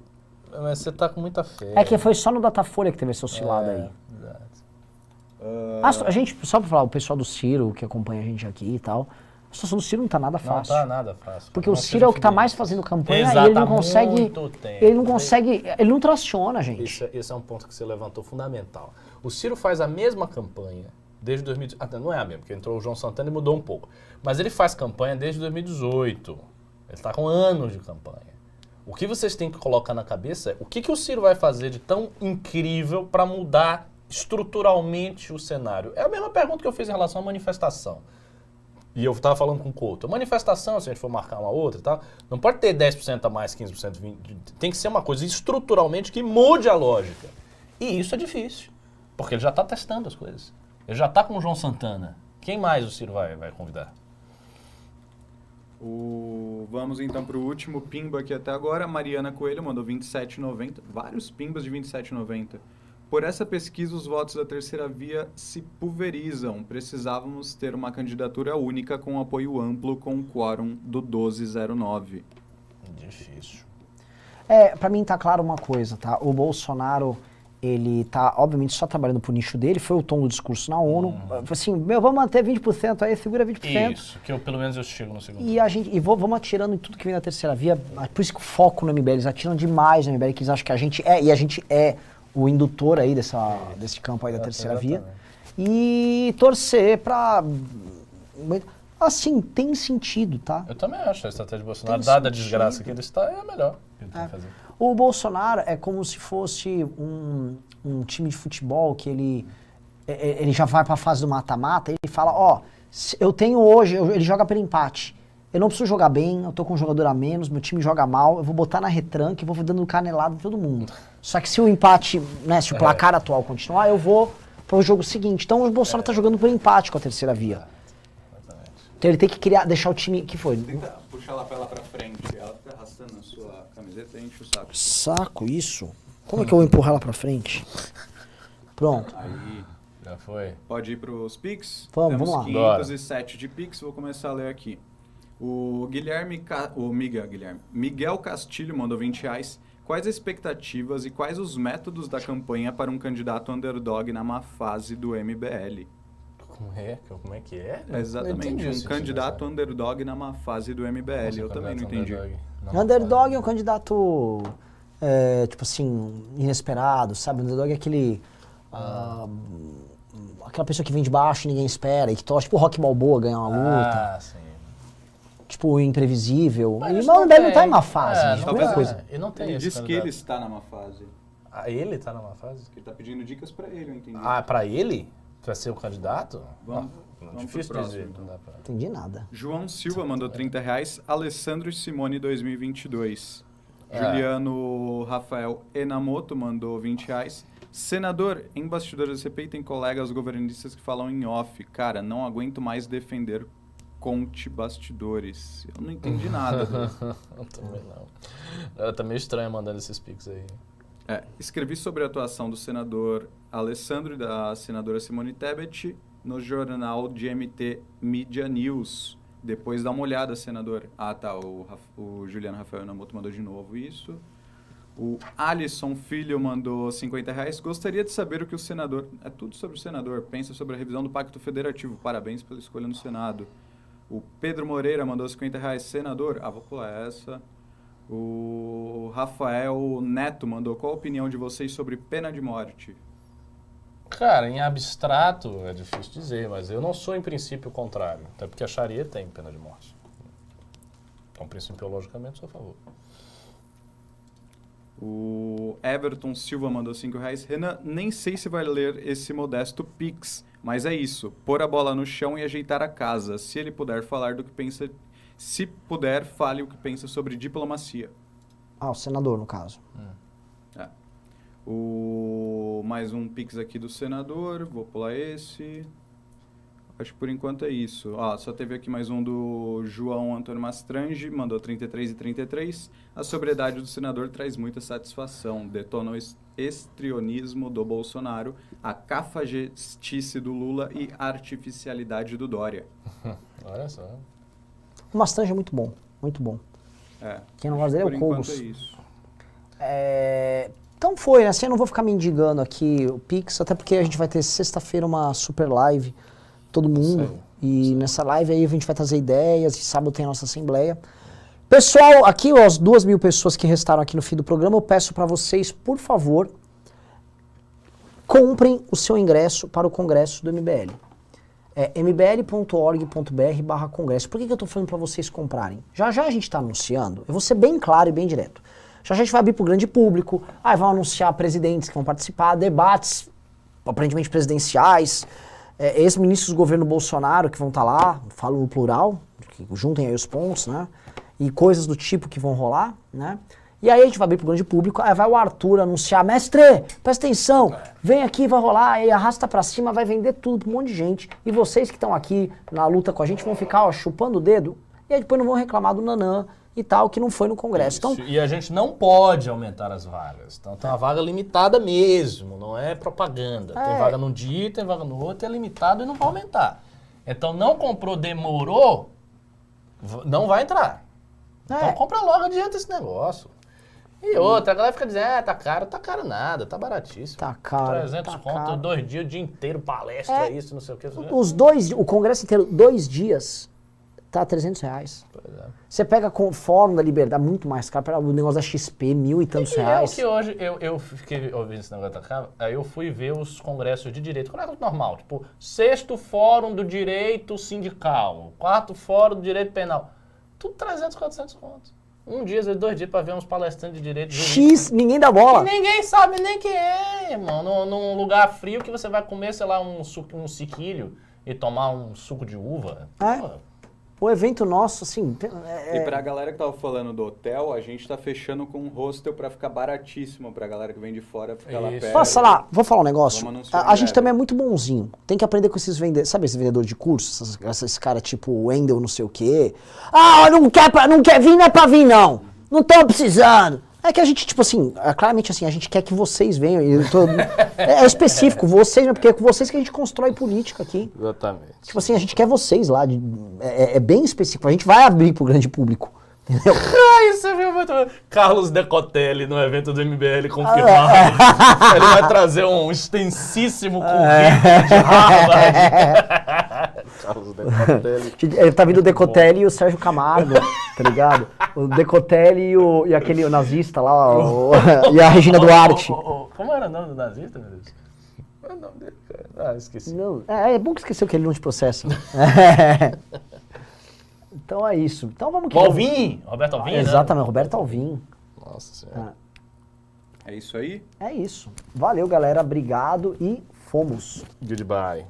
você tá com muita fé. É que foi só no Datafolha que teve essa oscilada aí. Exato. A gente, só pra falar, o pessoal do Ciro, que acompanha a gente aqui e tal, a situação do Ciro não tá nada fácil. Não tá nada fácil. Porque o Ciro é o que tá mais fazendo campanha e ele não consegue. Ele não traciona, gente. Esse é um ponto que você levantou fundamental. O Ciro faz a mesma campanha desde 2018. Não é a mesma, porque entrou o João Santana e mudou um pouco. Mas ele faz campanha desde 2018. Ele está com anos de campanha. O que vocês têm que colocar na cabeça é o que o Ciro vai fazer de tão incrível para mudar estruturalmente o cenário. É a mesma pergunta que eu fiz em relação à manifestação. E eu estava falando com o Couto. A manifestação, se a gente for marcar uma outra e tal, não pode ter 10% a mais, 15%, 20%. Tem que ser uma coisa estruturalmente que mude a lógica. E isso é difícil, porque ele já está testando as coisas. Ele já está com o João Santana. Quem mais o Ciro vai convidar? Vamos então para o último Pimba aqui até agora. Mariana Coelho mandou R$27,90. Vários Pimbas de R$27,90. Por essa pesquisa, os votos da terceira via se pulverizam. Precisávamos ter uma candidatura única com apoio amplo com o quórum do 1209. Difícil. Pra mim tá claro uma coisa, tá? O Bolsonaro, ele tá, obviamente, só trabalhando pro nicho dele, foi o tom do discurso na ONU. Assim, vamos manter 20% aí, segura 20%. Isso, que pelo menos eu chego no segundo. Vamos atirando em tudo que vem da terceira via, por isso que o foco no MBL, eles atiram demais no MBL, que eles acham que a gente é o indutor aí desse campo aí da terceira via. E torcer pra... Assim, tem sentido, tá? Eu também acho a estratégia do Bolsonaro, dada a desgraça que ele está, é a melhor que ele tem que fazer. O Bolsonaro é como se fosse um time de futebol que ele já vai para a fase do mata-mata e ele fala, eu tenho hoje, ele joga pelo empate. Eu não preciso jogar bem, eu tô com um jogador a menos, meu time joga mal, eu vou botar na retranca e vou dando canelada em todo mundo. Só que se o empate, né, se o placar atual continuar, eu vou pro jogo seguinte. Então o Bolsonaro tá jogando pelo empate com a terceira via. Então ele tem que deixar o time... que foi? Tenta puxar a lapela pra frente, ela fica arrastando a sua camiseta e enche o saco. Saco, isso? Como é que eu vou empurrar ela pra frente? Pronto. Aí, Já foi. pode ir pros Pix? Vamos lá. 507 de Pix, vou começar a ler aqui. O Miguel Castilho mandou R$20. Quais as expectativas e quais os métodos da campanha para um candidato underdog na má fase do MBL? Como é que é? Exatamente, um candidato underdog na má fase do MBL. Eu também não entendi. Underdog é um candidato, tipo assim, inesperado, sabe? Underdog é aquele... aquela pessoa que vem de baixo e ninguém espera, e que torce, tipo o Rock Balboa ganhar uma luta. Ah, sim. Tipo, imprevisível. Mas E não deve estar em má fase, não primeira tem. coisa. E não tem Ele esse diz que candidato. ele está na má fase. Ele tá numa fase? Que ele está pedindo dicas para ele, eu entendi. Pra ele? Pra ser o candidato? Vamos Difícil pro próximo, dizer. então. Não dá pra... Entendi nada. João Silva mandou R$30. Alessandro Simone 2022. É. Juliano Rafael Enamoto mandou R$20. Senador, em bastidores da CPI tem colegas governistas que falam em off. Cara, não aguento mais defender Conte bastidores. Eu não entendi nada. Eu também não. Tá meio estranho mandando esses pics aí. Escrevi sobre a atuação do senador Alessandro e da senadora Simone Tebet no jornal GMT Media News. Depois dá uma olhada, senador. O Juliano Rafael Enamoto mandou de novo isso. O Alisson Filho mandou R$50. Gostaria de saber o que o senador... É tudo sobre o senador. Pensa sobre a revisão do Pacto Federativo. Parabéns pela escolha no Senado. O Pedro Moreira mandou R$50. Senador, vou pular essa. O Rafael Neto mandou: qual a opinião de vocês sobre pena de morte? Cara, em abstrato é difícil dizer, mas eu não sou em princípio contrário. Até porque a Sharia tem pena de morte. Então, principiologicamente, sou a favor. O Everton Silva mandou R$5. Renan, nem sei se vai ler esse modesto Pix, mas é isso. Pôr a bola no chão e ajeitar a casa. Se ele puder falar do que pensa... Se puder, fale o que pensa sobre diplomacia. O senador, no caso. Mais um Pix aqui do senador. Vou pular esse. Acho que por enquanto é isso. Só teve aqui mais um do João Antônio Mastrange. Mandou 33 e 33. A sobriedade do senador traz muita satisfação. Detona o estrionismo do Bolsonaro, a cafajestice do Lula e a artificialidade do Dória. Olha só. O Mastrange é muito bom, muito bom. Quem não gosta dele é o Cogos. Por enquanto é isso. Então foi, né? Assim, eu não vou ficar mendigando aqui o Pix, até porque a gente vai ter sexta-feira uma super live, todo mundo. E nessa live aí a gente vai trazer ideias, e sábado tem a nossa assembleia. Pessoal, aqui as 2.000 pessoas que restaram aqui no fim do programa, eu peço para vocês, por favor, comprem o seu ingresso para o congresso do MBL. mbl.org.br/congresso. Por que eu estou falando para vocês comprarem? Já já a gente está anunciando, eu vou ser bem claro e bem direto. Já já a gente vai abrir para o grande público, vão anunciar presidentes que vão participar, debates aparentemente presidenciais, ex-ministros do governo Bolsonaro que vão estar lá, falo no plural, que juntem aí os pontos, né? E coisas do tipo que vão rolar, né? E aí a gente vai abrir pro grande público, aí vai o Arthur anunciar: mestre, presta atenção, vem aqui, vai rolar, aí arrasta pra cima, vai vender tudo pra um monte de gente, e vocês que estão aqui na luta com a gente vão ficar chupando o dedo, e aí depois não vão reclamar do Nanã e tal, que não foi no Congresso. Então, E a gente não pode aumentar as vagas. Então tem uma vaga limitada mesmo, não é propaganda. Tem vaga num dia, tem vaga no outro, é limitado e não vai aumentar. Então não comprou, demorou, não vai entrar. Então compra logo, adianta esse negócio. E outra, a galera fica dizendo, tá caro nada, tá baratíssimo. tá caro. 300 tá conto, caro. 2 dias, o dia inteiro, palestra, isso, não sei o que. O Congresso inteiro, 2 dias, tá R$300. Pois é. Você pega com o Fórum da Liberdade, muito mais caro, o negócio da XP, 1.000 e tantos reais. Que hoje eu fiquei ouvindo esse negócio da Câmara, aí eu fui ver os congressos de direito, congresso normal, tipo, 6º Fórum do Direito Sindical, 4º Fórum do Direito Penal, tudo 300, 400 contos. Um dia, às vezes 2 dias pra ver uns palestrantes de direito jurídico. X, ninguém dá bola. E ninguém sabe nem quem é, irmão. Num lugar frio que você vai comer, sei lá, um sequilho e tomar um suco de uva. É. Pô, O evento nosso, assim... E pra galera que tava falando do hotel, a gente tá fechando com um hostel pra ficar baratíssimo pra galera que vem de fora ficar lá Isso. perto. Posso falar? Vou falar um negócio. Vamos anunciar A em gente breve. também é muito bonzinho. Tem que aprender com esses vendedores. Sabe esse vendedor de cursos? Esses caras tipo Wendel não sei o quê. Ah, não quer vir, não é pra vir, não. Não tô precisando. É que a gente, tipo assim, claramente assim, a gente quer que vocês venham. É específico, vocês, porque é com vocês que a gente constrói política aqui. exatamente. Tipo assim, a gente quer vocês lá. É bem específico. A gente vai abrir pro grande público. Entendeu? Ai, você viu muito. Carlos Decotelli no evento do MBL confirmado. Ele vai trazer um extensíssimo currículo de Harvard. Carlos Decotelli. Ele tá vindo o Decotelli e o Sérgio Camargo, tá ligado? O Decotelli e aquele o nazista lá, e a Regina Duarte. Como era o nome do nazista, meu Deus? Qual é o nome dele, cara? Ah, esqueci. Não, é bom que esqueceu que ele não te processa. Então é isso. Então vamos que Alvim! Roberto Alvim, né? Exatamente, Roberto Alvim. Nossa Senhora. É isso aí? É isso. Valeu, galera. Obrigado e fomos. Goodbye.